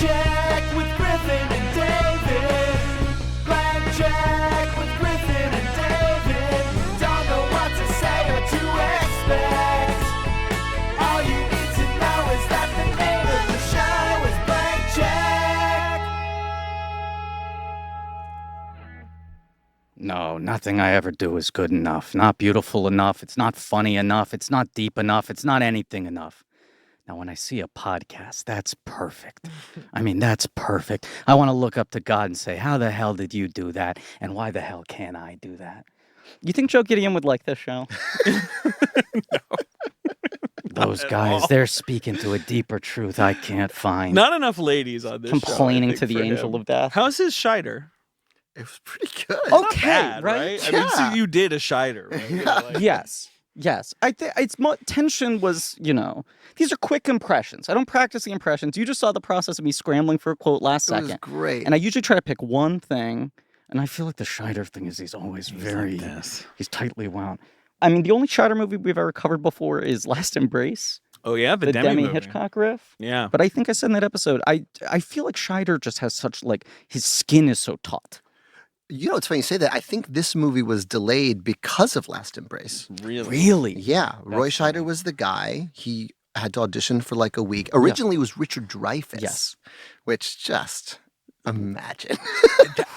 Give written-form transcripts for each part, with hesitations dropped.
check with Griffin and David. Blank check with Griffin and David. Don't know what to say or to expect. All you need to know is that the name of the show is Blank Check. No, nothing I ever do is good enough. Not beautiful enough. It's not funny enough. It's not deep enough. It's not anything enough. Now, when I see a podcast, that's perfect. I mean, that's perfect. I want to look up to God and say, how the hell did you do that? And why the hell can't I do that? You think Joe Gideon would like this show? Those guys, they're speaking to a deeper truth I can't find. Not enough ladies on this show, I Complaining think, to the for angel him. of death. How's his Scheider? It was pretty good. Okay, Not bad, right? I mean, so you did a Scheider, right? Yeah. Like- Yes. I think tension was, these are quick impressions. I don't practice the impressions. You just saw the process of me scrambling for a quote last It was second. great. And I usually try to pick one thing, and I feel like the Scheider thing is he's always he's tightly wound. I mean, the only Scheider movie we've ever covered before is Last Embrace, Oh yeah, the Demi movie. Hitchcock riff. Yeah. But I think I said in that episode, I feel like Scheider just has such, his skin is so taut. It's funny you say that. I think this movie was delayed because of Last Embrace. Really? Yeah. Roy Scheider was the guy. He had to audition for like a week. Originally, it was Richard Dreyfuss. Yes. Which just imagine.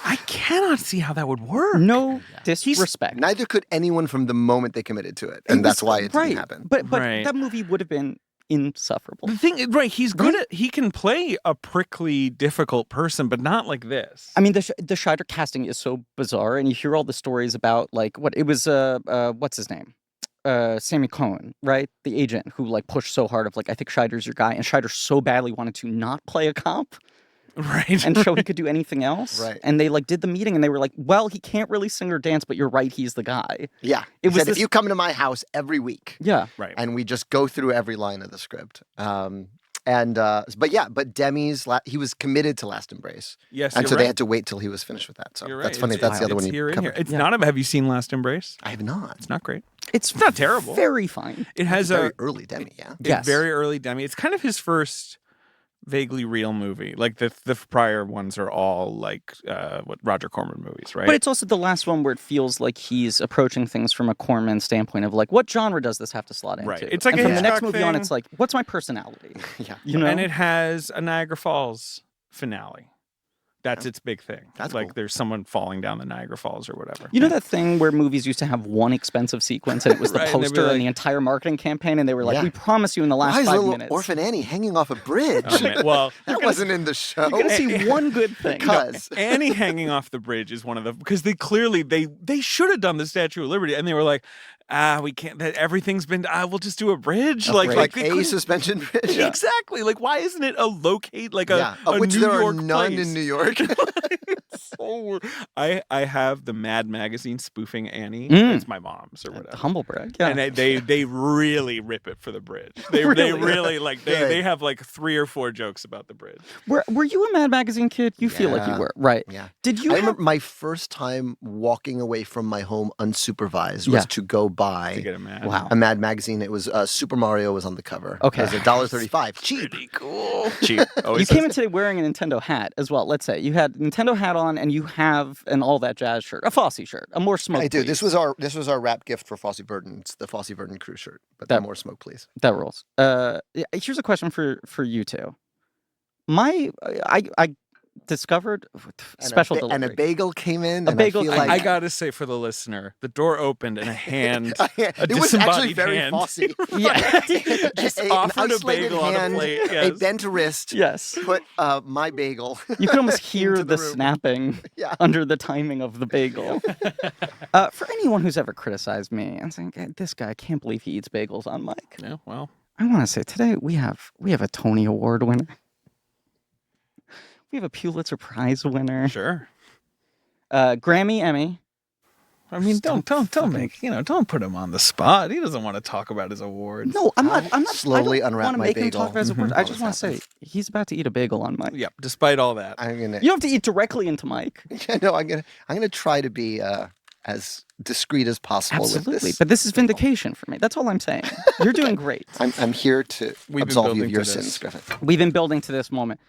I cannot see how that would work. No disrespect. Neither could anyone from the moment they committed to it. And that's why it didn't happen. But Right. that movie would have been insufferable. The thing, right? He's good at. He can play a prickly, difficult person, but not like this. I mean, the Scheider casting is so bizarre, and you hear all the stories about what's his name? Sammy Cohen, right? The agent who pushed so hard of I think Scheider's your guy, and Scheider so badly wanted to not play a cop. Right. And show he could do anything else. Right. And they did the meeting and they were like, well, he can't really sing or dance, but you're right, he's the guy. Yeah. It He was said, if you come to my house every week. Yeah. Right. And we just go through every line of the script. But Demi's, he was committed to Last Embrace. Yes, And you're so right. they had to wait till he was finished with that. So You're right. that's funny. It's- That's the other one it's here you in covered. here. It's not a. Have you seen Last Embrace? I have not. It's not great. It's not terrible. Very fine. It has Very a early Demi, yeah. Yes. very early Demi. It's kind of his first vaguely real movie. Like the prior ones are all what Roger Corman movies, right? But it's also the last one where it feels like he's approaching things from a Corman standpoint of what genre does this have to slot into? Right. It's like and a from the next Hitchcock movie on, thing. it's what's my personality? Yeah. And it has a Niagara Falls finale. That's its big thing. That's like cool. there's someone falling down the Niagara Falls or whatever. You know that thing where movies used to have one expensive sequence and it was the Right, and they'd be poster like- and the entire marketing campaign and they were like, Yeah. we promise you in the last Why is 5 little minutes. Orphan Annie hanging off a bridge? Oh, man. Well, that wasn't in the show. You're going to see one good thing. Because Annie hanging off the bridge is one of the because they clearly they should have done the Statue of Liberty and they were like, we can't. Everything's been. We'll just do a bridge, a like break, they a couldn't- suspension bridge. Exactly. Like, why isn't it a locate like Yeah, a of which New there York are none place? in New York. So I have the Mad magazine spoofing Annie. Mm. It's my mom's or whatever. Humble brag. Yeah. And they really rip it for the bridge. They Really? really Good. they have 3 or 4 jokes about the bridge. Were you a Mad Magazine kid? You feel like you Yeah. were, right? Yeah. Did you I have... remember my first time walking away from my home unsupervised was Yeah. to go buy To get a Mad. Wow. a Mad magazine. It was Super Mario was on the cover. Okay. It was $1.35. Cheap. Pretty cool. Cheap. You Always came says in today wearing a Nintendo hat as well. Let's say you had a Nintendo hat on, and you have an All That Jazz shirt, a Fosse shirt, a More Smoke. I do. Please. This was our wrap gift for Fosse Verdon. It's the Fosse Verdon crew shirt, but That- the More Smoke, please. That rules. Here's a question for you two. I discovered special and a delivery. bagel came in. A and bagel I feel came like I gotta say for the listener, the door opened and a hand, a it was actually disembodied very hand. Fosse. Yeah. Just an offered a isolated bagel on a hand, plate. A Yes. bent wrist. Yes. Put my bagel. You could almost hear into the the room. snapping Yeah. under the timing of the bagel. For anyone who's ever criticized me and saying, "God, this guy, I can't believe he eats bagels on mic," Yeah, well, I want to say today we have a Tony Award winner. We have a Pulitzer Prize winner. sure. Grammy, Emmy. I mean, don't make don't put him on the spot. He doesn't want to talk about his awards. No, I'm not. slowly I don't unwrap want to my make him bagel. talk about his awards. I While just this want to say happens. he's about to eat a bagel on mic. Yep. Despite all that, I'm gonna. You don't have to eat directly into Mike. Yeah, no, I'm gonna try to be as discreet as possible with Absolutely. this. But this is vindication for me. That's all I'm saying. You're doing great. I'm here to We've been absolve you building of your to this. sins, Griffin. We've been building to this moment.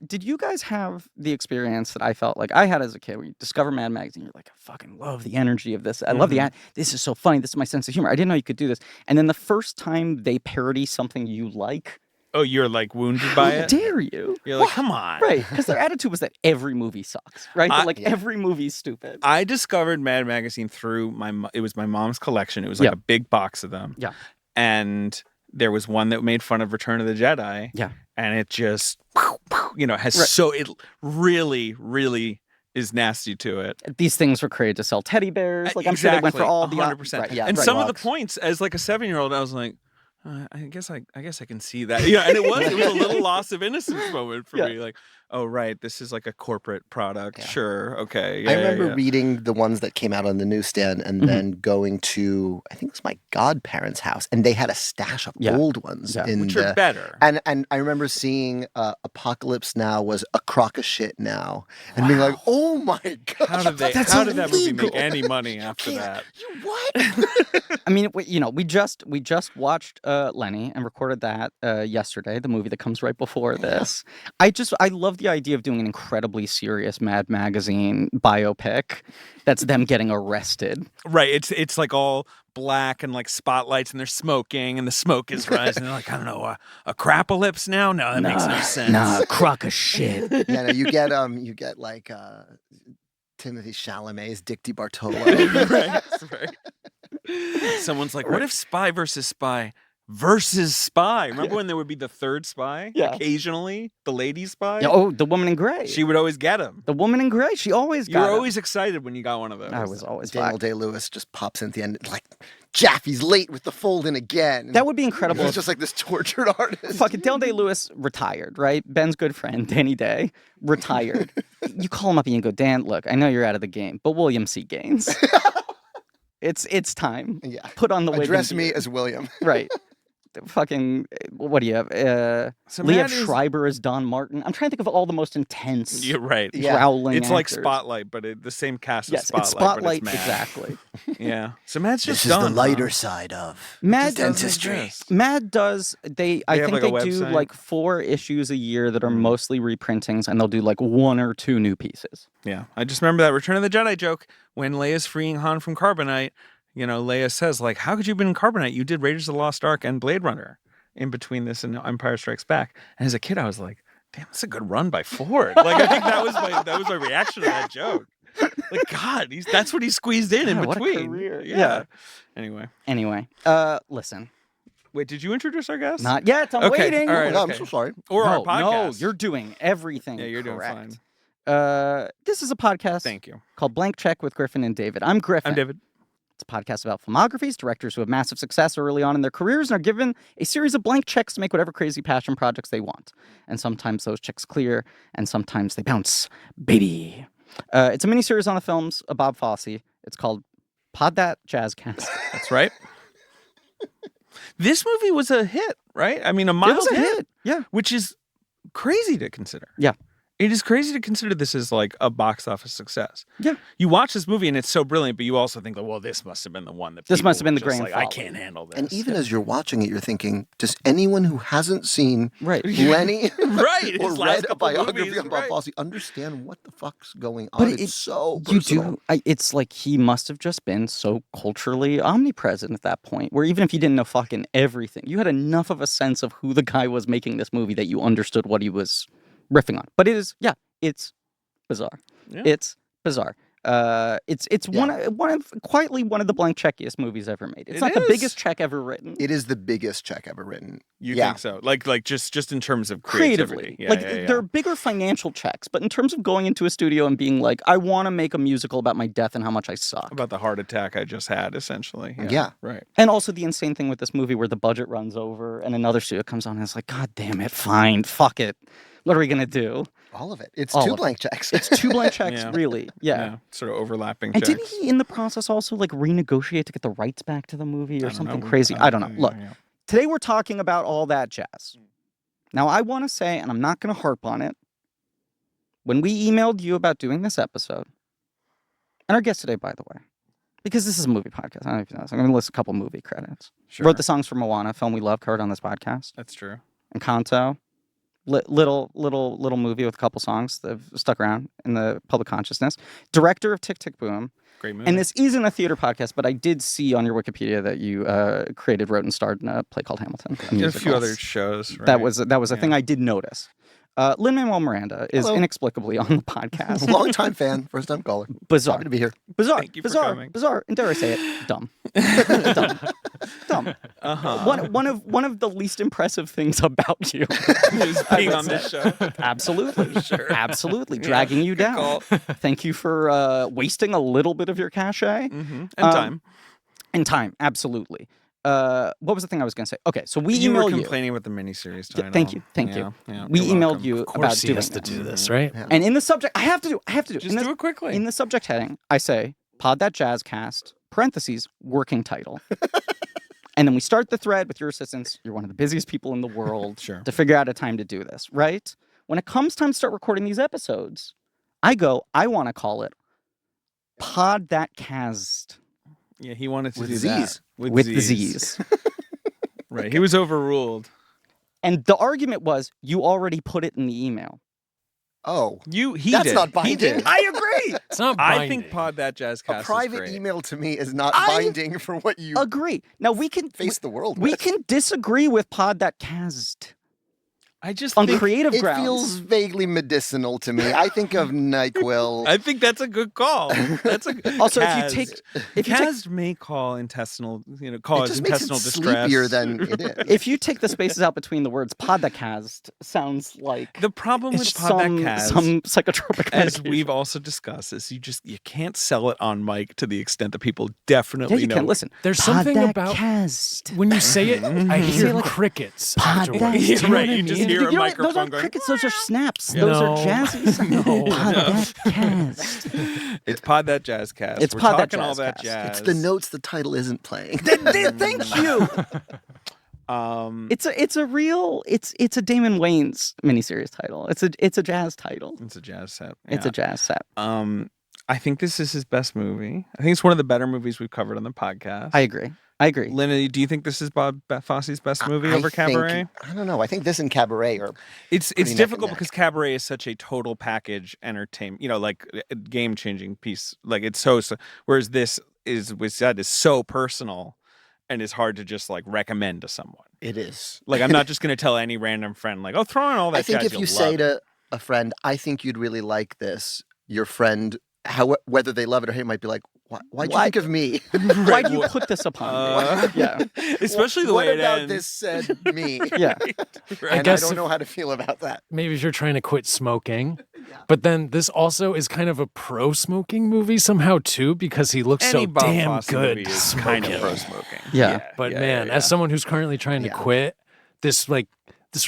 Did you guys have the experience that I felt like I had as a kid where you discover Mad Magazine, you're like, I fucking love the energy of this. I love this is so funny. This is my sense of humor. I didn't know you could do this. And then the first time they parody something you like, Oh, you're like wounded by how it? dare you? You're like, come on. Right, because their attitude was that every movie sucks, right? That, like, Yeah. every movie's stupid. I discovered Mad Magazine through it was my mom's collection. It was like Yeah. a big box of them. Yeah. And there was one that made fun of Return of the Jedi. Yeah. And it just, has Right. so, it really, really is nasty to it. These things were created to sell teddy bears. Like, I'm sure they went for all the 100%. Right, yeah, And right. some of the Bucks. points, as like a 7-year-old, I was like, I guess I can see that. Yeah, and it was a little loss of innocence moment for Yeah. me. Like, oh right, this is like a corporate product. Yeah. Sure, okay. I Yeah, remember yeah. reading the ones that came out on the newsstand and then going to, I think it was my godparents' house, and they had a stash of Yeah. old ones Yeah. in Which the are better. And I remember seeing Apocalypse Now was a crock of shit now, and being like, "Oh my god, How did That's that movie illegal. make any money after can't- that? You what?" I mean, we just watched Lenny and recorded that yesterday, the movie that comes right before this. I love the idea of doing an incredibly serious Mad Magazine biopic that's them getting arrested. Right. It's like all black and like spotlights and they're smoking and the smoke is rising. They're like, I don't know, a crapolypse now? No, that makes no sense. Nah, crock of shit. Yeah, no, you get like Timothy Chalamet's Dick DiBartolo. right. Someone's like, what if spy versus spy versus spy? Remember when there would be the third spy? Yeah. Occasionally, the lady spy? Yeah, oh, the woman in gray. She would always get him. The woman in gray. She always You got were him. always excited when you got one of those. I was always Daniel fine. Day-Lewis just pops in at the end like, Jaffe's late with the fold-in again. That would be incredible. He's if just like this tortured artist. Fucking Dale Day-Lewis retired, right? Ben's good friend, Danny Day, retired. You call him up and you go, Dan, look, I know you're out of the game, but William C. Gaines. It's time. Yeah. Put on the wig. Address and me beard. as William. Right. Fucking, what do you have? So Liev Matt is- Schreiber as Don Martin. I'm trying to think of all the most intense, You're right. Yeah. growling It's like actors. Spotlight, but the same cast Yes, as it's Spotlight. Spotlight, but it's Mad. exactly. Yeah. So Matt's just This is the done, lighter huh? side of Mad dentistry. Mad does I have, think like, they a do website? like 4 issues a year that are Mm. mostly reprintings, and they'll do like 1 or 2 new pieces. Yeah. I just remember that Return of the Jedi joke when Leia's freeing Han from Carbonite. Leia says, like, how could you have been in Carbonite? You did Raiders of the Lost Ark and Blade Runner in between this and Empire Strikes Back. And as a kid, I was like, damn, that's a good run by Ford. Like, I think that was my reaction to that joke. Like, God, that's what he squeezed in God, what a between. career. Yeah. Anyway. Listen, Wait, did you introduce our guest? not yet. I'm Okay, waiting. all right. No, okay. I'm so sorry. Or our No, podcast. you're doing everything. Yeah, you're correct. doing fine. This is a podcast Thank you. called Blank Check with Griffin and David. I'm Griffin. I'm David. It's a podcast about filmographies, directors who have massive success early on in their careers and are given a series of blank checks to make whatever crazy passion projects they want. And sometimes those checks clear, and sometimes they bounce. Baby. It's a miniseries on the films of Bob Fosse. It's called Pod That Jazzcast. That's right. This movie was a hit, right? I mean, a mild It was a hit. Yeah. which is crazy to consider. Yeah. It is crazy to consider this as like a box office success. Yeah. You watch this movie and it's so brilliant, but you also think, like, well, this must have been the one that This people must have been were the just grand like, I following. can't handle this. And even as you're watching it, you're thinking, does anyone who hasn't seen Right. Lenny Right, or his last read a couple biography movies, on Bob right. Fosse understand what the fuck's going on? But It's so You personal. do. It's like he must have just been so culturally omnipresent at that point, where even if you didn't know fucking everything, you had enough of a sense of who the guy was making this movie that you understood what he was riffing on. But it's bizarre. Yeah. It's bizarre. It's one of quietly one of the blank checkiest movies ever made. It's It not the is. biggest check ever written. It is the biggest check ever written. You Yeah. think so? Like just in terms of Creatively, creativity. Yeah. there are bigger financial checks, but in terms of going into a studio and being like, I want to make a musical about my death and how much I suck. About the heart attack I just had, essentially. Yeah. Right. And also the insane thing with this movie where the budget runs over and another studio comes on and is like, God damn it, fine, fuck it. What are we gonna do? All of it. It's All two of it. blank checks. It's 2 blank checks, Yeah. really. Yeah. Sort of overlapping And checks. didn't he, in the process, also like renegotiate to get the rights back to the movie or I don't something know. crazy? I don't know. Look, Yeah. today we're talking about all that jazz. Now, I want to say, and I'm not going to harp on it, when we emailed you about doing this episode, and our guest today, by the way, because this is a movie podcast. I don't know if you know this. I'm going to list a couple movie credits. Sure. Wrote the songs for Moana, film we love, covered on this podcast. That's true. Encanto, little movie with a couple songs that have stuck around in the public consciousness. Director of Tick, Tick, Boom. Great movie. And this isn't a theater podcast, but I did see on your Wikipedia that you created, wrote, and starred in a play called Hamilton. a few other shows. Right? That was a thing I did notice. Lin-Manuel Miranda is Hello. inexplicably on the podcast. Long-time fan, first-time caller. Bizarre. Happy to be here. Bizarre. Thank you for bizarre. coming. Bizarre. And dare I say it, dumb. Dumb. Uh-huh. One of the least impressive things about you. Who's being on this show? Absolutely. Sure. Absolutely. Dragging you down. call. Thank you for wasting a little bit of your cachet. Mm-hmm. And time. And time. Absolutely. What was the thing I was going to say? Okay, so we You were email you. complaining about the miniseries title. Thank you. Yeah, We you're emailed welcome. you Of about course he doing has to this. do this, right? Yeah. And in the subject, I have to do. Just in the, do it quickly. In the subject heading, I say Pod That Jazz Cast (parentheses working title). And then we start the thread with your assistance. You're one of the busiest people in the world Sure. to figure out a time to do this, right? When it comes time to start recording these episodes, I want to call it Pod That Cast Yeah, he wanted to With do Z's. that. with the Z's. Right. He was overruled. And the argument was you already put it in the email. Oh, He that's did. not He binding. did. I agree. It's not I binding. think Pod That Jazz A Cast private is great. email to me is not I binding for what you Agree. Now we can face the world we with. can disagree with Pod That Cast I just on think creative It grounds. feels vaguely medicinal to me. I think of NyQuil. I think that's a good call. That's a Also, Kaz. if you take Kaz may cause intestinal It distress. just makes it sleepier than it is. if you take the spaces out between the words, Podcast sounds like The problem with Pod some That Kaz, some psychotropic as medication. we've also discussed, is you can't sell it on mic to the extent that people definitely yeah, you know. can listen. There's something about Podcast. when you say it, I You say hear like, crickets Pod afterwards. that- Do you know Right, what I you just mean? hear a those microphone aren't going, crickets, those are snaps. No. Those are jazzy. No. Podcast. It's Pod That Jazz Cast. It's We're Pod That talking all Jazz that Cast. jazz. It's the notes the title isn't playing. Thank you. It's It's a real it's a Damon Wayans miniseries title. It's a jazz title. a jazz set. It's yeah. a jazz set. I think this is his best movie. I think it's one of the better movies we've covered on the podcast. I agree. Lena, do you think this is Bob Fosse's best movie over Cabaret? I don't know. I think this and Cabaret are It's neck and difficult neck. because Cabaret is such a total package entertainment, like a game-changing piece. Like it's so whereas this is so personal and is hard to just like recommend to someone. it is. Like I'm not just going to tell any random friend like, "Oh, throw in all that I think jazz, if you you'll say love it." to a friend, I think you'd really like this, your friend, whether they love it or hate it, might be like, why'd you think of me? Why do you put this upon me? Yeah. Especially the what way it about ends. this said me? Yeah. Right. And guess I don't if- know how to feel about that. Maybe if you're trying to quit smoking, but then this also is kind of a pro-smoking movie somehow too, because he looks Any so Bob damn Fosse good movie to is smoke kind of it. pro-smoking. Yeah. But yeah, man, yeah. as someone who's currently trying to Yeah. quit, this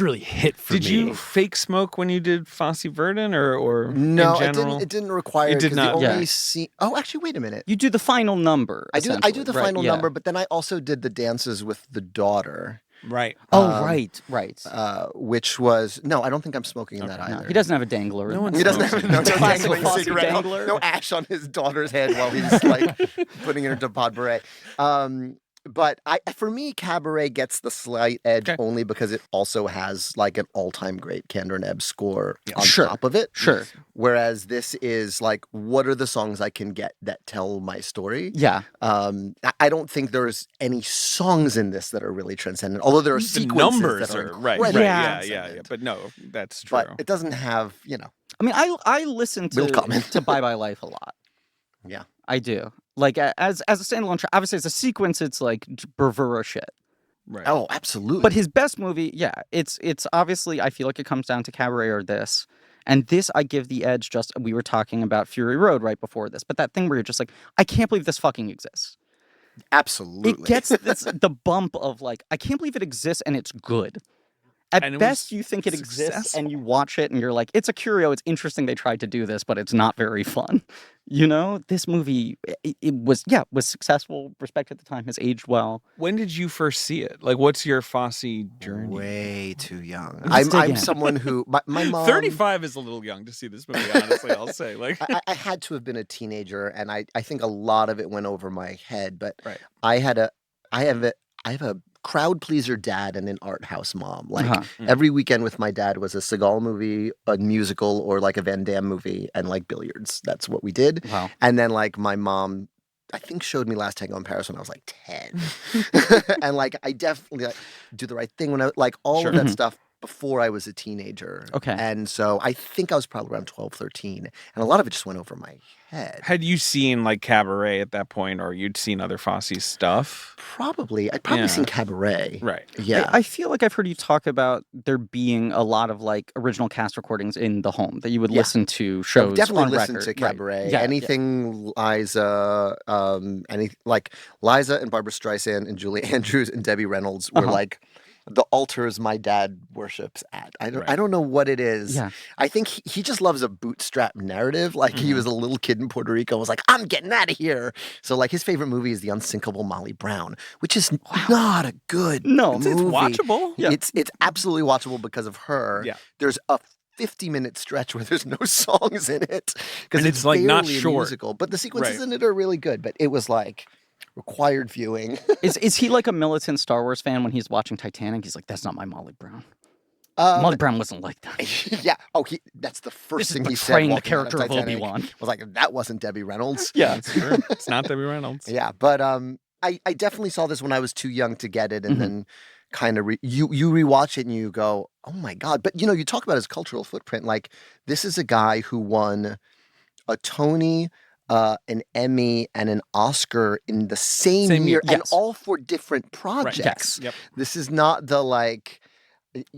really hit for Did me. you fake smoke when you did Fosse Verdon or No, in general? it didn't require It did 'cause not. The only Yeah. scene. Oh, actually, wait a minute. You do the final number. I do the essentially, right? final Yeah. number, but then I also did the dances with the daughter, Right. Oh, right. which was no. I don't think I'm smoking in that No, either. he doesn't have a dangler. No one He doesn't smokes have no Classic dangling Fosse cigarette, dangler. no ash on his daughter's head while he's like putting it into pod beret. But for me, Cabaret gets the slight edge Okay. only because it also has like an all-time great Kander and Ebb score on Sure. top of it. Sure. Whereas this is like, what are the songs I can get that tell my story? Yeah. I don't think there's any songs in this that are really transcendent. Although there are The sequences numbers that are right. incredibly Yeah. transcendent. But no, that's true. But it doesn't have, I mean, I listen Will comment. to Bye Bye Life a lot. Yeah. I do. Like as a standalone track, obviously as a sequence, it's like bravura shit. right. Oh, absolutely. But his best movie, yeah, it's obviously I feel like it comes down to Cabaret or this. And this I give the edge just we were talking about Fury Road right before this. But that thing where you're just like, I can't believe this fucking exists. absolutely. It gets the bump of like, I can't believe it exists and it's good. At And it best, was you think it exists, successful. and you watch it, and you're like, it's a curio. It's interesting they tried to do this, but it's not very fun. You know, this movie, it was successful. Respect at the time, has aged well. When did you first see it? Like, what's your Fosse journey? Way too young. Let's dig I'm in. someone who my mom 35 is a little young to see this movie, honestly, I'll say. Like, I had to have been a teenager, and I think a lot of it went over my head. But Right. I have a crowd pleaser dad and an art house mom. Like Uh-huh. every weekend with my dad was a Seagal movie, a musical, or like a Van Damme movie, and like billiards. That's what we did. Wow. And then like my mom, I think, showed me Last Tango in Paris when I was like 10. And like I definitely like, do the right thing when I like all Sure. of that Mhm. stuff before I was a teenager. Okay. And so I think I was probably around 12, 13. And a lot of it just went over my head. had you seen like Cabaret at that point, or you'd seen other Fosse stuff? Probably. I'd probably Yeah. seen Cabaret. Right. Yeah. I feel like I've heard you talk about there being a lot of like original cast recordings in the home that you would Yeah. listen to I've shows definitely on listened record. to Cabaret. Right. Yeah, yeah. Anything Liza, Liza and Barbara Streisand and Julie Andrews and Debbie Reynolds were Uh-huh. like the altars my dad worships at. I Right. don't know what it is. Yeah. I think he just loves a bootstrap narrative. Like he was a little kid in Puerto Rico and was like, I'm getting out of here. So like his favorite movie is The Unsinkable Molly Brown, which is not a good No. It's movie. watchable. Yeah. It's absolutely watchable because of her. Yeah. There's a 50-minute stretch where there's no songs in it because And it's, like, not barely a short. musical, but the sequences Right. in it are really good. But it was like required viewing. Is he like a militant Star Wars fan when he's watching Titanic? He's like, that's not my Molly Brown. Molly Brown wasn't like that. Yeah. Oh, that's the first This is thing he said. betraying the walking out character of Titanic. Obi-Wan. Was like, that wasn't Debbie Reynolds. Yeah. It's true. It's not Debbie Reynolds. Yeah, but I definitely saw this when I was too young to get it, and Mhm. then kind of you rewatch it and you go, oh my god! But you know, you talk about his cultural footprint. Like this is a guy who won a Tony, an Emmy, and an Oscar in the same Same year, year, and yes. all for different projects. Yep. This is not the like.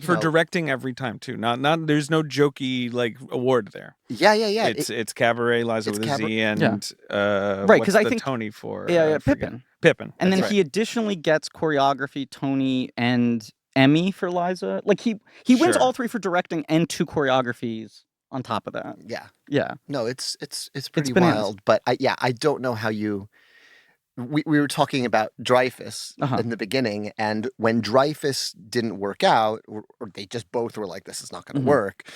For know, directing every time too. Not there's no jokey like award there. yeah. It's Cabaret, Liza it's with a Cabaret- Z, and Right, 'cause what's I the think- Tony for Yeah, I forget. Pippin. Pippin. And then that's he additionally gets choreography, Tony, and Emmy for Liza. Like he wins Sure. all three for directing and 2 choreographies on top of that. yeah. Yeah. No, it's pretty bananas. wild. But I don't know how you. We were talking about Dreyfus Uh-huh. in the beginning, and when Dreyfus didn't work out, or they just both were like, "This is not going to Mhm. work,"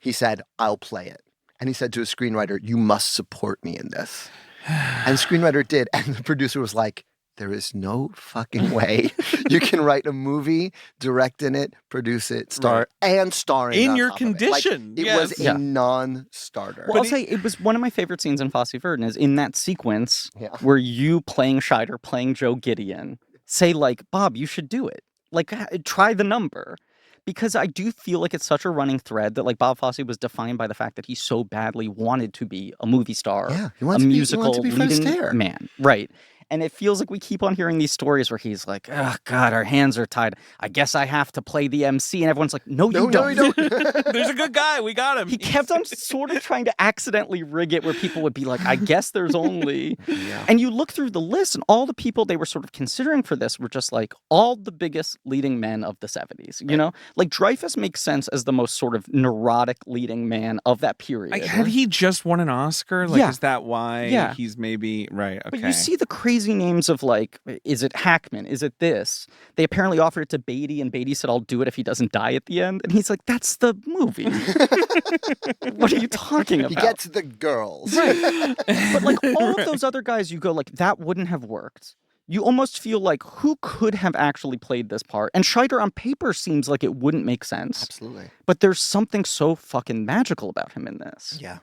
he said, "I'll play it," and he said to his screenwriter, "You must support me in this," and the screenwriter did, and the producer was like, "There is no fucking way you can write a movie, direct in it, produce it, star in In on your top of it." Like, condition, it yes. was a Yeah. non-starter. Well, I'll say it was one of my favorite scenes in Fosse Verdon is in that sequence Yeah. where you playing Scheider, playing Joe Gideon, say like, Bob, you should do it. Like, try the number. Because I do feel like it's such a running thread that like Bob Fosse was defined by the fact that he so badly wanted to be a movie star, Yeah, he a wants to be- he musical wants to be Fred leading Astaire. man. Right. And it feels like we keep on hearing these stories where he's like, oh, God, our hands are tied. I guess I have to play the MC. And everyone's like, no, you don't. No, you don't. There's a good guy. We got him. He kept on sort of trying to accidentally rig it where people would be like, I guess there's only. Yeah. And you look through the list, and all the people they were sort of considering for this were just like all the biggest leading men of the 70s. You know, like Dreyfus makes sense as the most sort of neurotic leading man of that period. Like, had he just won an Oscar? Like, Yeah. is that why Yeah. he's maybe right? Okay. But you see the crazy names of like, is it Hackman? Is it this? They apparently offered it to Beatty, and Beatty said, I'll do it if he doesn't die at the end. And he's like, that's the movie. What are you talking about? He gets the girls. But like all of those other guys, you go like, that wouldn't have worked. You almost feel like, who could have actually played this part? And Scheider on paper seems like it wouldn't make sense. Absolutely. But there's something so fucking magical about him in this. Yeah.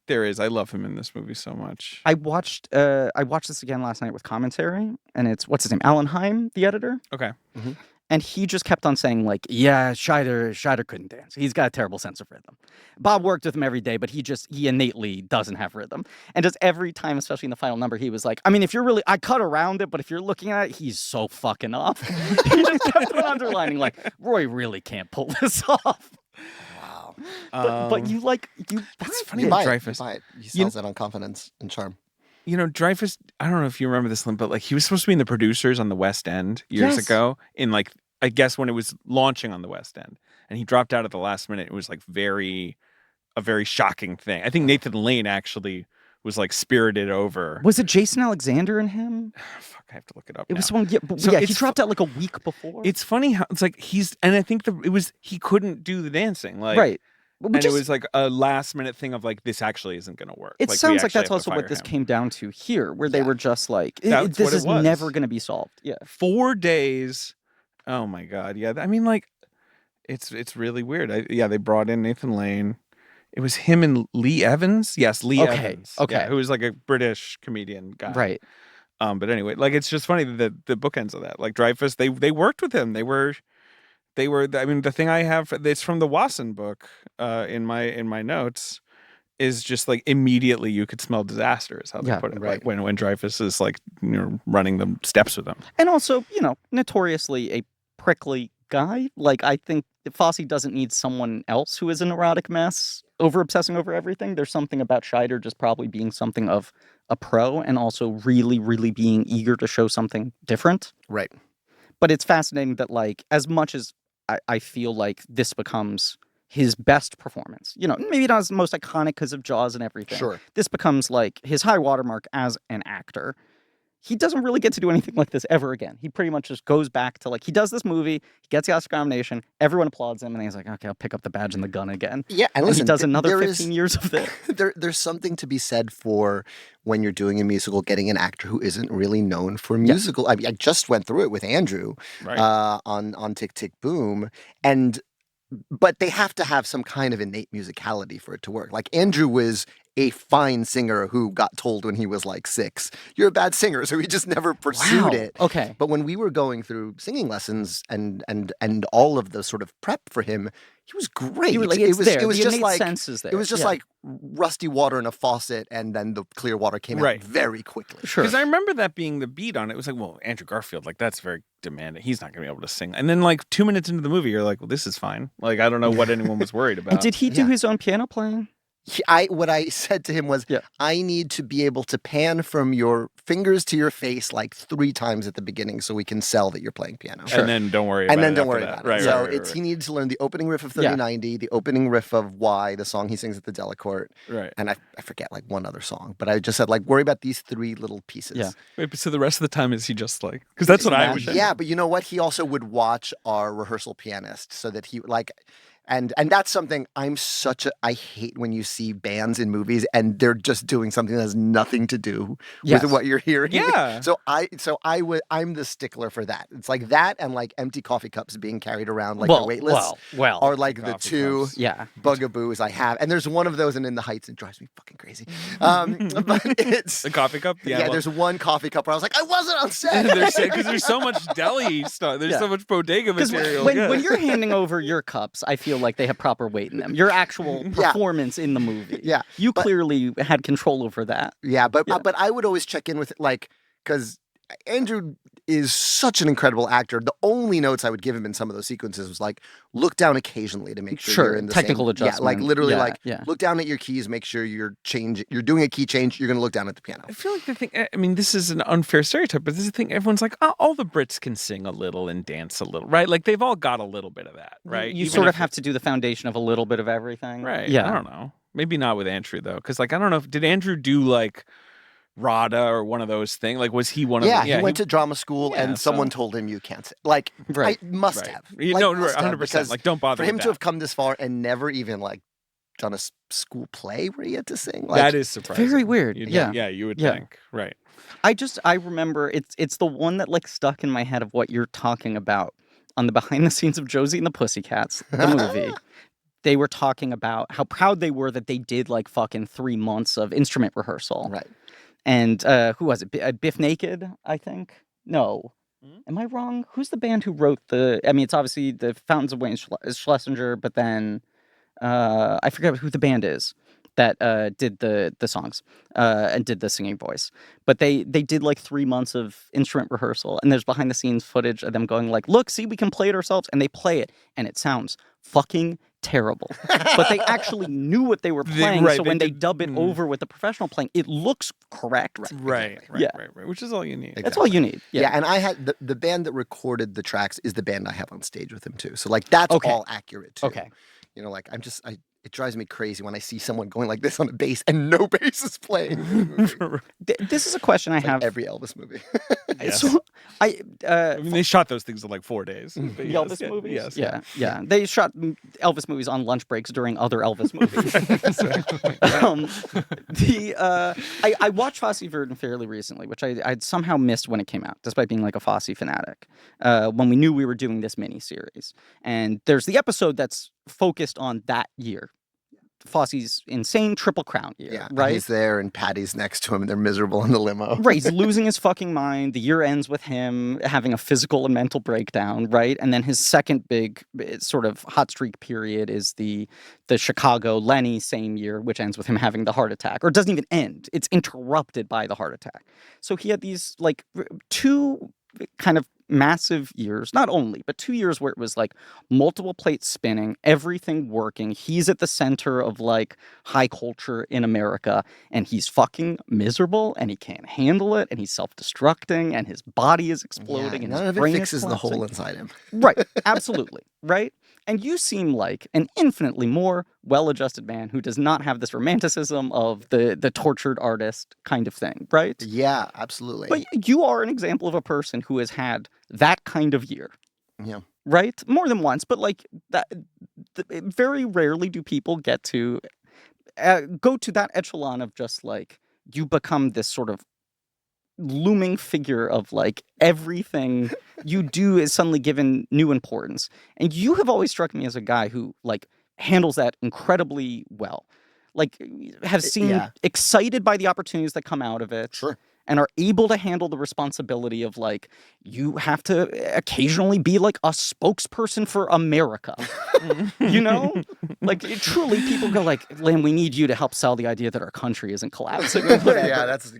there is. I love him in this movie so much. I watched this again last night with commentary, and it's what's his name, Alan Heim, the editor, Okay. and he just kept on saying like, yeah, Scheider couldn't dance. He's got a terrible sense of rhythm. Bob worked with him every day, but he innately doesn't have rhythm. And just every time, especially in the final number, he was like, I mean, I cut around it, but if you're looking at it, he's so fucking off. He just kept on underlining like, Roy really can't pull this off. Wow. But you That's buy funny it. about Buy it. Dreyfus. Buy it. He sells it on confidence and charm. You know, Dreyfus, I don't know if you remember this, Lynn, but like he was supposed to be in the producers on the West End years Yes. ago in like I guess when it was launching on the West End, and he dropped out at the last minute. It was like a very shocking thing. I think Nathan Lane actually was like spirited over. Was it Jason Alexander and him? Fuck, I have to look it up. It now. was someone. Yeah, but So yeah, he it's dropped out like a week before. It's funny how it's like and I think he couldn't do the dancing, like right. And it was like a last minute thing of like, this actually isn't going to work. It like, sounds like that's also what this came down to here, where they were just like, That's this what it is was. never going to be solved. Yeah. 4 days. Oh my God. Yeah. I mean, like, it's really weird. They brought in Nathan Lane. It was him and Lee Evans. Yes, Lee Evans. Okay. Yeah, who was like a British comedian guy. Right. But anyway, like, it's just funny that the bookends of that, like Dreyfuss, they worked with him. They were. I mean, the thing I have, it's from the Wasson book. In my notes, is just like immediately you could smell disaster. Is how they put it. Right. Like when Dreyfuss is like running the steps with them. And also, notoriously a prickly guy. Like, I think Fosse doesn't need someone else who is a neurotic mess, over obsessing over everything. There's something about Scheider just probably being something of a pro, and also really, really being eager to show something different. Right. But it's fascinating that, like, as much as I feel like this becomes his best performance, maybe not as the most iconic because of Jaws and everything. Sure. This becomes like his high watermark as an actor. He doesn't really get to do anything like this ever again. He pretty much just goes back to, like, he does this movie, he gets the Oscar nomination, everyone applauds him, and then he's like, okay, I'll pick up the badge and the gun again. Yeah, and listen, he does another there 15 years of this. There's something to be said for when you're doing a musical, getting an actor who isn't really known for musical. I mean, I just went through it with Andrew on Tick Tick Boom, but they have to have some kind of innate musicality for it to work. Like, Andrew was a fine singer who got told when he was like 6, you're a bad singer, so he just never pursued it. Okay. But when we were going through singing lessons and all of the sort of prep for him, he was great. You were like, it was there. just The innate like sense is there. It was just like rusty water in a faucet, and then the clear water came out very quickly. Sure. Because I remember that being the beat on it. It was like, well, Andrew Garfield, like, that's very demanding. He's not going to be able to sing. And then, like, 2 minutes into the movie, you're like, well, this is fine. Like, I don't know what anyone was worried about. And did he do his own piano playing? What I said to him was, I need to be able to pan from your fingers to your face like 3 times at the beginning so we can sell that you're playing piano. And then don't worry about it. And then don't worry that. about it. Right, he needed to learn the opening riff of 3090, the opening riff of Why, the song he sings at the Delacorte. Right. And I forget like one other song, but I just said, like, worry about these 3 little pieces. Yeah. Wait, but so the rest of the time is he just like, because that's what I was. Yeah, but you know what? He also would watch our rehearsal pianist so that he like. And that's something I hate when you see bands in movies and they're just doing something that has nothing to do with what you're hearing. Yeah. So I'm the stickler for that. It's like that and like empty coffee cups being carried around like a wait list are like the 2 bugaboos I have. And there's one of those, and in the Heights, it drives me fucking crazy. But it's the coffee cup. Yeah, there's one coffee cup where I was like, I wasn't on set. Because there's so much deli stuff. There's so much bodega material. When you're handing over your cups, I feel like they have proper weight in them. Your actual performance in the movie. Yeah. You clearly had control over that. Yeah, but I would always check in with, like, because Andrew is such an incredible actor. The only notes I would give him in some of those sequences was like, look down occasionally to make sure you're in the technical same, adjustment. Yeah, like literally look down at your keys, make sure you're doing a key change, you're going to look down at the piano. I feel like the thing, I mean, this is an unfair stereotype, but this is the thing, everyone's like, oh, all the Brits can sing a little and dance a little, right? Like, they've all got a little bit of that, right? You sort of have to do the foundation of a little bit of everything. Right. Yeah. I don't know. Maybe not with Andrew, though, because, like, I don't know, did Andrew do, like, RADA or one of those things? Like, was he one of them? Yeah, he went to drama school and someone told him you can't. Like, I must have. You like, know, must 100%. Have, like, don't bother for him with to that. have come this far and never even, like, done a school play where he had to sing. Like, that is surprising. Very weird. Yeah, you would think. Right. I remember it's the one that, like, stuck in my head of what you're talking about on the behind the scenes of Josie and the Pussycats, the movie. They were talking about how proud they were that they did, like, fucking 3 months of instrument rehearsal. Right. And who was it? Biff Naked, I think? No. Am I wrong? Who's the band who wrote it's obviously the Fountains of Wayne Schlesinger, but then I forget who the band is that did the songs and did the singing voice. But they did like 3 months of instrument rehearsal, and there's behind the scenes footage of them going like, look, see, we can play it ourselves. And they play it, and it sounds fucking terrible. But they actually knew what they were playing, right, so they when they did- dub it over with the professional playing, it looks correct. Right. Yeah. Which is all you need. That's all you need. Yeah, and I had the band that recorded the tracks is the band I have on stage with him too. So like that's Okay. all accurate too. Okay. You know, like it drives me crazy when I see someone going like this on a bass and no bass is playing. This is a question I Like have. every Elvis movie. Yes. So I mean, they shot those things in like 4 days. But the yes, Elvis yeah, movies. Yes. Yeah. They shot Elvis movies on lunch breaks during other Elvis movies. I watched Fosse Verdon fairly recently, which I'd somehow missed when it came out, despite being like a Fosse fanatic. When we knew we were doing this mini series, and there's the episode that's focused on that year. Fosse's insane Triple Crown year, Yeah, right? He's there and Patty's next to him and they're miserable in the limo. Right, he's losing his fucking mind. The year ends with him having a physical and mental breakdown, right? And then his second big sort of hot streak period is the Chicago Lenny same year, which ends with him having the heart attack, or it doesn't even end. It's interrupted by the heart attack. So he had these like two kind of massive years, not only, but 2 years where it was like multiple plates spinning, everything working. He's at the center of like high culture in America, and he's fucking miserable, and he can't handle it, and he's self-destructing, and his body is exploding, and none his of it brain fixes is the hole collapsing. inside him. Right, absolutely, right? And you seem like an infinitely more well-adjusted man who does not have this romanticism of the tortured artist kind of thing, right? Yeah, absolutely. But you are an example of a person who has had that kind of year, yeah. right? More than once, but like that. Very rarely do people get to go to that echelon of just like you become this sort of looming figure of like everything you do is suddenly given new importance. And you have always struck me as a guy who like handles that incredibly well. Like have seemed excited by the opportunities that come out of it. Sure. And are able to handle the responsibility of like you have to occasionally be like a spokesperson for America. You know? Like truly people go like, Lin, we need you to help sell the idea that our country isn't collapsing. Or whatever. Yeah, that's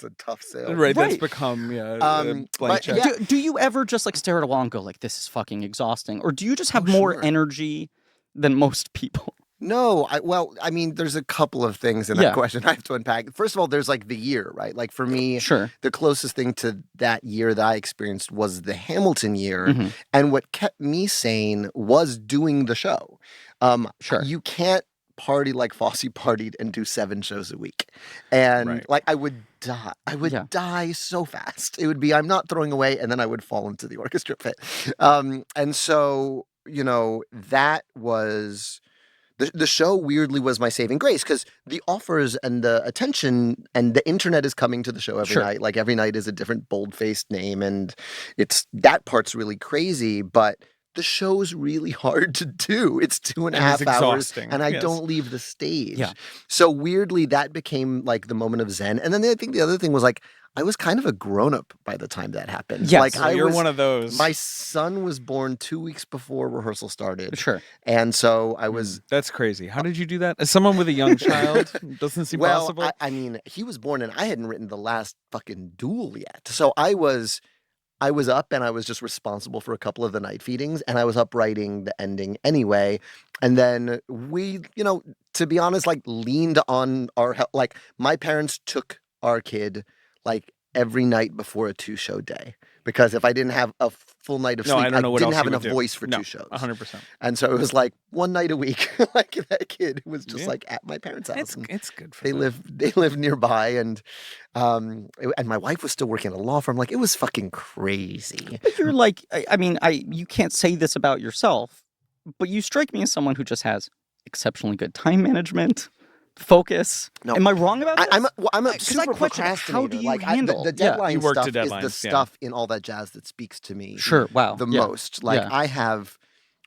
a tough sale. Right, that's Right. become but blank check. yeah. Do you ever just like stare at a wall and go like, this is fucking exhausting? Or do you just have Oh, more sure. energy than most people? No, I mean, there's a couple of things in Yeah. that question I have to unpack. First of all, there's like the year, right? Like for me, Sure. the closest thing to that year that I experienced was the Hamilton year. Mhm. And what kept me sane was doing the show. Sure. You can't party like Fosse partied and do 7 shows a week. And Right. like I would die. I would Yeah. die so fast. It would be, I'm not throwing away, and then I would fall into the orchestra pit. And so, you know, that was... The show weirdly was my saving grace because the offers and the attention and the internet is coming to the show every Sure. night. Like every night is a different bold-faced name, and that part's really crazy. But the show's really hard to do. It's 2.5 And it's hours, exhausting, and I yes. don't leave the stage. Yeah. So weirdly, that became like the moment of zen. And then I think the other thing was like I was kind of a grown-up by the time that happened. Yes. Like So you're was, one of those. My son was born 2 weeks before rehearsal started. Sure. And so I was That's crazy. How did you do that? As someone with a young child, doesn't seem possible. I mean, he was born and I hadn't written the last fucking duel yet. So I was up and I was just responsible for a couple of the night feedings, and I was up writing the ending anyway. And then we, you know, to be honest, like leaned on our help. Like my parents took our kid like every night before a 2-show day. Because if I didn't have a full night of No, sleep, I don't know what didn't else have you would enough do. voice for No, 2 shows. 100%. And so it was like one night a week. Like that kid was just Yeah. like at my parents' house. and It's good for they them. live nearby, and my wife was still working at a law firm. Like it was fucking crazy. But you're like, I mean, you can't say this about yourself, but you strike me as someone who just has exceptionally good time management, focus. No. Am I wrong about this? I'm a 'Cause I super question, procrastinator. how do you like handle? the Yeah. deadline You work to stuff is deadlines, the yeah. stuff in All That Jazz that speaks to me Sure. Wow. the Yeah. most. Like Yeah. I have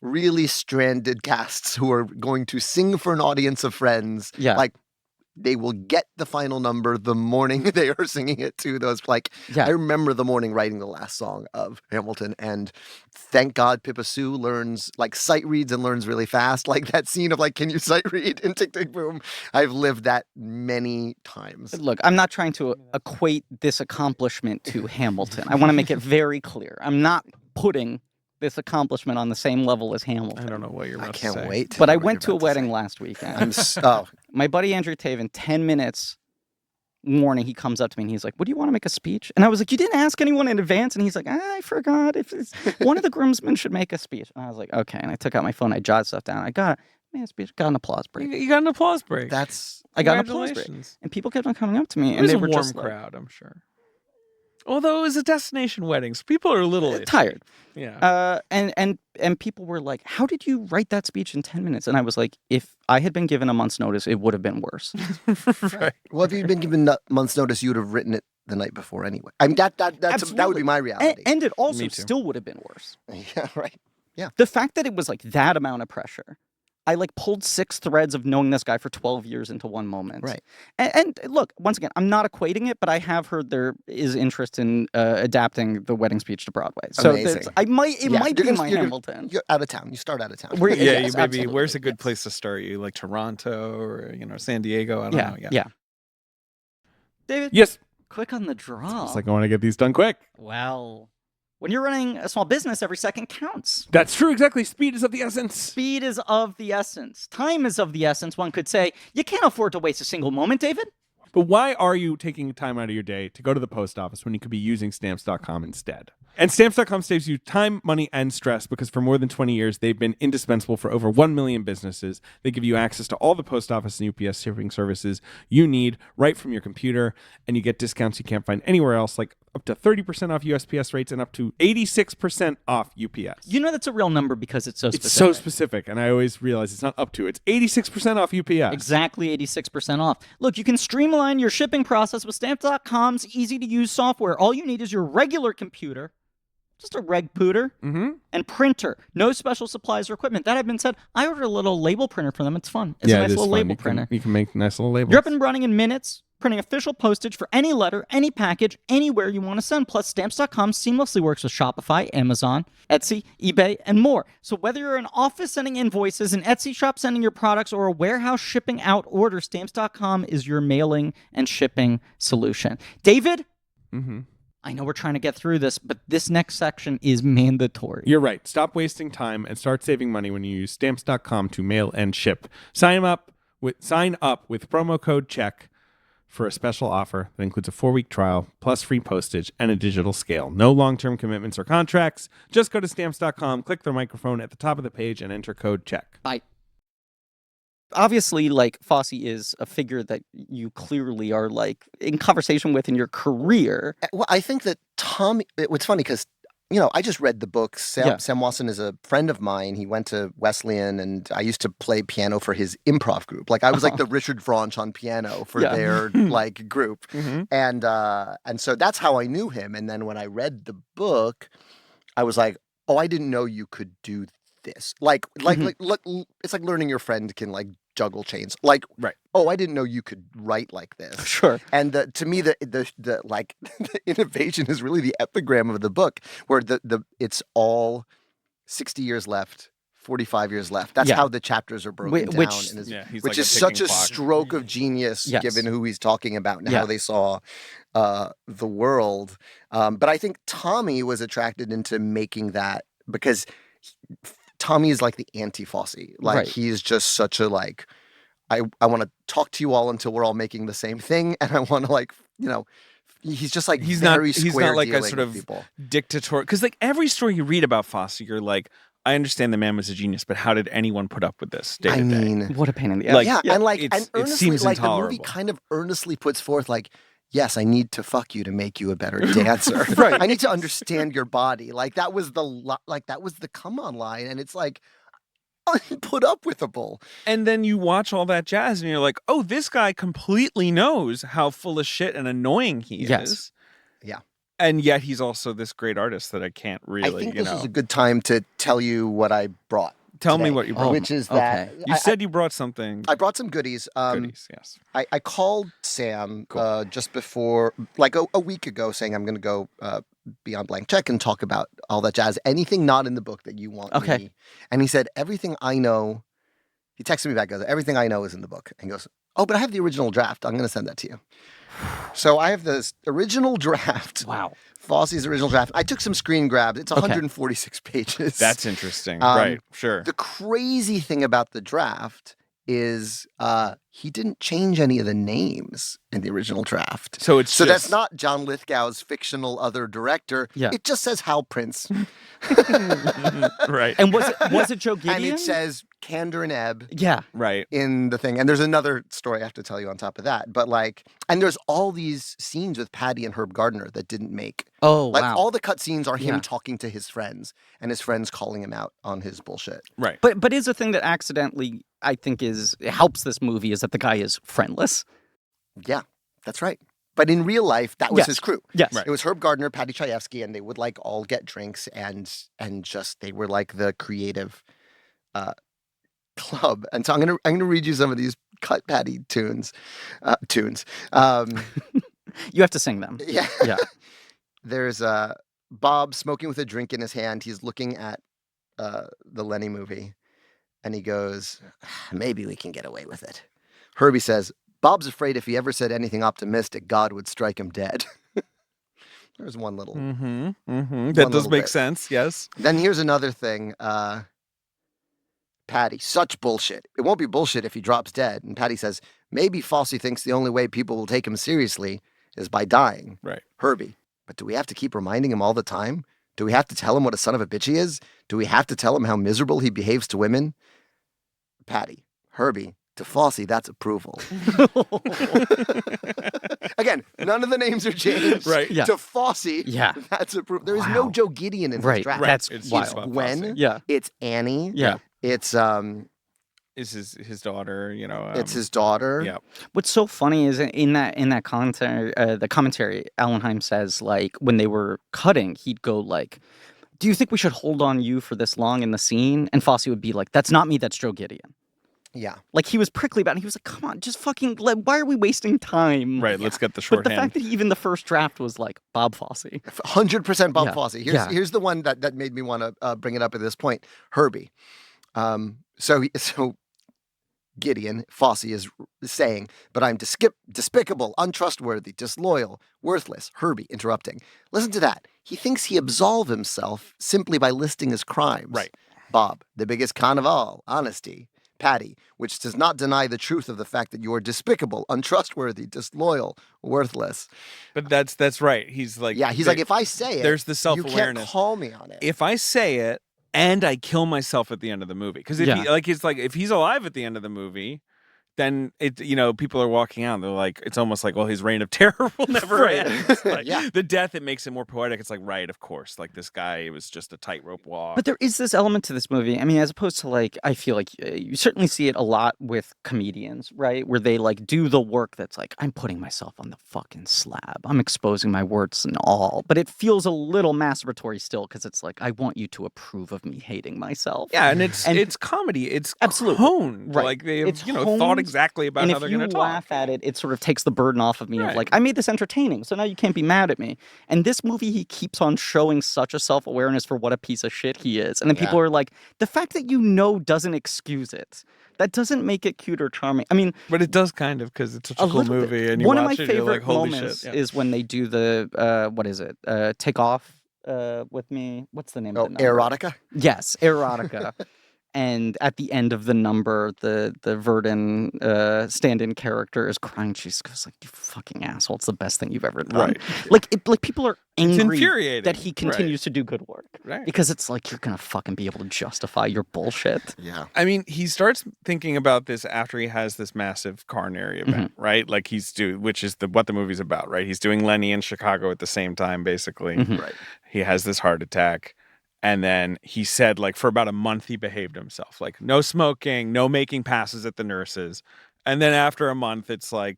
really stranded casts who are going to sing for an audience of friends. Yeah. Like they will get the final number the morning they are singing it to those. Like Yeah. I remember the morning writing the last song of Hamilton, and thank God Pippa Sue learns, like sight reads and learns really fast. Like that scene of like, can you sight read in Tick Tick Boom? I've lived that many times. Look, I'm not trying to equate this accomplishment to Hamilton. I want to make it very clear. I'm not putting this accomplishment on the same level as Hamilton. I don't know what you're about I to can't say. wait. But I what went to you're a about wedding say. last weekend. Oh, My buddy Andrew Taven, 10 minutes morning, he comes up to me and he's like, "What do you want to make a speech?" And I was like, "You didn't ask anyone in advance?" And he's like, "I forgot. If it's, one of the groomsmen should make a speech." And I was like, "Okay." And I took out my phone, I jotted stuff down. I made a speech, got an applause break. You got an applause break. that's I got an applause break. Congratulations. And people kept on coming up to me, It and was they a were warm just like, crowd, I'm sure. Although it was a destination wedding, so people are a little itchy. tired. Yeah. And people were like, "How did you write that speech in 10 minutes?" And I was like, if I had been given a month's notice, it would have been worse. Right. well. If you'd been given a month's notice, you would have written it the night before anyway. I mean, that would be Absolutely. my reality. And it also Me too. still would have been worse. yeah, right. The fact that it was like that amount of pressure, I like pulled 6 threads of knowing this guy for 12 years into one moment. Right. And look, once again, I'm not equating it, but I have heard there is interest in adapting the wedding speech to Broadway. So Amazing. it might Yeah, be you're my gonna- Hamilton. You're out of town. You start out of town. We're- Yeah, yes, you maybe. absolutely, Where's a good yes. place to start? You like Toronto or San Diego? I don't know. Yeah. David, Yes. quick on the draw. It's like I want to get these done quick. Well, when you're running a small business, every second counts. That's true. Exactly. Speed is of the essence. Speed is of the essence. Time is of the essence, one could say. You can't afford to waste a single moment, David. But why are you taking time out of your day to go to the post office when you could be using Stamps.com instead? And Stamps.com saves you time, money, and stress because for more than 20 years, they've been indispensable for over 1 million businesses. They give you access to all the post office and UPS shipping services you need right from your computer, and you get discounts you can't find anywhere else, like up to 30% off USPS rates and up to 86% off UPS. You know that's a real number because it's so It's specific. so specific, and I always realize it's not up to. It's 86% off UPS. Exactly 86% off. Look, you can streamline your shipping process with Stamps.com's easy-to-use software. All you need is your regular computer, just a reg pooter, and printer. No special supplies or equipment. That having been said, I ordered a little label printer for them. It's fun. It's a nice it is little fun. label You can- printer. You can make nice little labels. You're up and running in minutes, printing official postage for any letter, any package, anywhere you want to send. Plus, Stamps.com seamlessly works with Shopify, Amazon, Etsy, eBay, and more. So whether you're an office sending invoices, an Etsy shop sending your products, or a warehouse shipping out orders, Stamps.com is your mailing and shipping solution. David? Mm-hmm. I know we're trying to get through this, but this next section is mandatory. You're right. Stop wasting time and start saving money when you use Stamps.com to mail and ship. Sign up with promo code CHECK for a special offer that includes a 4-week trial, plus free postage and a digital scale. No long-term commitments or contracts. Just go to Stamps.com, click the microphone at the top of the page, and enter code CHECK. Obviously, like, Fosse is a figure that you clearly are, like, in conversation with in your career. Well, I think that Tommy. It's funny because I just read the book. Sam Wasson is a friend of mine. He went to Wesleyan, and I used to play piano for his improv group. Like I was like the Richard Franch on piano for their like group, and so that's how I knew him. And then when I read the book, I was like, oh, I didn't know you could do this. Like it's like learning your friend can like juggle chains. Like, right. Oh, I didn't know you could write like this. Sure. And to me, the like the innovation is really the epigram of the book, where the it's all 60 years left, 45 years left. That's how the chapters are broken down. Which he's which like is such a stroke of genius, given who he's talking about and how they saw the world. But I think Tommy was attracted into making that because Tommy is like the anti-Fosse. Like he's just such a like, I want to talk to you all until we're all making the same thing, and I want to like, he's just like he's very not like a dealing sort with of people. dictator. Because like every story you read about Fosse, you're like, I understand the man was a genius, but how did anyone put up with this day to day? What a pain in the ass. Like, and it earnestly, seems like the intolerable. movie kind of earnestly puts forth like, yes, I need to fuck you to make you a better dancer. Right. I need to understand your body. Like that was the come on line, and it's like unput up withable. And then you watch all that jazz, and you're like, oh, this guy completely knows how full of shit and annoying he is. Yeah. And yet he's also this great artist that I can't really, I think this is a good time to tell you what I brought. Tell me today, what you brought. which is that You said you brought something. I brought some goodies. Goodies, yes. I called Sam just before, like a week ago, saying I'm going to go be on Blank Check and talk about all that jazz. Anything not in the book that you want me. And he said, everything I know, he texted me back, goes, everything I know is in the book. And he goes, Oh, but I have the original draft. I'm going to send that to you. So I have this original draft. Wow. Fosse's original draft. I took some screen grabs. It's 146 pages. That's interesting. Um, Right. Sure. The crazy thing about the draft is he didn't change any of the names in the original draft. So it's that's just- not John Lithgow's fictional other director. Yeah. It just says Hal Prince. Right. And was it Joe Gideon? And it says Candor and Ebb yeah. Right. in the thing. And there's another story I have to tell you on top of that. But and there's all these scenes with Patty and Herb Gardner that didn't make. Oh, wow. All the cut scenes are him Yeah. talking to his friends and his friends calling him out on his bullshit. Right. But is a thing that accidentally, I think, helps this movie is that the guy is friendless. Yeah, that's right. But in real life, that was Yes. his crew. Yes. Right. It was Herb Gardner, Patty Chayefsky, and they would all get drinks and just they were like the creative club. And so I'm gonna read you some of these cut Patty tunes. You have to sing them. Yeah. Yeah. There's Bob smoking with a drink in his hand. He's looking at the Lenny movie, and he goes, "Maybe we can get away with it." Herbie says, "Bob's afraid if he ever said anything optimistic, God would strike him dead." There's one little. Mm-hmm. Mm-hmm. One That does little make bit. sense. Yes. Then here's another thing. Patty, such bullshit. It won't be bullshit if he drops dead. And Patty says, maybe Fosse thinks the only way people will take him seriously is by dying. Right. Herbie, but do we have to keep reminding him all the time? Do we have to tell him what a son of a bitch he is? Do we have to tell him how miserable he behaves to women? Patty, Herbie, to Fosse, that's approval. Again, none of the names are changed. Right. Yeah. To Fosse, Yeah. that's approval. There is no Wow. Joe Gideon in this Right. draft. That's It's wild. just Bob Gwen. Fosse. Yeah. It's Annie. Yeah. It's Is his daughter? You know. it's his daughter. Yeah. What's so funny is in that commentary, the commentary, Allenheim says when they were cutting, he'd go "Do you think we should hold on you for this long in the scene?" And Fosse would be like, "That's not me. That's Joe Gideon." Yeah. He was prickly about it. He was like, "Come on, just fucking. Why are we wasting time?" Right. Let's get the But the shorthand. fact that even the first draft was Bob Fosse. 100% Bob Yeah. Fosse. Yeah. Here's the one that made me want to bring it up at this point. Herbie. So Gideon, Fosse is saying, but I'm despicable, untrustworthy, disloyal, worthless. Herbie interrupting. Listen to that. He thinks he absolve himself simply by listing his crimes. Right. Bob, the biggest con of all, honesty. Patty, which does not deny the truth of the fact that you are despicable, untrustworthy, disloyal, worthless. But that's right. He's like. Yeah, he's like, if I say it, there's the you self-awareness. can't call me on it. If I say it and I kill myself at the end of the movie, because if Yeah. if he's alive at the end of the movie, then people are walking out and they're like, it's almost like, well, his reign of terror will never Right. end. Yeah. The death, it makes it more poetic. It's like, right, of course, this guy, it was just a tightrope walk. But there is this element to this movie. I mean, as opposed to I feel like you certainly see it a lot with comedians, right? Where they do the work that's I'm putting myself on the fucking slab. I'm exposing my warts and all. But it feels a little masturbatory still because it's I want you to approve of me hating myself. yeah, and it's And- comedy. It's Absolutely. honed. Right. They have, It's thought honed, exactly about and how if they're you going to talk. laugh at it, it sort of takes the burden off of me Right. of I made this entertaining, so now you can't be mad at me. And this movie, he keeps on showing such a self-awareness for what a piece of shit he is. And then people are like, the fact that doesn't excuse it. That doesn't make it cute or charming. I mean, But it does kind of, because it's such a cool little bit. movie, and you One of watch my it, you're like, favorite holy moments shit. Yeah. is when they do the what is it? Take Off with Me. What's the name Oh, of the number? erotica? Yes, erotica. And at the end of the number, the Verdon stand-in character is crying. She just goes "You fucking asshole! It's the best thing you've ever done." People are angry infuriating. that he continues to do good work, Right. because it's you're gonna fucking be able to justify your bullshit. Yeah. I mean, he starts thinking about this after he has this massive coronary event, right? Which is what the movie's about, right? He's doing Lenny in Chicago at the same time, basically. Right. He has this heart attack. And then he said, for about a month, he behaved himself. No smoking, no making passes at the nurses. And then after a month, it's no.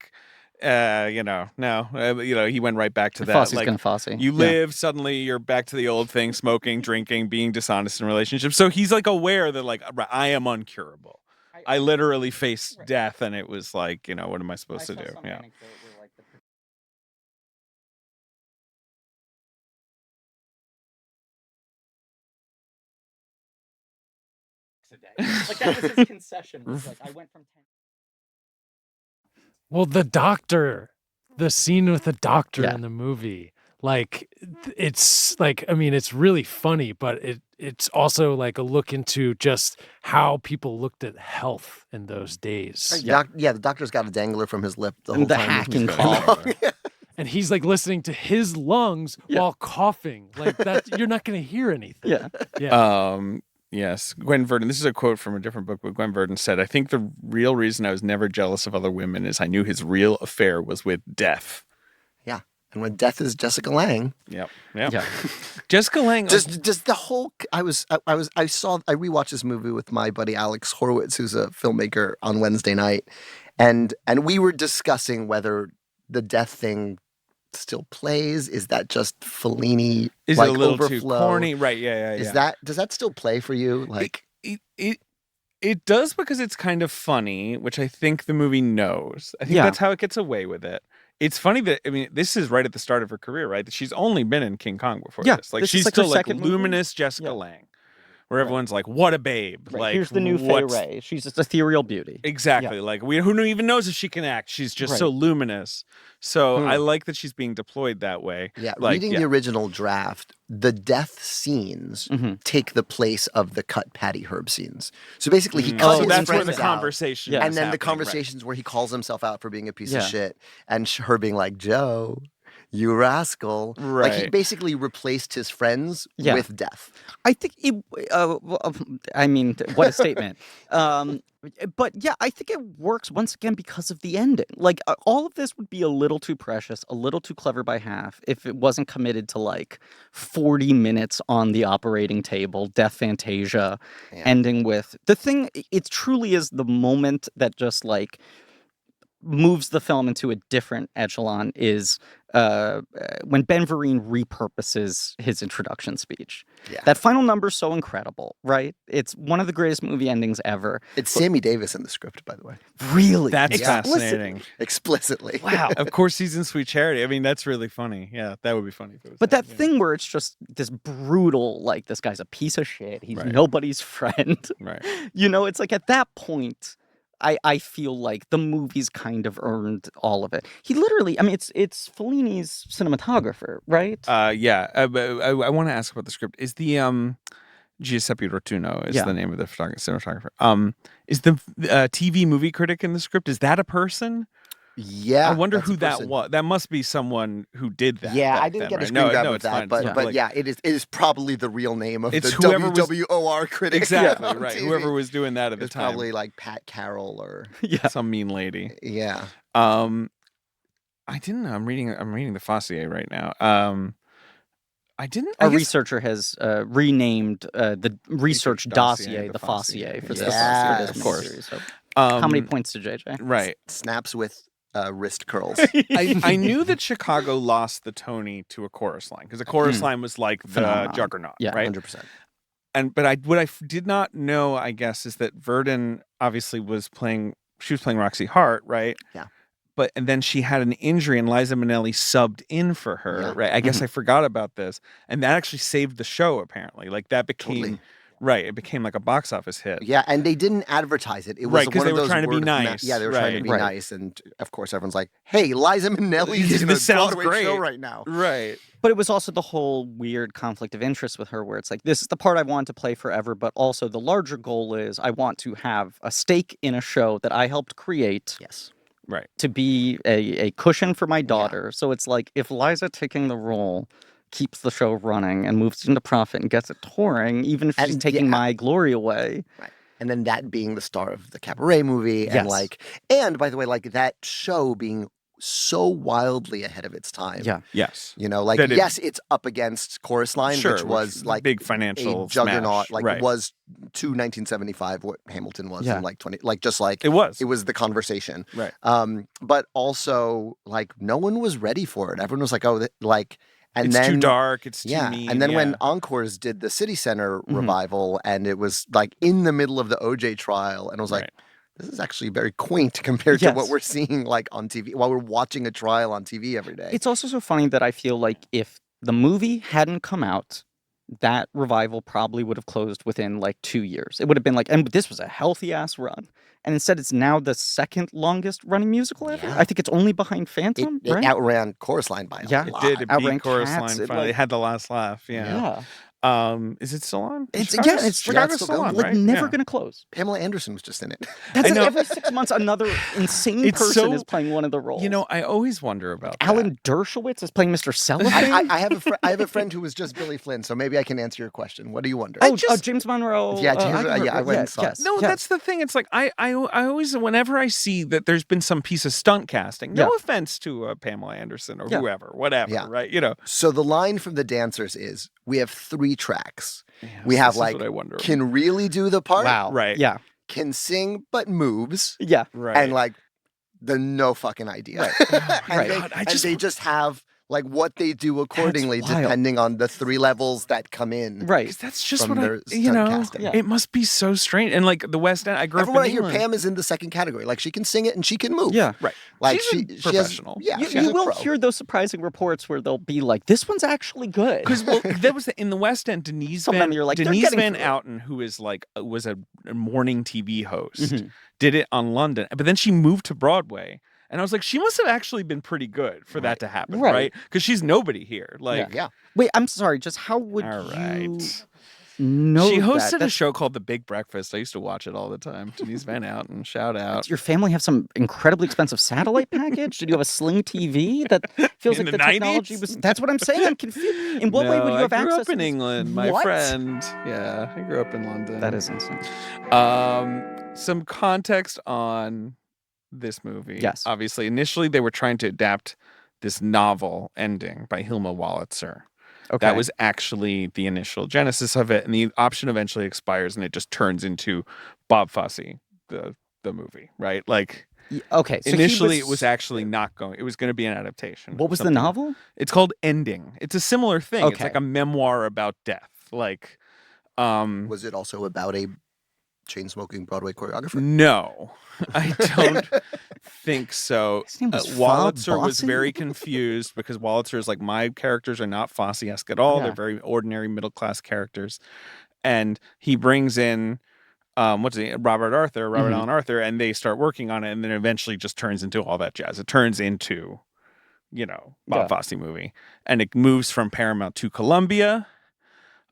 He went right back to that. Fosse's gonna Fosse. You live, suddenly you're back to the old thing, smoking, drinking, being dishonest in relationships. So he's aware that I am uncurable. I literally faced death, and it was what am I supposed to do? Yeah. That was his concession. I went from 10. Well, the scene with the doctor Yeah. in the movie, like it's like, I mean, it's really funny, but it's also like a look into just how people looked at health in those days. The doctor's got a dangler from his lip the whole And the time. hacking He's got a call. dangler. And he's like listening to his lungs while coughing. Like that, you're not going to hear anything. Yeah. Yeah. Yes, Gwen Verdon. This is a quote from a different book, but Gwen Verdon said, "I think the real reason I was never jealous of other women is I knew his real affair was with death." Yeah. And when death is Jessica Lange, Yep. Yeah. Jessica Lange. just the whole. I rewatched this movie with my buddy Alex Horowitz, who's a filmmaker, on Wednesday night, and we were discussing whether the death thing still plays. Is that just Fellini? is like, it a little too overflow? corny? Right. Yeah. Does that still play for you? Like, It does because it's kind of funny, which I think the movie knows. I think Yeah. that's how it gets away with it. It's funny that, I mean, this is right at the start of her career, right? That she's only been in King Kong before Yeah, this. Like, this is she's like her still like second movie. luminous Jessica Yeah. Lange, where everyone's like, what a babe. Right. Like, Here's the new Fay what's- Ray. She's just ethereal beauty. Exactly. Like, who even knows if she can act? She's just so Right. luminous. So I like that she's being deployed that way. yeah, Like, reading the original draft, the death scenes take the place of the cut Patty Herb scenes. So basically, he cut Oh, his that's where the friends out. conversation Yeah. is And then the happening, right. conversations where he calls himself out for being a piece of Yeah. shit, and her being like, "Joe, you rascal!" Like he Right. basically replaced his friends Yeah. with death. I think it. I mean, what a statement. But yeah, I think it works once again because of the ending. Like all of this would be a little too precious, a little too clever by half if it wasn't committed to like 40 minutes on the operating table, Death Fantasia, ending with the thing. It truly is the moment that just like moves the film into a different echelon is when Ben Vereen repurposes his introduction speech. Yeah. That final number's so incredible, right? It's one of the greatest movie endings ever. It's Sammy Davis in the script, by the way, Really? That's Explicitly. fascinating. explicitly. Wow. Of course, he's in Sweet Charity. I mean, that's really funny. Yeah, that would be funny if it was. But that yeah. thing where it's just this brutal, like, this guy's a piece of shit. He's Right. nobody's friend. Right. You know, it's like at that point, I feel like the movie's kind of earned all of it. He literally, I mean, it's Fellini's cinematographer, right? Yeah. I want to ask about the script. Is the Giuseppe Rotuno is Yeah. the name of the cinematographer. Is the TV movie critic in the script? Is that a person? Yeah, I wonder that's who a that person. was. That must be someone who did that. Yeah, back I didn't then, get a right? screen grab no, of it's that, fine. but Yeah, but like- yeah, it is probably the real name of It's the whoever was- WWOR critic. Exactly on right. TV. Whoever was doing that at the It's time, probably like Pat Carroll or Yeah. some mean lady. yeah. I didn't know. I'm reading the Fosse right now. I didn't. A I guess- researcher has renamed the research dossier the Fosse for this Yes. this Of course. miniseries. So how many Um, points to JJ? Right. Snaps with wrist curls. I knew that Chicago lost the Tony to a chorus line because a chorus line was like the Phenomenon. juggernaut, Yeah. right? 100%. But what I did not know, I guess, is that Verdon obviously was playing. She was playing Roxy Hart, right? Yeah. And then she had an injury, and Liza Minnelli subbed in for her, Yeah. right? I guess I forgot about this, and that actually saved the show. Apparently, like that became Totally. right. It became like a box office hit. Yeah, and they didn't advertise it. It was Right, 'cause one they of were those trying to be word of mouth- nice. Yeah, they were trying to Right. be Right. nice, and of course everyone's like, "Hey, Liza Minnelli's in a This sounds Broadway show great. right now." Right. But it was also the whole weird conflict of interest with her where it's like, this is the part I want to play forever, but also the larger goal is I want to have a stake in a show that I helped create Yes. Right. to be a cushion for my daughter. So it's like, if Liza taking the role keeps the show running and moves into profit and gets it touring, even if she's And, taking yeah. my glory away. Right. And then that being the star of the Cabaret movie, and Yes. and by the way, like that show being so wildly ahead of its time. Yeah. Yes. You know, like That it- yes, it's up against Chorus Line, Sure, which was like big financial a juggernaut, smash. like right. was to 1975 what Hamilton was Yeah. in like 20, like just like It was. it was the conversation. Right. But also like no one was ready for it. everyone was like, oh, like, and it's then too dark. It's too yeah, mean. and then yeah. when Encores did the City Center Mhm. revival, and it was like in the middle of the OJ trial, and I was like, Right. this is actually very quaint compared to what Yes. we're seeing like on TV while we're watching a trial on TV every day. It's also so funny that I feel like if the movie hadn't come out, that revival probably would have closed within like 2 years. It would have been like, and this was a healthy ass run. And instead, it's now the second longest running musical ever. Yeah. I think it's only behind Phantom, It right? outran Chorus Line by a Yeah. It lot. did. It Outran beat Chorus Cats, Line it, finally. like- It had the last laugh. Yeah. Is it still on? It's Chicago's still still going. on, like right? never Yeah. going to close. Pamela Anderson was just in it. That's I know. every 6 months, another insane It's person so- is playing one of the roles. You know, I always wonder about that. Alan Dershowitz is playing Mr. Cellophane. I have a friend who was just Billy Flynn, so maybe I can answer your question. What do you wonder? James Monroe. Yeah, I went and saw it. No, that's the thing. It's like I always, whenever I see that there's been some piece of stunt casting, no Yeah. offense to Pamela Anderson or Yeah. whoever, whatever, Yeah. right? You know, So the line from the dancers is, we have 3 tracks. We this have is like, what I wonder. can really do the part, Wow. Right. Yeah. can sing but moves, Yeah. right, and like the no fucking idea. and Right. they, God, and they just have like what they do accordingly wild. depending on the 3 levels that come in. Right. because that's just From what their you know. stunt casting. Yeah. It must be so strange. And like the West End, I grew Everyone up I in hear England. Pam is in the second category. Like she can sing it and she can move. Yeah. Right. Like She's a she has, professional. yeah, You, she's you a will pro. hear those surprising reports where they'll be like, "This one's actually good." Because there was in the West End, Denise Some of Van them you're like, they're Denise getting Van through it. Outen, who is like was a morning TV host, Mhm. did it on London, but then she moved to Broadway, and I was like, she must have actually been pretty good for that to happen, Right. right? Because she's nobody here. Like, Yeah. Wait, I'm sorry. Just how would all you right. know She that? hosted a That's- show called The Big Breakfast. I used to watch it all the time. Denise Van Outen, shout out. Does your family have some incredibly expensive satellite package? Did you have a Sling TV? That feels In like the the technology 90s? was. That's what I'm saying. I'm confused. In what way would you have I grew access up to in this? England, my What? friend. Yeah, I grew up in London. That is insane. Some context on this movie. Yes. Obviously, initially they were trying to adapt this novel ending by Hilma Wolitzer. Okay. That was actually the initial genesis of it, and the option eventually expires, and it just turns into Bob Fosse, the movie, right? Like Okay. So initially, it was actually not going. It was going to be an adaptation. What was the something. novel? It's called Ending. It's a similar thing. It's Okay. like a memoir about death. Like, Was it also about a chain-smoking Broadway choreographer? no, I don't think so. His name was Wolitzer Fob was Bosson? very confused because Wolitzer is like, my characters are not Fosse-esque at all. Yeah. They're very ordinary middle-class characters. And he brings in, Robert Mhm. Allen Arthur, and they start working on it, and then eventually just turns into all that jazz. It turns into, Bob Fosse movie. And it moves from Paramount to Columbia.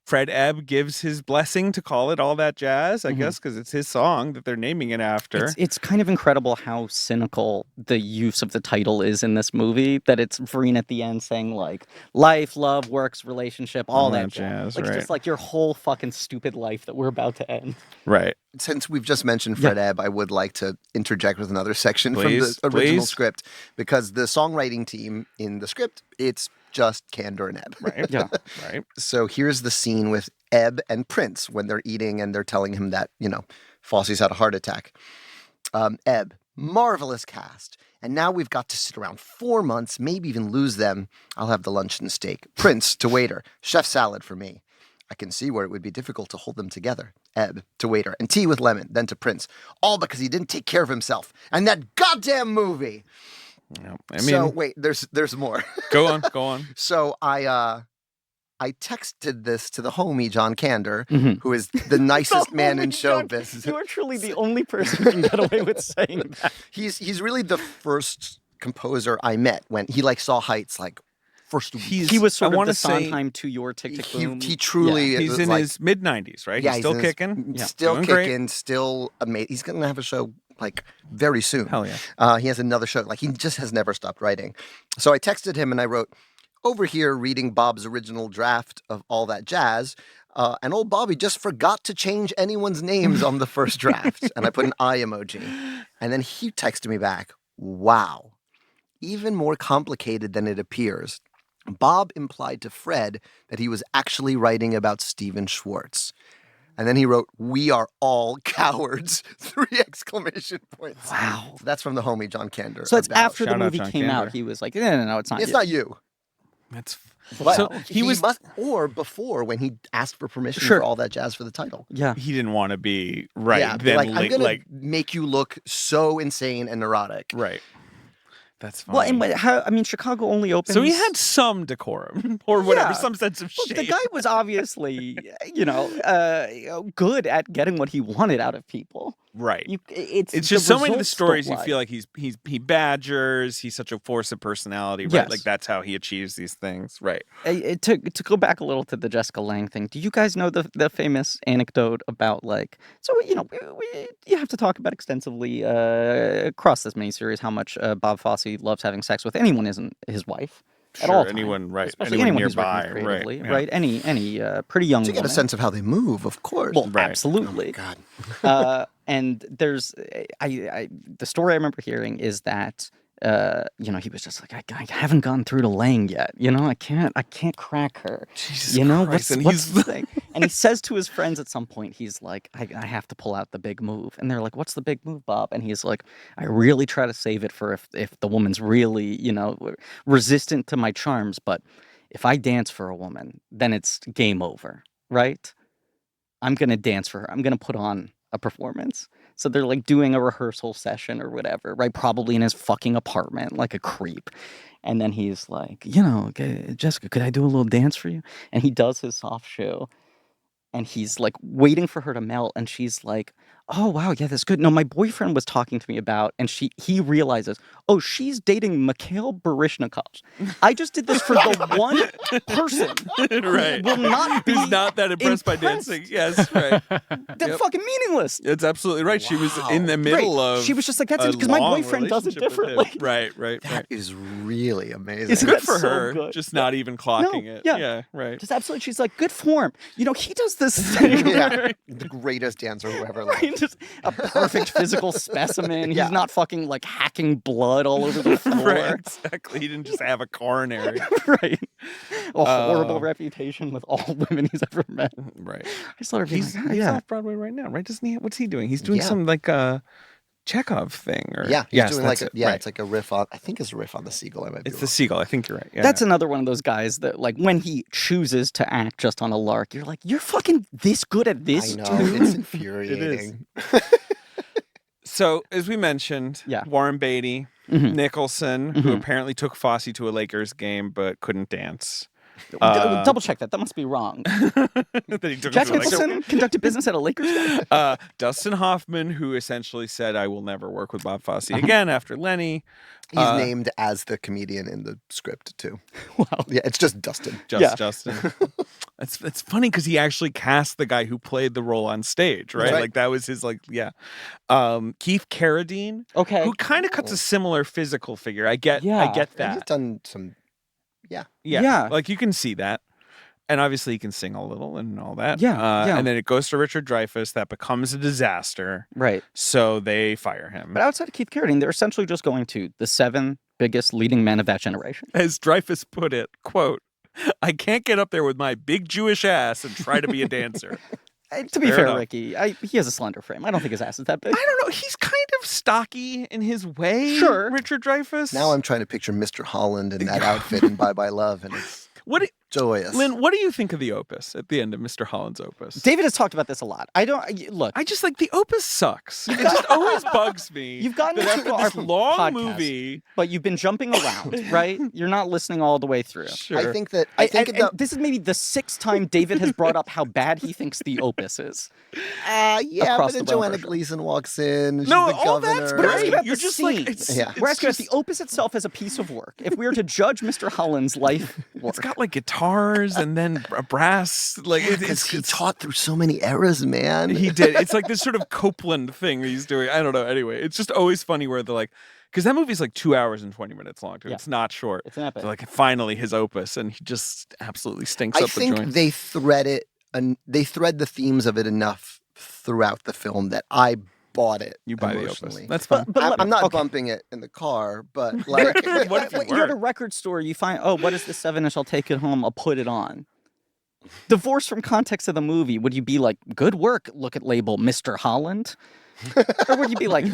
Fred Ebb gives his blessing to call it All That Jazz, I Mhm. guess, because it's his song that they're naming it after. It's kind of incredible how cynical the use of the title is in this movie. That it's Vereen at the end saying like life, love, works, relationship, all that jazz. Like right. it's just like your whole fucking stupid life that we're about to end. Right. Since we've just mentioned Fred Ebb, I would like to interject with another section from the Please, original please. script, because the songwriting team in the script, it's just Candor and Ebb. Right. Yeah. Right. So here's the scene with Ebb and Prince when they're eating and they're telling him that, Fosse's had a heart attack. Ebb, marvelous cast. And now we've got to sit around 4 months, maybe even lose them. I'll have the lunch and steak. Prince to waiter, chef salad for me. I can see where it would be difficult to hold them together. Ebb to waiter, and tea with lemon, then to Prince. All because he didn't take care of himself. And that goddamn movie. No, I mean, So wait, there's more. go on. So I texted this to the homie John Candor, Mhm. who is the nicest man in Holy show John, business. You are truly the only person who can get away with saying that. He's really the first composer I met when he saw Heights first week. He's, He was sort I of wanna the say Sondheim to your Tick Tick Boom. he truly he's was in his mid-90s, right? yeah, he's still in his- kicking. still Doing great. kicking, still amazing. He's gonna have a show very soon. Hell yeah. He has another show. He just has never stopped writing. So I texted him and I wrote, over here reading Bob's original draft of All That Jazz, and old Bobby just forgot to change anyone's names on the first draft. And I put an eye emoji. And then he texted me back, wow, even more complicated than it appears. Bob implied to Fred that he was actually writing about Stephen Schwartz. And then he wrote, we are all cowards, 3 exclamation points. Wow. So that's from the homie John Candor. So it's about- after the Shout out movie John came Candor. out, he was like, no, it's not It's you. not you. That's But so he was. or before when he asked for permission Sure. for All That Jazz for the title. Yeah. He didn't want to be right. Yeah, then I'm late, gonna make you look so insane and neurotic. right. That's funny. Well, and how? I mean, Chicago only opens. So he had some decorum or whatever, Yeah. some sense of Look, shape. the guy was obviously, good at getting what he wanted out of people. Right. It's It's the just so many of the results stories don't you feel lie. like he badgers. He's such a force of personality, right? Yes. Like that's how he achieves these things, right? To go back a little to the Jessica Lange thing, do you guys know the famous anecdote about you have to talk about extensively across this miniseries how much Bob Fosse loves having sex with anyone isn't his wife at Sure, all time, anyone, right? especially Anyone anyone who's working nearby, with creatively, right? right? Any pretty young To get a woman. sense of how they move, of course. Well, Right. absolutely. God. And there's, the story I remember hearing is that, he was just like, I haven't gone through to Lang yet. I can't crack her. Jesus What's Christ, and what's he's the thing? And he says to his friends at some point, he's like, I have to pull out the big move. And they're like, what's the big move, Bob? And he's like, I really try to save it for if the woman's really, resistant to my charms. But if I dance for a woman, then it's game over, right? I'm going to dance for her. I'm going to put on a performance. So they're like doing a rehearsal session or whatever, right? Probably in his fucking apartment, like a creep. And then he's like, Jessica, could I do a little dance for you? And he does his soft shoe. And he's like waiting for her to melt. And she's like, oh, wow, yeah, that's good. No, my boyfriend was talking to me about, and he realizes, oh, she's dating Mikhail Baryshnikov. I just did this for the one person Right. who will not be Who's not that impressed by dancing? Yes, right. That's fucking meaningless. It's absolutely right. She was in the middle of. She was just like, that's a it, because my long boyfriend does it relationship with him. differently. Right. That is really amazing. Isn't Good that for so her. good? Just not even clocking No, it. yeah. Right. Just absolutely. She's like, good form. He does this thing. Yeah. The greatest dancer who ever lived. Right? Just a perfect physical specimen. Yeah. He's not fucking like hacking blood all over the floor. Right. Exactly. He didn't just have a coronary. Right. A horrible reputation with all women he's ever met. Right. I just thought He's off Broadway right now, right? Doesn't he? What's he doing? He's doing Yeah. some like Chekhov thing, or Yeah, he's yes, doing that's like it, right. Right. It's like a riff on. I think it's a riff on the seagull. I might be It's the wrong. seagull. I think you're right. Yeah. That's another one of those guys that, like, when he chooses to act just on a lark, you're like, you're fucking this good at this, I know dude? it's infuriating. So, as we mentioned, Yeah. Warren Beatty, Mhm. Nicholson, who Mhm. apparently took Fosse to a Lakers game but couldn't dance. Double check that. That must be wrong. That he took him Jack to a Lakers Nicholson conducted business at a Lakers game? Dustin Hoffman, who essentially said, I will never work with Bob Fosse Uh-huh. again after Lenny. He's named as the comedian in the script too. Wow. Yeah, it's just Dustin. Yeah. Justin. It's funny because he actually cast the guy who played the role on stage, right? Right. Like that was his Keith Carradine, Okay. who kind of cuts a similar physical figure. I get Yeah. And he's that. done some. Yeah. Like you can see that. And obviously he can sing a little and all that. Yeah, yeah. And then it goes to Richard Dreyfuss. That becomes a disaster. Right. So they fire him. But outside of Keith Carradine, they're essentially just going to the 7 biggest leading men of that generation. As Dreyfuss put it, quote, I can't get up there with my big Jewish ass and try to be a dancer. To be Fair fair, enough. Ricky, he has a slender frame. I don't think his ass is that big. I don't know. He's kind of stocky in his way. Sure. Richard Dreyfuss. Now I'm trying to picture Mr. Holland in that outfit in Bye Bye Love, and it's joyous. Lynn, what do you think of the opus at the end of Mr. Holland's opus? David has talked about this a lot. Look. I just like the opus sucks. It just always bugs me. You've gotten that into after this our long podcast. movie. But you've been jumping around, right? You're not listening all the way through. Sure. I think that And this is maybe the 6th time David has brought up how bad he thinks the opus is. yeah, across but then the Broadway Joanna show. Gleason walks in. She's No, the all governor. that's We're asking great. about You're the just scene. like it's. Yeah. it's We're asking just, about the opus itself as a piece of work. If we were to judge Mr. Holland's life work. It's got like guitars and then a brass. Like Because he taught through so many eras, man. He did. It's like this sort of Copeland thing he's doing. I don't know. Anyway, it's just always funny where they're like, because that movie's like 2 hours and 20 minutes long, dude. Yeah. It's not short. It's an epic. They're like, finally his opus, and he just absolutely stinks I up the think joint. they thread it, and they thread the themes of it enough throughout the film that I bought it. You buy the opus. emotionally. That's fine. I'm not okay. bumping it in the car, but like, What if you You're at a weren't? record store, you find, what is the 7-inch? I'll take it home, I'll put it on. Divorced from context of the movie, would you be like, good work, look at label Mr. Holland? Or would you be like,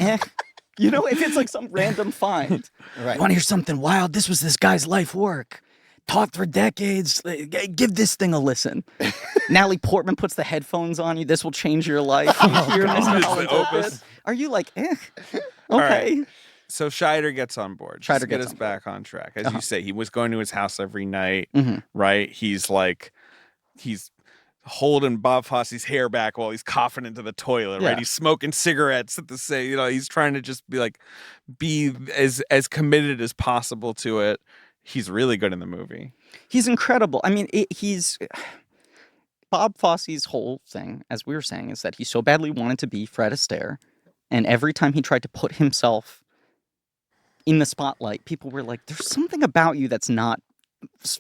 You know, if it's like some random find. right. Want to hear something wild? This was this guy's life work. Taught for decades. Give this thing a listen. Natalie Portman puts the headphones on you. This will change your life. You hear Mr. It's the Holland's opus. opus. Are you like, All okay. right. So Scheider gets on board. Just Scheider to get gets us on back on track. As Uh-huh. you say, he was going to his house every night, Mhm. right? He's holding Bob Fosse's hair back while he's coughing into the toilet, Yeah. right? He's smoking cigarettes at the same, he's trying to just be as committed as possible to it. He's really good in the movie. He's incredible. I mean, he's Bob Fosse's whole thing, as we were saying, is that he so badly wanted to be Fred Astaire, and every time he tried to put himself in the spotlight, people were like, "There's something about you that's not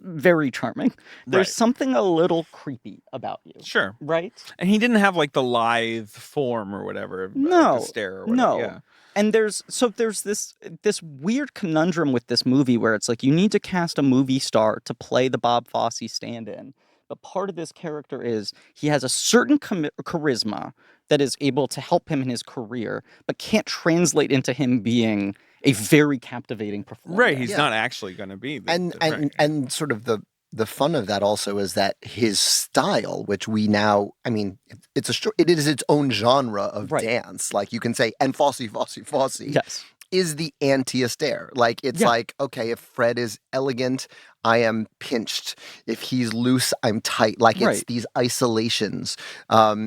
very charming. There's Right. something a little creepy about you." Sure. Right? And he didn't have the lithe form or whatever of No, Astaire or whatever. no. Yeah. And there's this weird conundrum with this movie where it's like you need to cast a movie star to play the Bob Fosse stand-in. But part of this character is he has a certain charisma that is able to help him in his career, but can't translate into him being a very captivating performer. Right. He's Yeah. not actually going to be. And sort of the fun of that also is that his style, which we now, I mean, it is its own genre of Right. dance. Like you can say, and Fosse Yes. is the anti-Astaire. Like it's Yeah. like, okay, if Fred is elegant, I am pinched. If he's loose, I'm tight. Like it's Right. these isolations.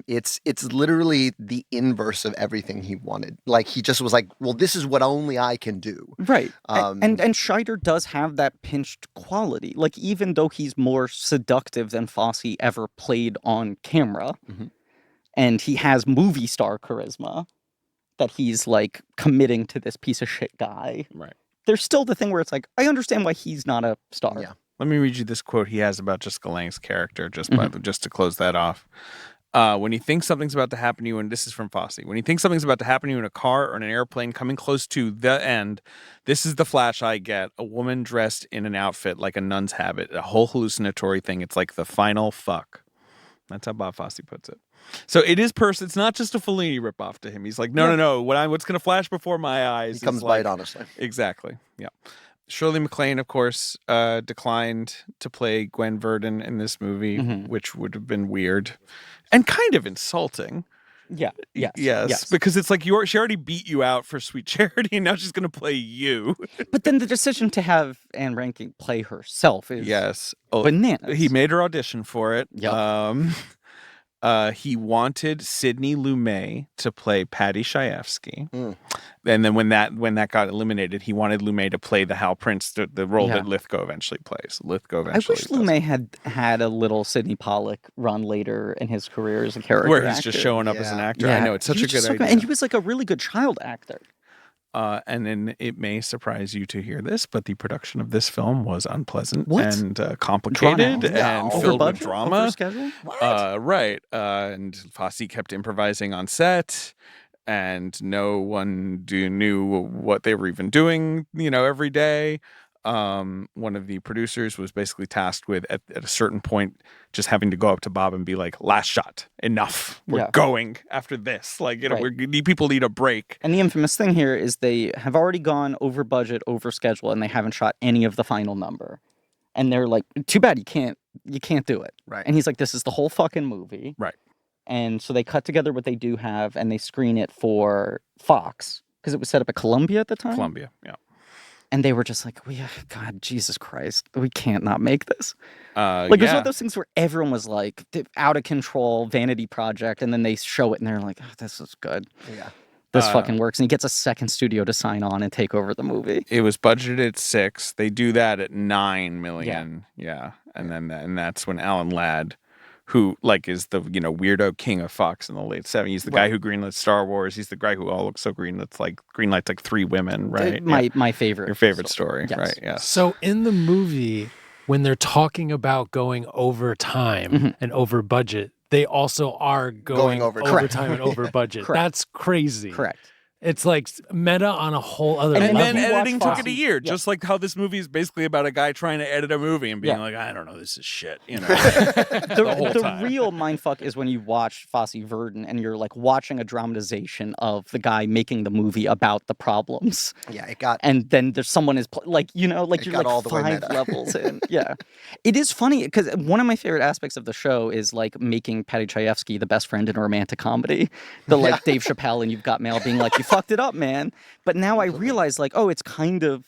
It's literally the inverse of everything he wanted. Like he just was like, well, this is what only I can do. Right. Um, and Scheider does have that pinched quality. Like even though he's more seductive than Fosse ever played on camera, Mhm. and he has movie star charisma that he's like committing to this piece of shit guy. Right. There's still the thing where it's like, I understand why he's not a star. Yeah. Let me read you this quote he has about Jessica Lange's character, just to close that off. When you think something's about to happen to you, and this is from Fosse, when you think something's about to happen to you in a car or in an airplane coming close to the end, this is the flash I get. A woman dressed in an outfit like a nun's habit, a whole hallucinatory thing. It's like the final fuck. That's how Bob Fosse puts it. So it is it's not just a Fellini ripoff to him. He's like, no. What's going to flash before my eyes? He comes is by it honestly. Exactly. Yeah. Shirley MacLaine, of course, declined to play Gwen Verdon in this movie, Mhm. which would have been weird and kind of insulting. Yeah. Yes. Yes. Because it's like she already beat you out for Sweet Charity, and now she's going to play you. But then the decision to have Anne Rankin play herself is Yes. Oh, bananas. he made her audition for it. Yep. He wanted Sidney Lumet to play Patty Chayefsky. Mm. And then when that got eliminated, he wanted Lumet to play the Hal Prince, the role Yeah. that Lithgow eventually plays. I wish Lumet had a little Sidney Pollack run later in his career as a character where he's actor. just showing up as an Yeah. actor. Yeah. I know, it's such He a was good just so idea. And he was like a really good child actor. And then it may surprise you to hear this, but the production of this film was unpleasant What? and Drawn complicated out. and Over filled with budget? drama. Over schedule? Right. And Fosse kept improvising on set, and no one knew what they were even doing, every day. One of the producers was basically tasked with, at a certain point, just having to go up to Bob and be like, last shot, enough. We're Yeah. going after this. Like, Right. people need a break. And the infamous thing here is they have already gone over budget, over schedule, and they haven't shot any of the final number. And they're like, too bad you can't do it. Right. And he's like, this is the whole fucking movie. Right. And so they cut together what they do have and they screen it for Fox because it was set up at Columbia at the time. Columbia, yeah. And they were just like, God, Jesus Christ, we can't not make this. Like, it was one of those things where everyone was like, out of control, vanity project. And then they show it and they're like, oh, this is good. Yeah. This fucking works. And he gets a second studio to sign on and take over the movie. It was budgeted at 6. They do that at 9 million. Yeah. And that's when Alan Ladd, who is the weirdo king of Fox in the late 70s. He's the guy who greenlit Star Wars. He's the guy who all looks so greenlit. Greenlight's 3 women, right? My favorite. Your favorite story, Yes. right? Yes. So in the movie, when they're talking about going over time and over budget, they also are going over over time. time and over budget. Correct. That's crazy. Correct. It's like meta on a whole other And level. then if you editing watch took it a Fox- year, yeah. just like how this movie is basically about a guy trying to edit a movie and being Yeah. like, I don't know, this is shit. The whole The time. real mindfuck is when you watch Fosse Verdon and you're like watching a dramatization of the guy making the movie about the problems. Yeah, it got And then there's someone is you're got like all the way 5 meta. levels in. Yeah. It is funny because one of my favorite aspects of the show is like making Patty Chayefsky the best friend in a romantic comedy. Dave Chappelle and You've Got Mail being like, you fucked it up, man. But now I realize, like, oh, it's kind of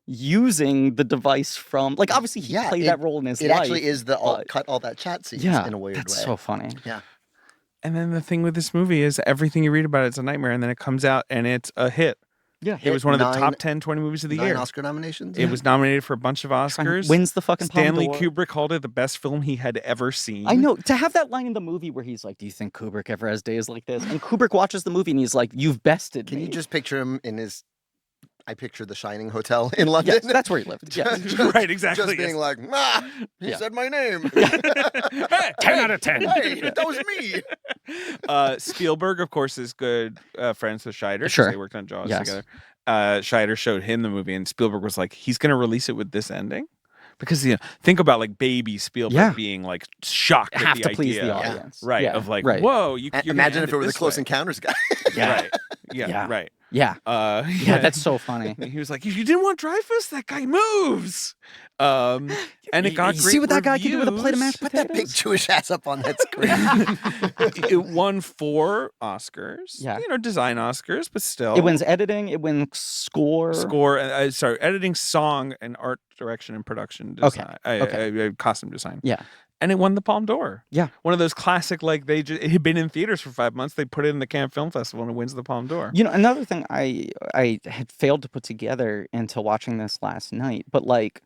using the device from, like, obviously he played that role in his life. It actually is cut all that chat scenes in a weird way. That's so funny. Yeah. And then the thing with this movie is everything you read about it's a nightmare, and then it comes out and it's a hit. Yeah, it was one of the top 10, 20 movies of the 9 year. Oscar nominations. It was nominated for a bunch of Oscars. Wins the fucking Palme Stanley d'Or. Kubrick called it the best film he had ever seen. I know. To have that line in the movie where he's like, "Do you think Kubrick ever has days like this?" And Kubrick watches the movie and he's like, "You've bested Can me." you just picture him in his? I picture the Shining Hotel in London. Yes, that's where he lived. Yes. Right, exactly. Just being like, he said my name. 10 out of 10. Hey, that was me. Spielberg, of course, is good friends with Scheider. 'Cause Sure. They worked on Jaws Yes. together. Scheider showed him the movie, and Spielberg was like, he's going to release it with this ending? Because, think about, like, baby Spielberg being, like, shocked at Have the to idea. please the audience. Right, Yeah, of like, right. whoa, you're Imagine if it were the this Close way. Encounters guy. Right. Yeah, Yeah. right. Yeah. Yeah, That's so funny. He was like, if you didn't want Dreyfus, that guy moves. And it got You great see what that guy can do with a plate of reviews. mashed Put that big potatoes? Jewish ass up on that screen. It won 4 Oscars. Yeah. Design Oscars, but still. It wins editing. It wins score. Editing, song, and art direction and production design. Costume design. Yeah. And it won the Palme d'Or. Yeah. One of those classic, like, it had been in theaters for 5 months. They put it in the Cannes Film Festival and it wins the Palme d'Or. You know, another thing I had failed to put together until watching this last night, but like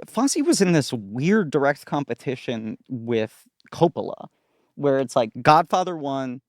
Fosse was in this weird direct competition with Coppola, where it's like Godfather 1,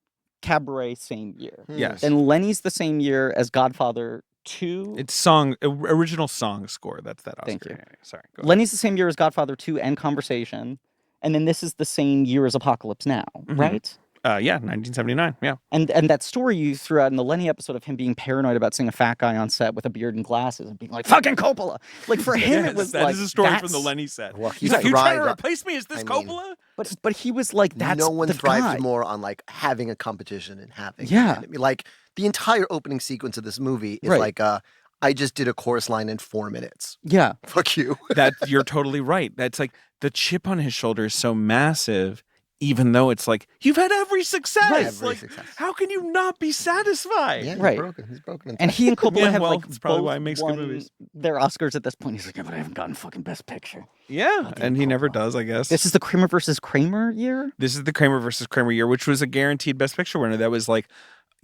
Cabaret same year. Yes. Then Lenny's the same year as Godfather 2. It's original song score. That's that Oscar. Thank you. Yeah, sorry. Go ahead. Lenny's the same year as Godfather 2 and Conversation. And then this is the same year as Apocalypse Now, right? Yeah, 1979. Yeah. And that story you threw out in the Lenny episode of him being paranoid about seeing a fat guy on set with a beard and glasses and being like, fucking Coppola. Like, for him, it was that like, is a story from that's- the Lenny set. Well, He's like, you trying to thrived- replace me? Is this I mean, Coppola? But he was like, that's no one the thrives guy. more on like having a competition and having Yeah. an enemy. Like the entire opening sequence of this movie is Right. like I just did a chorus line in 4 minutes. Yeah. Fuck you. That you're totally right. That's like the chip on his shoulder is so massive, even though it's like you've had every success. Right. Every Like, success. how can you not be satisfied? Yeah, Right. He's broken. And he and Coppola Yeah, have well, like that's probably both why he makes good won movies. their Oscars at this point. He's like, yeah, but I haven't gotten fucking Best Picture. Yeah, and he never does, I guess. This is the Kramer versus Kramer year? This is the Kramer versus Kramer year, which was a guaranteed Best Picture winner. That was like,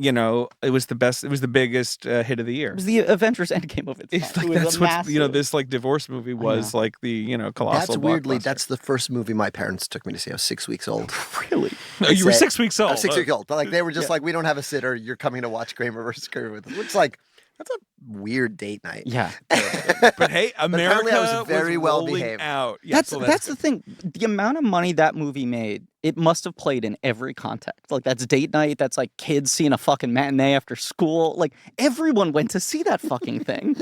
it was the best. It was the biggest hit of the year. It was the Avengers Endgame of its It's time. like It was that's a what massive- this like divorce movie was like the colossal. That's weirdly, blockbuster. that's the first movie my parents took me to see. I was 6 weeks old. Really? No, you were It's a- 6 weeks old. I was 6 weeks old. But like they were just like, we don't have a sitter. You're coming to watch Kramer versus Kramer with us. Which like that's a weird date night. Yeah. But hey, America apparently I was very well rolling behaved. out. Yeah, That's so that's the thing. The amount of money that movie made, it must have played in every context. Like that's date night. That's like kids seeing a fucking matinee after school. Like everyone went to see that fucking thing.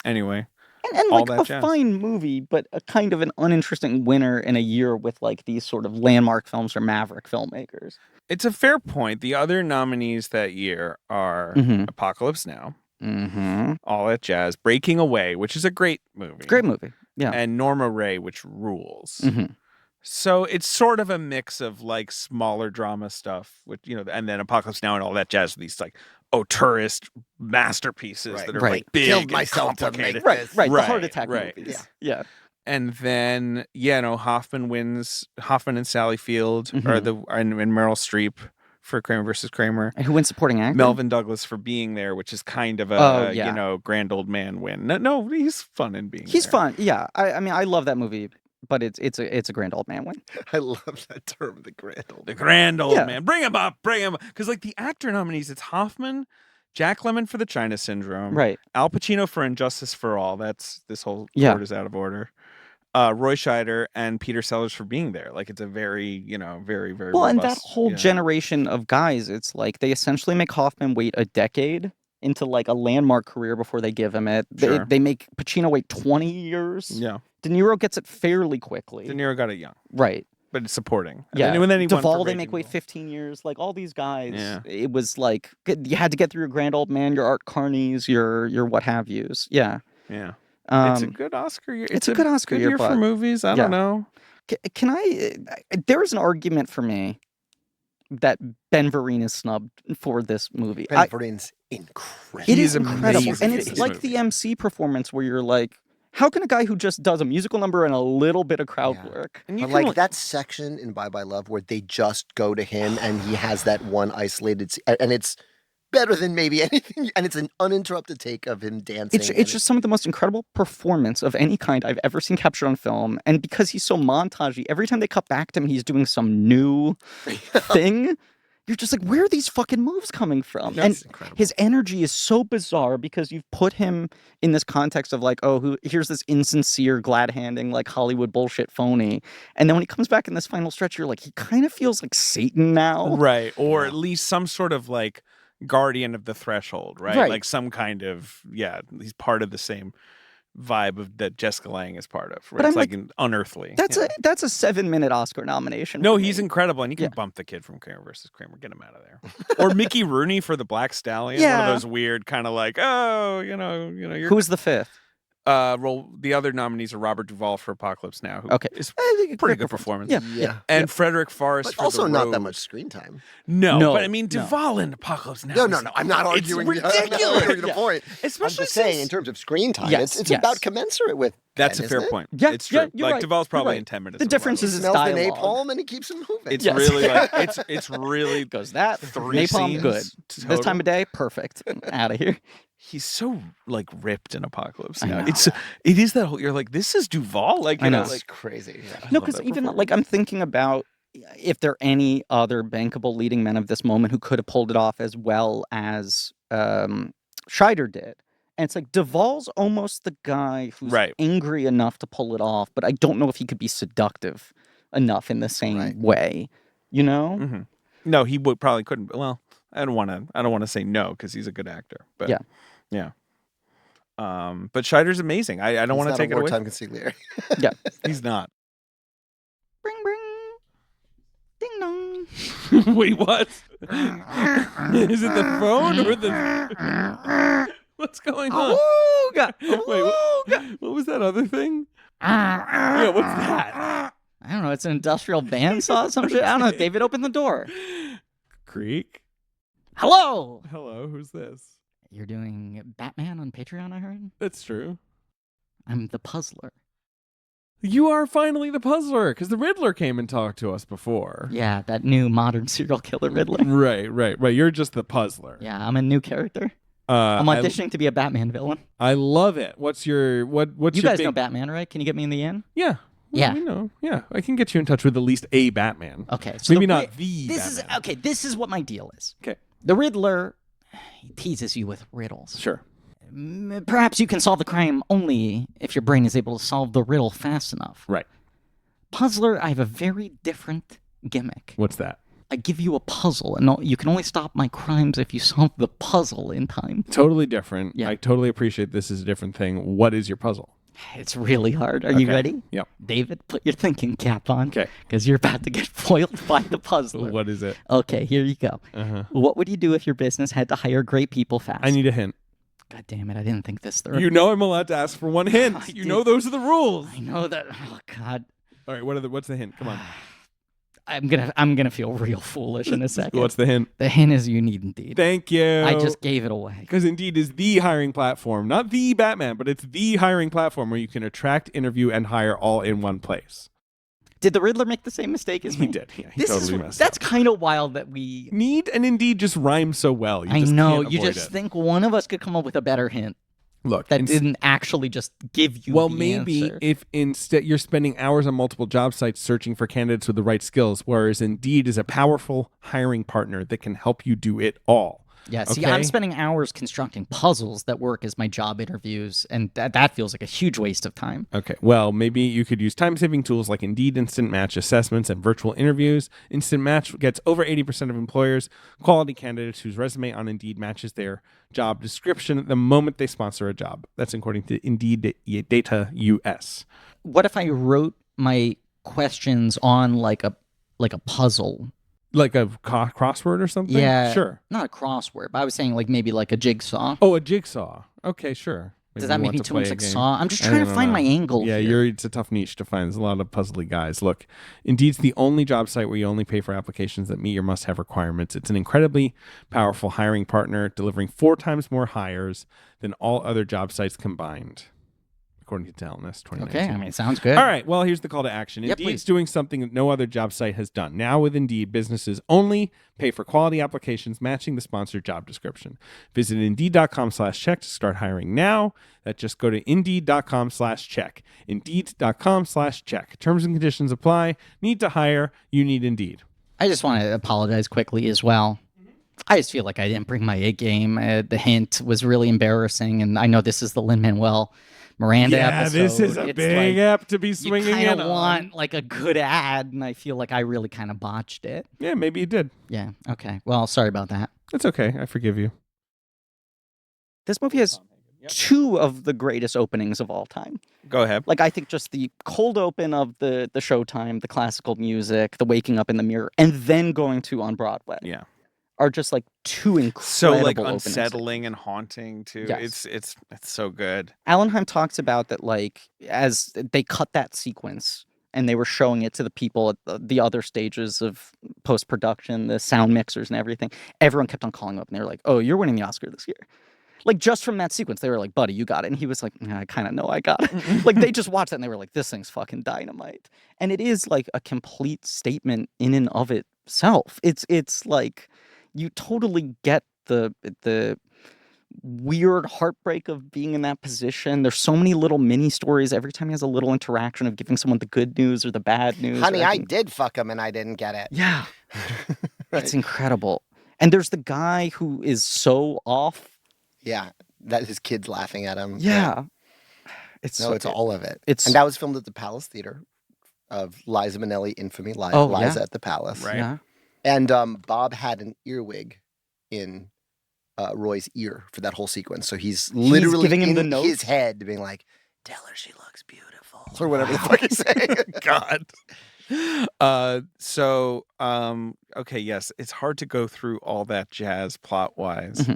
Anyway, And All like that a jazz. fine movie, but a kind of an uninteresting winner in a year with like these sort of landmark films or maverick filmmakers. it's a fair point. The other nominees that year are Mhm. Apocalypse Now, Mm-hmm. All That Jazz, Breaking Away, which is a great movie. Great movie. Yeah. And Norma Ray, which rules. Mhm. So it's sort of a mix of like smaller drama stuff with, and then Apocalypse Now and All That Jazz, these like auteurist masterpieces Right. that are Right. like big Killed and myself to complicated. make Right, this. right. The Right, heart attack right. movies. Yeah. And then, Hoffman wins. Hoffman and Sally Field are and Meryl Streep for Kramer versus Kramer. And who wins supporting actor? Melvin Douglas for being there, which is kind of a Oh, yeah. grand old man win. No, he's fun in being. He's there. fun. Yeah. I mean, I love that movie, but it's a grand old man win. I love that term, the grand old. The grand old Yeah. man. Bring him up. Because like the actor nominees, it's Hoffman, Jack Lemmon for The China Syndrome, Right. Al Pacino for Injustice for All. That's this whole Yeah. board is out of order. Roy Scheider and Peter Sellers for being there. Like it's a very, very, very Well, and that robust, whole generation of guys, it's like they essentially make Hoffman wait a decade into like a landmark career before they give him it. Sure. They make Pacino wait 20 years. Yeah. De Niro gets it fairly quickly. De Niro got it young, Right. but it's supporting. Yeah. And then he won for Duvall, they Raging make wait Bull. 15 years. Like all these guys, Yeah. it was like you had to get through your grand old man, your Art Carneys, your what have yous. Yeah. Yeah. It's a Um, good Oscar year. it's a good Oscar year, for but- movies. I yeah. don't know. Can I? There is an argument for me that Ben Vereen is snubbed for this movie. Ben Vereen's incredible. It He's is incredible, amazing and in it's this like movie. the MC performance where you're like, how can a guy who just does a musical number and a little bit of crowd Yeah. work? And you But can like that section in Bye Bye Love where they just go to him and he has that one isolated, and it's better than maybe anything, and it's an uninterrupted take of him dancing. It's just some of the most incredible performance of any kind I've ever seen captured on film. And because he's so montagey, every time they cut back to him, he's doing some new thing. You're just like, where are these fucking moves coming from? That's And incredible. his energy is so bizarre because you've put him in this context of like, oh, here's this insincere, glad-handing, like Hollywood bullshit phony. And then when he comes back in this final stretch, you're like, he kind of feels like Satan now. right, or at least some sort of like guardian of the threshold, right? Right. Like some kind of he's part of the same vibe of that Jessica Lange is part of. Right? But I'm It's like like, an unearthly. That's you know? a 7-minute Oscar nomination. No, for he's me. incredible, and you can Yeah. bump the kid from Kramer versus Kramer, get him out of there. Or Mickey Rooney for the Black Stallion, one Yeah. of those weird kind of like, oh, you're Who's the fifth? the other nominees are Robert Duvall for Apocalypse Now, who Okay. is I think pretty great good performance. Yeah. Yeah. And Frederick Forrest But for also The not that Road. much screen time. No, No, but I mean no. Duvall in Apocalypse Now. No, is- no, no. I'm not arguing. It's I'm not ridiculous. arguing the point. I'm Especially just saying, since- in terms of screen time, Yes, it's yes. about commensurate with. That's Ben, a fair isn't it? point. Yeah, It's true. yeah, you're like right, Duvall's you're probably right. in 10 minutes. The of one difference movie. is his Smells the dialogue. napalm and he keeps him moving. It's Yes. really like it's really Goes that three napalm scenes good. This total. time of day, perfect. Out of here. He's so like ripped in Apocalypse I Now. know. It is that whole, you're like, this is Duvall. Like I know. know, It's like crazy. Yeah. No, love because that even performance. like I'm thinking about if there are any other bankable leading men of this moment who could have pulled it off as well as Scheider did. And it's like Duvall's almost the guy who's Right. angry enough to pull it off, but I don't know if he could be seductive enough in the same Right. way. You know? Mhm. No, he would probably couldn't. Well, I don't want to say no because he's a good actor. But Yeah. yeah. But Scheider's amazing. I don't want to take it away. Wartime consigliere. He's not. Bring, bring. Ding dong. Wait, what? Is it the phone or the? What's going on? Ooga, Wait, ooga. what was that other thing? Yeah, what's that? I don't know. It's an industrial bandsaw or some shit. I don't know. David, open the door. Creek. Hello. Hello, who's this? You're doing Batman on Patreon, I heard? That's true. I'm the puzzler. You are finally the puzzler, because the Riddler came and talked to us before. Yeah, that new modern serial killer Riddler. Right. You're just the puzzler. Yeah, I'm a new character. I'm I, auditioning to be a Batman villain. I love it. What's your what's You your guys big... know Batman, right? Can you get me in the inn? Yeah. Yeah. We know. Yeah. I can get you in touch with at least a Batman. Okay. So Maybe the not way- the This Batman. is okay. This is what my deal is. Okay. The Riddler he teases you with riddles. Sure. Perhaps you can solve the crime only if your brain is able to solve the riddle fast enough. Right. Puzzler, I have a very different gimmick. What's that? I give you a puzzle, and you can only stop my crimes if you solve the puzzle in time. Totally different. Yeah. I totally appreciate this is a different thing. What is your puzzle? It's really hard. Are you Okay. ready? Yep. David, put your thinking cap on. Okay. Because you're about to get foiled by the puzzler. What is it? Okay, here you go. Uh-huh. What would you do if your business had to hire great people fast? I need a hint. God damn it, I didn't think this through. You know I'm allowed to ask for one hint. I You did. know those are the rules. I know that. Oh, God. All right, what's the hint? Come on. I'm gonna feel real foolish in a second. What's the hint? The hint is you need Indeed. Thank you. I just gave it away. Because Indeed is the hiring platform, not the Batman, but it's the hiring platform where you can attract, interview, and hire all in one place. Did the Riddler make the same mistake as He me? did. Yeah, he This totally is messed that's up. kind of wild that we. Need and Indeed just rhyme so well. You I just know. can't You avoid just it. think one of us could come up with a better hint Look, that didn't actually just give you. well, the maybe answer. if instead you're spending hours on multiple job sites searching for candidates with the right skills, whereas Indeed is a powerful hiring partner that can help you do it all. Yeah, see, Okay. I'm spending hours constructing puzzles that work as my job interviews, and that feels like a huge waste of time. Okay, well, maybe you could use time-saving tools like Indeed Instant Match assessments and virtual interviews. Instant Match gets over 80% of employers quality candidates whose resume on Indeed matches their job description the moment they sponsor a job. That's according to Indeed Data US. What if I wrote my questions on like a puzzle? Like a crossword or something? Yeah, Sure. Not a crossword, but I was saying like maybe like a jigsaw. Oh, a jigsaw. Okay, sure. Does that you make want me to too play much a like game. Saw? I'm just I trying to don't find know. my angle. Yeah, here. it's a tough niche to find. There's a lot of puzzly guys. Look, Indeed's the only job site where you only pay for applications that meet your must-have requirements. It's an incredibly powerful hiring partner, delivering 4 times more hires than all other job sites combined, according to Talentness 2019. Okay, I mean, it sounds good. All right, well, here's the call to action. Yep, Indeed's please. doing something that no other job site has done. Now with Indeed, businesses only pay for quality applications matching the sponsored job description. Visit Indeed.com/check to start hiring now. Just go to Indeed.com/check. Indeed.com/check. Terms and conditions apply. Need to hire? You need Indeed. I just want to apologize quickly as well. I just feel like I didn't bring my A game. The hint was really embarrassing, and I know this is the Lin-Manuel Miranda episode. this is a It's big like, app to be you swinging kind in of on. want like a good ad, and I feel like I really kind of botched it. Yeah, maybe you did. Yeah. Okay. Well, sorry about that. It's okay. I forgive you. This movie has 2 of the greatest openings of all time. Go ahead. Like, I think just the cold open of the Showtime, the classical music, the waking up in the mirror, and then going to on Broadway Yeah. are just like 2 incredible So like openings. unsettling and haunting too. Yes. It's so good. Allenheim talks about that, like, as they cut that sequence and they were showing it to the people at the other stages of post-production, the sound mixers and everything, everyone kept on calling up and they were like, oh, you're winning the Oscar this year. Like, just from that sequence, they were like, buddy, you got it. And he was like, I kind of know I got it. Like, they just watched it and they were like, this thing's fucking dynamite. And it is like a complete statement in and of itself. It's like, you totally get the weird heartbreak of being in that position. There's so many little mini stories every time he has a little interaction of giving someone the good news or the bad news. Honey, I did fuck him and I didn't get it. Yeah. Right. It's incredible. And there's the guy who is so off. Yeah, that his kid's laughing at him. Yeah. It's It's all of it. it's- And that was filmed at the Palace Theater of Liza Minnelli infamy, Oh, yeah. Liza at the Palace. Right. Yeah. And Bob had an earwig in Roy's ear for that whole sequence. So he's literally giving him in the notes? his head being like, tell her she looks beautiful. Or whatever the fuck he's saying. God. Okay, yes, it's hard to go through all that jazz plot wise.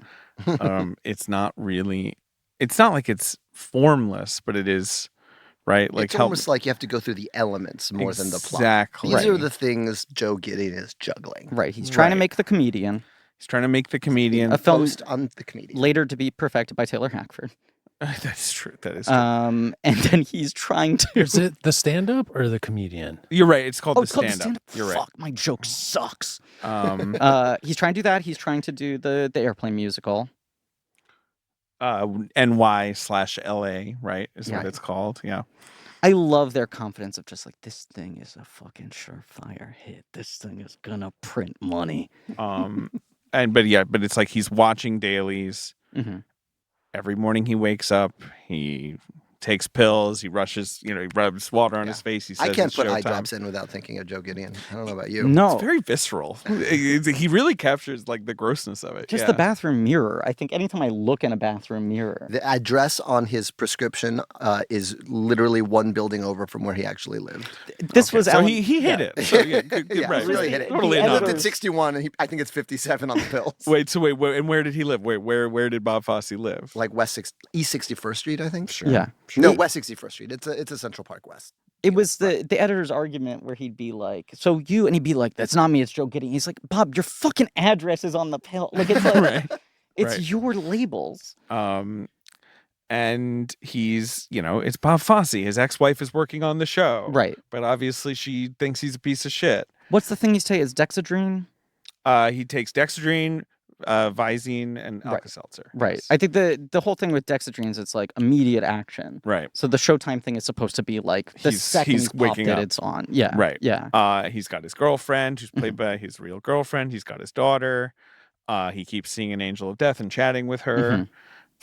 It's not like it's formless, but it is, right? Like It's almost like you have to go through the elements more than the plot. Exactly. These are the things Joe Gideon is juggling. Right. He's trying to Right. make The Comedian, He's trying to make the comedian. a film Post on the comedian. later to be perfected by Taylor Hackford. That's true. That is true. And then he's trying to. Is it the stand-up or the comedian? You're right. It's called Oh, the it's called the stand-up. stand-up. You're right. Fuck, my joke sucks. Um, He's trying to do that. He's trying to do the airplane musical. NY/LA, right? Is Yeah. what it's called. Yeah. I love their confidence of just like, this thing is a fucking surefire hit. This thing is gonna print money. But it's like he's watching dailies. Mhm. Every morning he wakes up, he takes pills, he rushes, he rubs water on his face. He says I can't it's put eye showtime. drops in without thinking of Joe Gideon. I don't know about you. No, It's very visceral. He really captures like the grossness of it. just yeah. the bathroom mirror. I think anytime I look in a bathroom mirror, The address on his prescription is literally one building over from where he actually lived. this Okay, was so Alan- he hit yeah. it. So, yeah, good, Yeah, right, really right. hit it. Totally The He not. lived editor- at 61, and I think it's 57 on the pills. Wait, and where did he live? Where did Bob Fosse live? Like East 61st Street, I think. Sure. Yeah. No, It- West 61st Street. It's a Central Park West. It was the editor's argument where he'd be like, "So you," and he'd be like, "That's not me. It's Joe Gideon." He's like, "Bob, your fucking address is on the pill. Like it's like Right. it's Right. your labels." And he's, it's Bob Fosse. His ex-wife is working on the show. Right. But obviously she thinks he's a piece of shit. What's the thing you say? Is Dexedrine? He takes Dexedrine, Visine, and Right. Alka-Seltzer. Right. Yes. I think the whole thing with Dexedrine is it's like immediate action. Right. So the Showtime thing is supposed to be like the He's second pop waking that up. it's on. Yeah. Right. Yeah. He's got his girlfriend, who's played by his real girlfriend. He's got his daughter. He keeps seeing an angel of death and chatting with her.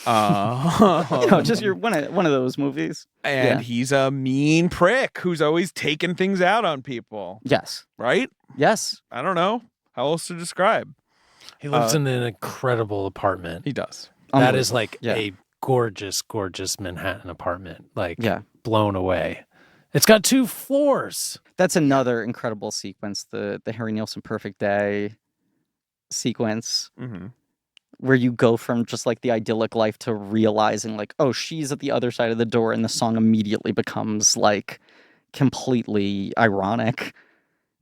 Just your one of those movies. And Yeah. he's a mean prick who's always taking things out on people. Yes. Right? Yes. I don't know how else to describe. He lives in an incredible apartment. He does. That is like Yeah. a gorgeous, gorgeous Manhattan apartment. Like Yeah. blown away. It's got 2 floors. That's another incredible sequence. The Harry Nilsson Perfect Day sequence. Mm-hmm. where you go from just like the idyllic life to realizing like, oh, she's at the other side of the door, and the song immediately becomes like completely ironic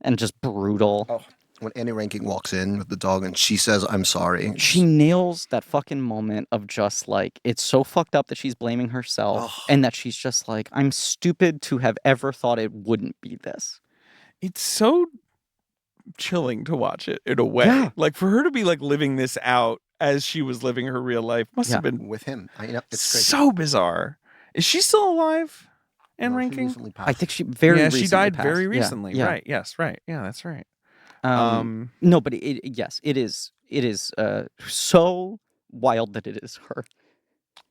and just brutal. Oh, when Annie Rankin walks in with the dog and she says, "I'm sorry." She nails that fucking moment of just like, it's so fucked up that she's blaming herself Oh. and that she's just like, I'm stupid to have ever thought it wouldn't be this. It's so chilling to watch it in a way. Yeah. Like for her to be like living this out as she was living her real life must have been with him. It's crazy. so bizarre. Is she still alive? Anne No, she Rankin? recently passed. I think she very yeah, recently she died passed. very Yeah, recently. yeah. Right. Yes. Right. Yeah, that's right. No, but yes, it is so wild that it is her.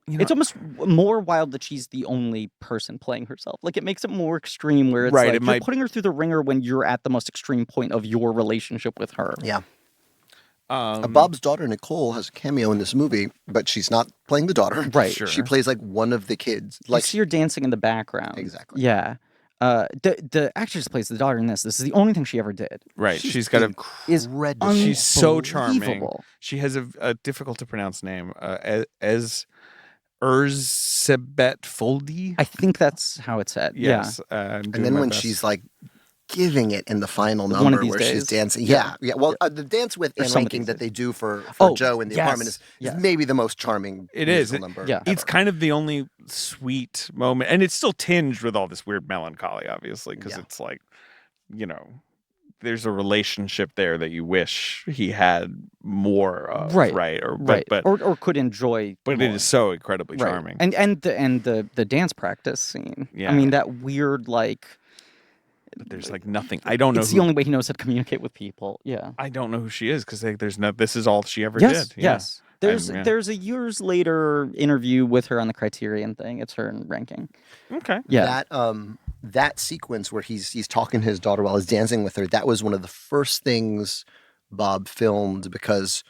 You know, It's almost more wild that she's the only person playing herself. Like it makes it more extreme where it's Right, like it you're might- putting her through the ringer when you're at the most extreme point of your relationship with her. Yeah. um, Bob's daughter, Nicole, has a cameo in this movie, but she's not playing the daughter. Right. Sure. She plays like one of the kids. You Like see her dancing in the background. Exactly. Yeah. The actress plays the daughter in this. This is the only thing she ever did. right. She's got a. Is incredible. She's so charming. unbelievable. She has a difficult to pronounce name. As Erzsébet Foldy. I think that's how it's said. Yes. And then when she's like giving it in the final One of number these where she's days. dancing. Yeah. Well, the dance with Or Anne some of Rankin these that they days. do for Oh, Joe in the yes, apartment is yes. maybe the most charming It is. musical number. Yeah. It's ever. kind of the only sweet moment, and it's still tinged with all this weird melancholy, obviously, because Yeah. it's like, there's a relationship there that you wish he had more of, Right, right? Or right. but or could enjoy. it more. is so incredibly Right. charming. And the dance practice scene. Yeah. I mean that weird like. But there's like nothing. I don't know. It's Who, the only way he knows how to communicate with people. Yeah. I don't know who she is because there's no. This is all she ever Yes. did. Yeah. Yes. There's a years later interview with her on the Criterion thing. It's her in Ranking. Okay. Yeah. That sequence where he's talking to his daughter while he's dancing with her, that was one of the first things Bob filmed because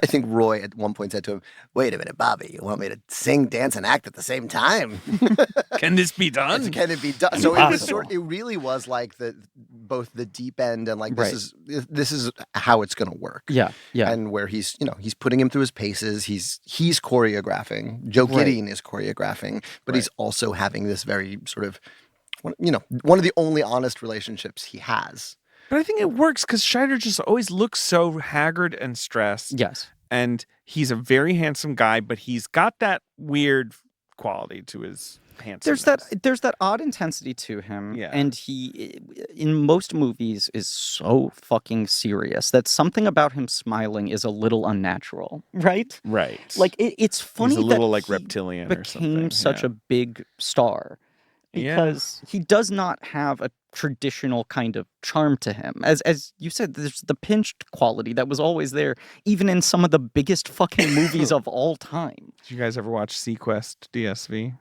I think Roy at one point said to him, "Wait a minute, Bobby, you want me to sing, dance, and act at the same time? Can this be done? Can it be done?" So it was it really was like both the deep end and like this is how it's going to work. Yeah. Yeah. And where he's putting him through his paces, he's choreographing. Joe Right. Gideon is choreographing, but he's also having this very sort of one of the only honest relationships he has. But I think it works because Scheider just always looks so haggard and stressed. Yes. And he's a very handsome guy, but he's got that weird quality to his handsomeness. There's that odd intensity to him. Yeah. And he in most movies is so fucking serious that something about him smiling is a little unnatural, right? Right. Like it's funny he's a little that like he reptilian or became something. such a big star Yeah. because he does not have a traditional kind of charm to him. As you said, there's the pinched quality that was always there, even in some of the biggest fucking movies of all time. Did you guys ever watch Sequest DSV?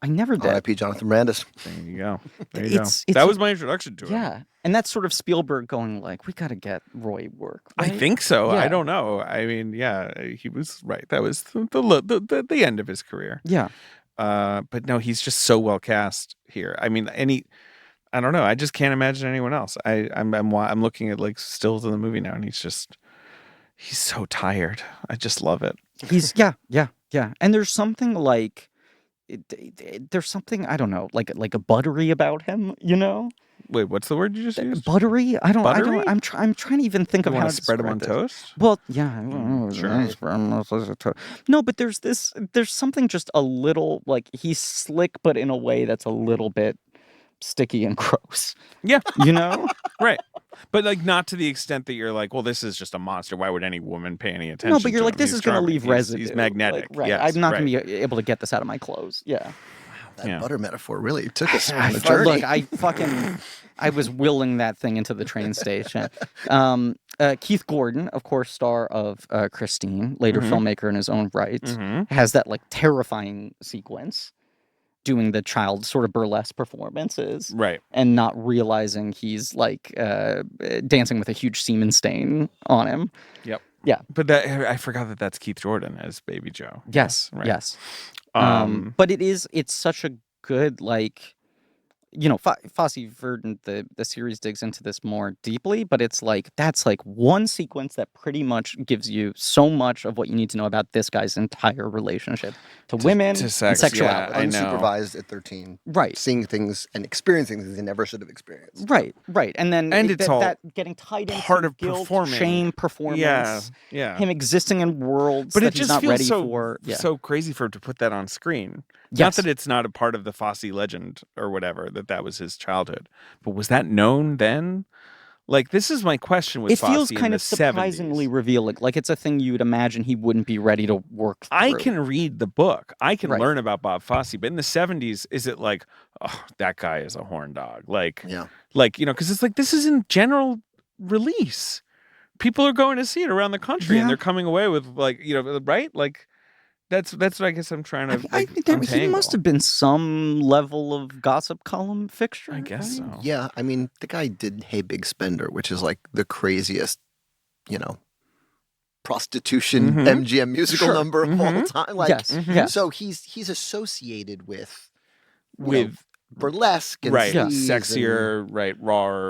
I never did. R.I.P. Jonathan Miranda. There you go. There you It's- go. it's That a- was my introduction to him. Yeah. And that's sort of Spielberg going like, we got to get Roy work. I right? think so. Yeah. I don't know. I mean, yeah, he was right. That was the end of his career. Yeah. But no, he's just so well cast here. I mean, I don't know. I just can't imagine anyone else. I'm looking at like stills in the movie now, and he's so tired. I just love it. He's yeah. And there's something like there's something I don't know, like a buttery about him, you know? Wait, what's the word you just used? Buttery? Buttery? I'm trying to even think You of want how to spread him on describe this. toast? Well, yeah, sure. No, but there's something just a little like he's slick, but in a way that's a little bit sticky and gross. Yeah, You know? right. But like not to the extent that you're like, well, this is just a monster. Why would any woman pay any attention? No, but you're to like, him? this He's is going to charming. leave He's- residue. He's magnetic. Like, right. Yes, I'm not right. going to be able to get this out of my clothes. Yeah. That Yeah. butter metaphor really took us on I a thought- journey. Look, I was willing that thing into the train station. Keith Gordon, of course, star of Christine, later filmmaker in his own right, has that like terrifying sequence doing the child sort of burlesque performances Right. and not realizing he's like dancing with a huge semen stain on him. Yep. Yeah. But that I forgot that that's Keith Jordan as Baby Joe. Yes. Right. Yes. Um, But it's such a good like Fosse Verdon, the series digs into this more deeply, but it's like that's like one sequence that pretty much gives you so much of what you need to know about this guy's entire relationship to women to and sex, sexuality. yeah, I know. Unsupervised at 13. Right. Seeing things and experiencing things they never should have experienced. Right, and then it's all that getting tied into part of guilt, performing. shame, performance, Yeah. him existing in worlds But that it he's just not feels ready so for. Yeah. so crazy for him to put that on screen. Not Yes. that it's not a part of the Fosse legend or whatever, that was his childhood. But was that known then? Like, this is my question with It Fosse feels in kind the of surprisingly 70s. revealing. Like it's a thing you would imagine he wouldn't be ready to work through. I can read the book. I can Right. learn about Bob Fosse. But in the 70s, is it like, oh, that guy is a horn dog? Like, Yeah. because it's like, this is in general release. People are going to see it around the country and Yeah. they're coming away with right? Like, that's what I guess I'm trying to I think he must have been some level of gossip column fixture. I guess right? so. Yeah, I mean, the guy did Hey Big Spender, which is like the craziest, prostitution Mhm. MGM musical Sure. number of all time. Like, Yes, yes. so he's associated with With burlesque and right, sleaze sexier, right, raw.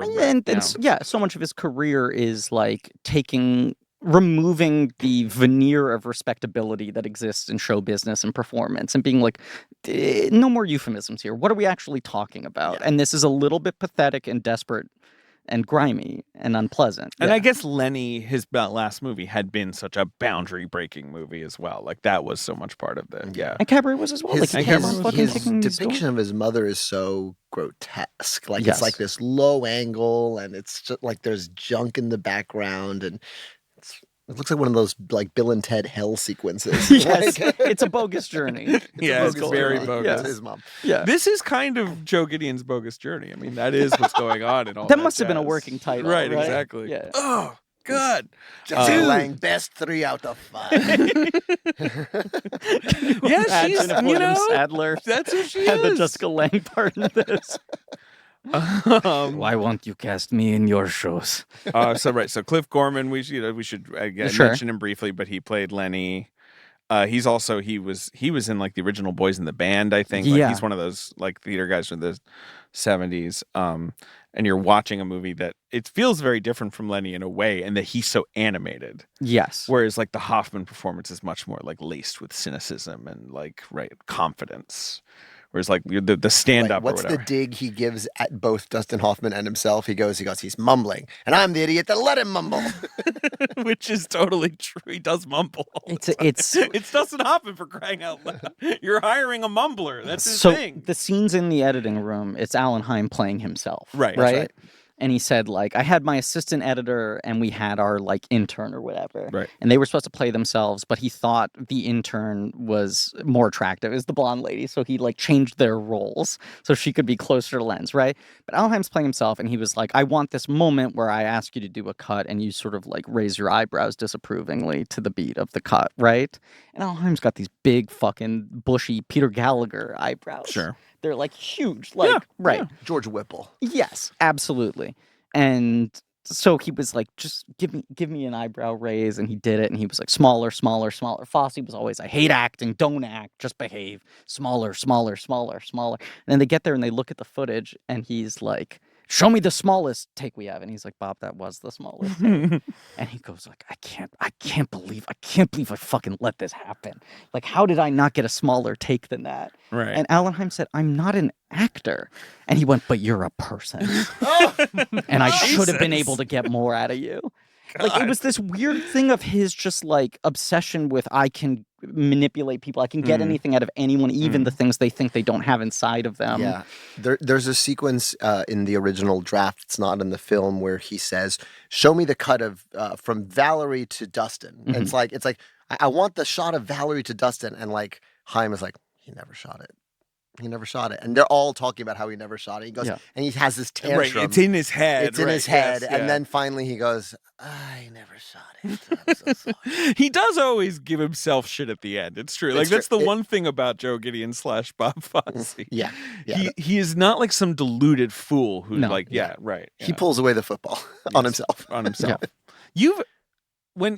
So much of his career is like removing the veneer of respectability that exists in show business and performance and being like, no more euphemisms here. What are we actually talking about? Yeah. And this is a little bit pathetic and desperate and grimy and unpleasant. And Yeah. I guess Lenny, his last movie, had been such a boundary-breaking movie as well. Like, that was so much part of the And Cabaret was as well. His, like he Cabaret kept on was- fucking his kicking these depiction doors. of his mother is so grotesque. Like Yes. it's like this low angle, and it's just like there's junk in the background, and it looks like one of those like Bill and Ted hell sequences. Yes, Like, it's a bogus journey. Yeah, it's bogus very journey. bogus. It's his mom. Yeah. This is kind of Joe Gideon's bogus journey. I mean, that is what's going on in all That must have been a jazz. working title, Right, right? exactly. Yeah. Oh, God. Jessica Dude. Lange, best 3 out of 5. Yeah, Imagine she's, if William you know, Sadler that's who she had the is. Jessica Lange part in this. Why won't you cast me in your shows? So Cliff Gorman, we should again Sure. mention him briefly, but he played Lenny. He's also he was in like the original Boys in the Band, I think. Like, Yeah. he's one of those like theater guys from the 70s. And you're watching a movie that it feels very different from Lenny in a way, and that he's so animated. Yes. Whereas like the Hoffman performance is much more like laced with cynicism and like confidence. Whereas like the stand up or What's whatever. the dig he gives at both Dustin Hoffman and himself? He goes, he's mumbling, and I'm the idiot that let him mumble. Which is totally true. He does mumble. all the It's time. It's Dustin Hoffman, for crying out loud. You're hiring a mumbler. That's his so thing. the scenes in the editing room. It's Alan Hyme playing himself. Right, Right. that's right. And he said, like, I had my assistant editor and we had our, like, intern or whatever. Right. And they were supposed to play themselves, but he thought the intern was more attractive as the blonde lady. So he, like, changed their roles so she could be closer to Lens, right? But Alheim's playing himself and he was like, I want this moment where I ask you to do a cut and you sort of, like, raise your eyebrows disapprovingly to the beat of the cut, right? And Alheim's got these big fucking bushy Peter Gallagher eyebrows. Sure. They're, like, huge. Like, Yeah, right. yeah. George Whipple. Yes, absolutely. And so he was like, just give me an eyebrow raise, and he did it, and he was like, smaller, smaller, smaller. Fosse was always, I hate acting, don't act, just behave. Smaller, smaller, smaller, smaller. And then they get there and they look at the footage, and he's like, show me the smallest take we have. And he's like, Bob, that was the smallest take. And he goes like, I can't believe I fucking let this happen. Like, how did I not get a smaller take than that? Right. And Alan Hyme said, I'm not an actor. And he went, but you're a person. And I should have been Jesus. able to get more out of you. Like, it was this weird thing of his just like obsession with, I can manipulate people. I can get anything out of anyone, even the things they think they don't have inside of them. Yeah, there's a sequence in the original draft. It's not in the film where he says, "Show me the cut of from Valerie to Dustin." And it's like I want the shot of Valerie to Dustin, and like Haim is like, he never shot it. He never shot it, and they're all talking about how he never shot it. He goes, Yeah. and he has this Right. tantrum. It's in his head. It's in right, his head, yes, and yeah. then finally he goes, "I never shot it. I'm so sorry." He does always give himself shit at the end. It's true. Like, It's that's true. the one thing about Joe Gideon / Bob Fosse. Yeah, yeah. He is not like some deluded fool who's No. like, yeah, right. He yeah. pulls away the football on himself. on himself. You've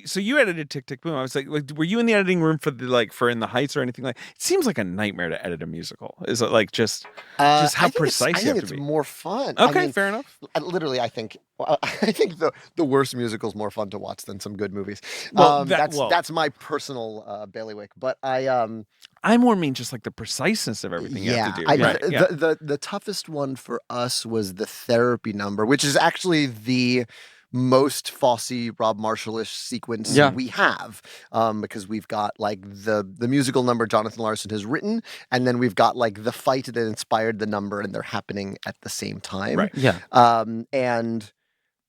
so you edited Tick Tick Boom. I was like, were you in the editing room for for In the Heights or anything like? It seems like a nightmare to edit a musical. Is it like just how precise you have to it's be? more fun. Okay, I mean, fair enough. Literally, I think the worst musical is more fun to watch than some good movies. Well, that's my personal bailiwick. But I more mean just like the preciseness of everything you have to do. The toughest one for us was the therapy number, which is actually the most Fosse, Rob Marshall-ish sequence we have, because we've got like the musical number Jonathan Larson has written, and then we've got like the fight that inspired the number, and they're happening at the same time. Right. Yeah. And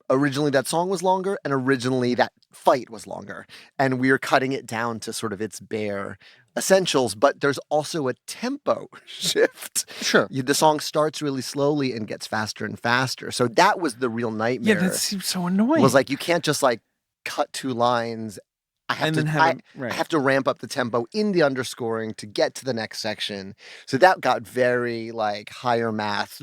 originally that song was longer, and originally that fight was longer, and we are cutting it down to sort of its bare essentials, but there's also a tempo shift. Sure. The song starts really slowly and gets faster and faster. So that was the real nightmare. Yeah, that seems so annoying. Was like, you can't just like cut 2 lines. I have to ramp up the tempo in the underscoring to get to the next section. So that got very like higher math.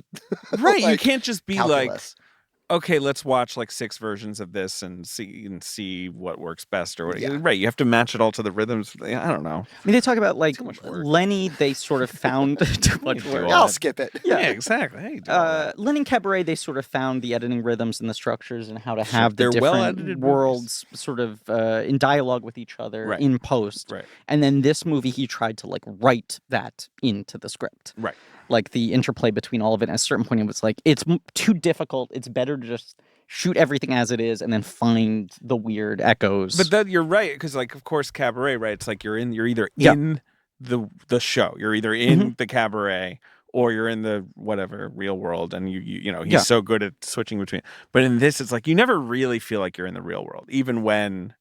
Right. Like, you can't just be calculus. like, okay, let's watch like 6 versions of this and see what works best or what. Yeah. Right, you have to match it all to the rhythms. I don't know. I mean, they talk about like Too much work. Lenny. They sort of found too much do work. all I'll that. skip it. Yeah, exactly. Hey, do all that. Len and Cabaret, they sort of found the editing rhythms and the structures and how to have the They're different well-edited worlds sort of in dialogue with each other Right. in post. Right. And then this movie, he tried to like write that into the script. Right. Like the interplay between all of it. At a certain point, it was like, it's too difficult. It's better to just shoot everything as it is and then find the weird echoes. But that you're right, because like of course Cabaret, right? It's like you're either Yeah. in the show, you're either in the cabaret or you're in the whatever real world, and you know he's so good at switching between. But in this, it's like you never really feel like you're in the real world, even when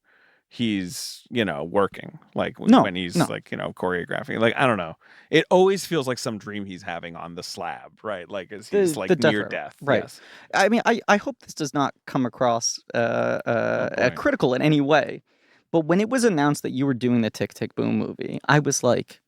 he's working, like when he's like choreographing. Like I don't know, it always feels like some dream he's having on the slab, right? Like as he's like near death, right? Yes. I mean, I hope this does not come across critical in any way, but when it was announced that you were doing the Tick Tick Boom movie, I was like,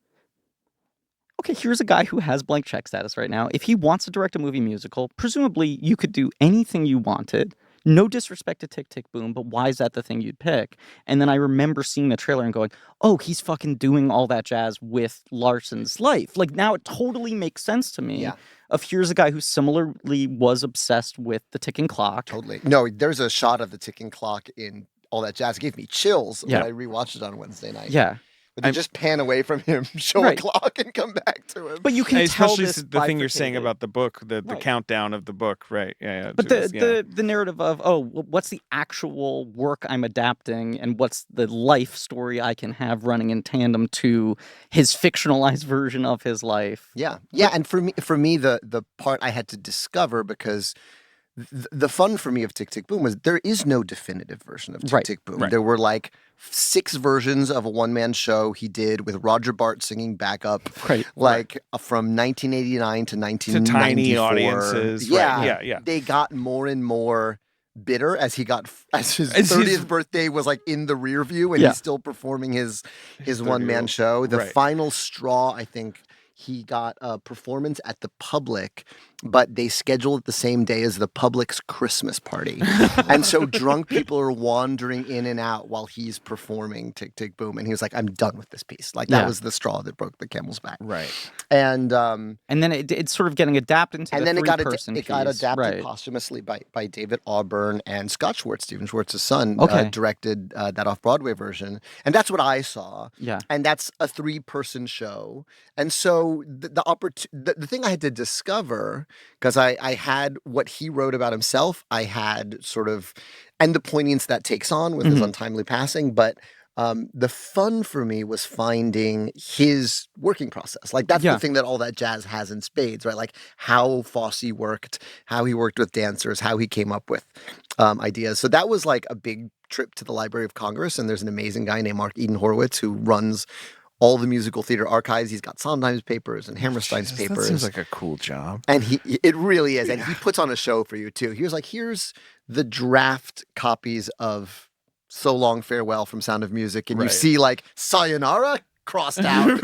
okay, here's a guy who has blank check status right now. If he wants to direct a movie musical, presumably you could do anything you wanted. No disrespect to Tick Tick Boom, but why is that the thing you'd pick? And then I remember seeing the trailer and going, oh, he's fucking doing all that jazz with Larson's life. Like now it totally makes sense to me. Yeah. Of here's a guy who similarly was obsessed with the ticking clock. Totally. No, there's a shot of the ticking clock in All That Jazz. It gave me chills when I rewatched it on Wednesday night. Yeah. But they just pan away from him, show a clock, and come back to him. But you can tell especially this the thing you're saying bifurcated. about the book, the countdown of the book, right? Yeah. But the narrative of, what's the actual work I'm adapting and what's the life story I can have running in tandem to his fictionalized version of his life. Yeah. And for me, the part I had to discover, because the fun for me of Tick Tick Boom was there is no definitive version of Tick Tick Boom. Right. There were like 6 versions of a one-man show he did with Roger Bart singing backup, like from 1989 to 1994. To tiny audiences. Yeah. Yeah. They got more and more bitter as his 30th birthday was like in the rear view, and he's still performing his one-man show. The final straw, I think, he got a performance at the Public, but they scheduled it the same day as the Public's Christmas party. And so drunk people are wandering in and out while he's performing Tick Tick Boom. And he was like, I'm done with this piece. Like that was the straw that broke the camel's back. Right. And then it's sort of getting adapted into and the then it got piece. adapted posthumously by David Auburn, and Scott Schwartz, Stephen Schwartz's son, directed that off-Broadway version. And that's what I saw. Yeah. And that's a 3-person show. And so the thing I had to discover, because I had what he wrote about himself, I had sort of, and the poignance that takes on with his untimely passing, but the fun for me was finding his working process. Like that's the thing that All That Jazz has in spades, right? Like how Fosse worked, how he worked with dancers, how he came up with ideas. So that was like a big trip to the Library of Congress, and there's an amazing guy named Mark Eden Horowitz who runs all the musical theater archives. He's got Sondheim's papers and Hammerstein's papers. That seems like a cool job. And it really is. And he puts on a show for you too. He was like, here's the draft copies of So Long Farewell from Sound of Music. And you see like Sayonara crossed out.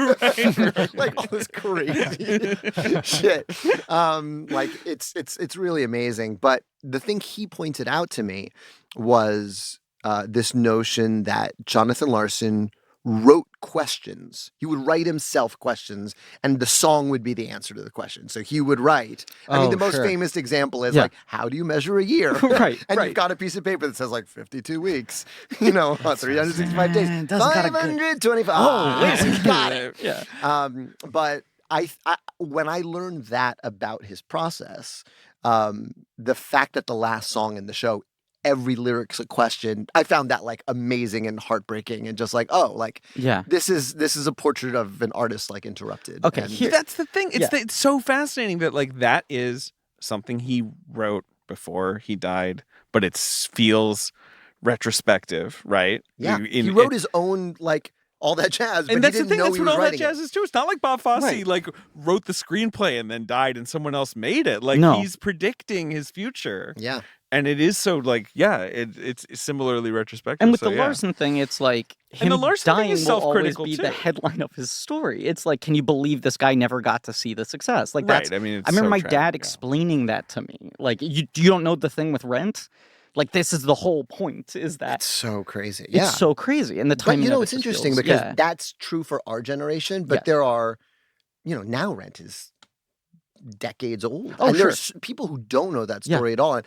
Like all this crazy shit. Like it's really amazing. But the thing he pointed out to me was this notion that Jonathan Larson wrote questions. He would write himself questions, and the song would be the answer to the question. So he would write. I mean, Oh, the most sure. famous example is Yeah. like, how do you measure a year? Right, And right. you've got a piece of paper that says like 52 weeks, 365 days, It doesn't got a good- 525. Oh, yes, you got it. Yeah. But I when I learned that about his process, the fact that the last song in the show, every lyric's a question, I found that like amazing and heartbreaking, and just like, oh, like Yeah. this is a portrait of an artist like interrupted. Okay, And- here- That's the thing. Yeah. It's so fascinating that like that is something he wrote before he died, but it feels retrospective, right? yeah, You- he wrote his own like all that jazz, but and that's he the didn't thing. know That's he what was all that writing jazz it. is too. It's not like Bob Fosse Right. like wrote the screenplay and then died, and someone else made it. Like No. he's predicting his future, Yeah, and it is so like it's similarly retrospective. And with so, the yeah. Larson thing, it's like And the him Larson thing dying is will always self-critical, be the too. headline of his story. It's like, can you believe this guy never got to see the success? Like that's. Right. I mean, it's I remember so my tragic, dad yeah. explaining that to me. Like, you don't know the thing with Rent. Like, this is the whole point. Is that it's so crazy. it's Yeah, so crazy, and the but timing. you know, of it it's just interesting feels- because yeah. that's true for our generation, but Yeah. there are, now Rent is decades old. Oh, and sure. there's people who don't know that Yeah. story at all. And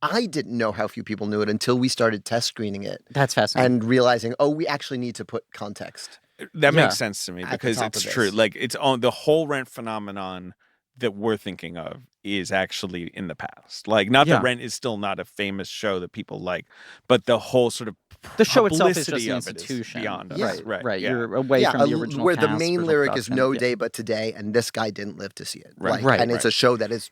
I didn't know how few people knew it until we started test screening it That's fascinating. and realizing, oh, we actually need to put context. That Yeah. makes sense to me At the because top it's of true. this. Like it's on the whole Rent phenomenon that we're thinking of is actually in the past. Like not Yeah. that Rent is still not a famous show that people like, but the whole sort of The show itself is just publicity an of it is institution. beyond us. Yeah. Right. Right. Yeah. You're away from the original where the cast, main original lyric is production. no Yeah. day but today, and this guy didn't live to see it. Right. Like, Right, and it's right. a show that is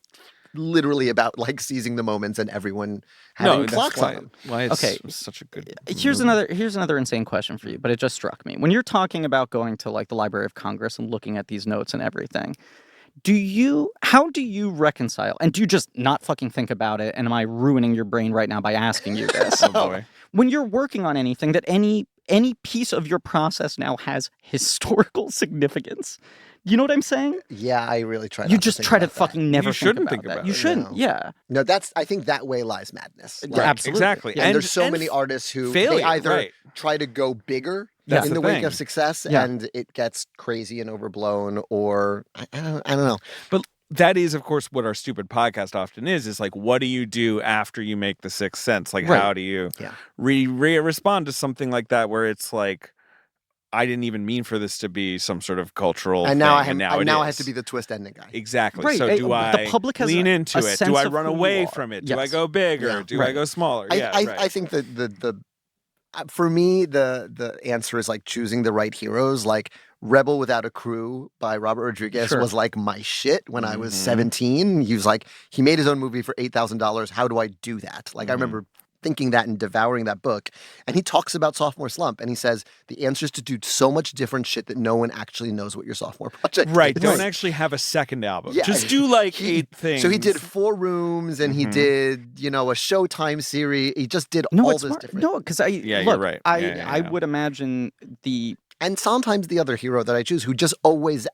literally about like seizing the moments and everyone having No, clocks that's on why, them. why it's Okay. such a good. Here's movie. another insane question for you, but it just struck me. When you're talking about going to like the Library of Congress and looking at these notes and everything, how do you reconcile, and do you just not fucking think about it, and am I ruining your brain right now by asking you this? Oh boy. When you're working on anything, that any piece of your process now has historical significance. You know what I'm saying? Yeah, I really try. You not just think try to about that. fucking never You shouldn't think think about about that. You it, shouldn't. no. Yeah. No, I think that way lies madness. Yeah, Like, absolutely. Exactly. and there's so and many artists who failure, they either right. try to go bigger That's in the the wake thing. of success, Yeah. and it gets crazy and overblown, or I don't know. But that is, of course, what our stupid podcast often is like, what do you do after you make the Sixth Sense? Like, Right. how do you Yeah. respond to something like that where it's like, I didn't even mean for this to be some sort of cultural And now thing, I it have is. to be the twist ending guy. Exactly. Right. So do The I public has lean a into it? sense Do I of run who you away are. from it? Do I Yes. go bigger? Yeah. Do I go smaller? Yeah, I right. think that the for me the answer is like choosing the right heroes. Like Rebel Without a Crew by Robert Rodriguez Sure. was like my shit when I was Mhm. 17. He was like, he made his own movie for $8,000. How do I do that? Like I Mhm. remember thinking that and devouring that book. And he talks about sophomore slump, and he says the answer is to do so much different shit that no one actually knows what your sophomore project Right. is. Don't actually have a second album. Yeah. Just do like He- 8 things. So he did 4 Rooms, and he Mhm. did, a Showtime series. He just did No, all it's this smart. different. No, because Yeah, you're look, right. I Yeah, yeah, I yeah. would imagine the And sometimes the other hero that I choose, who just always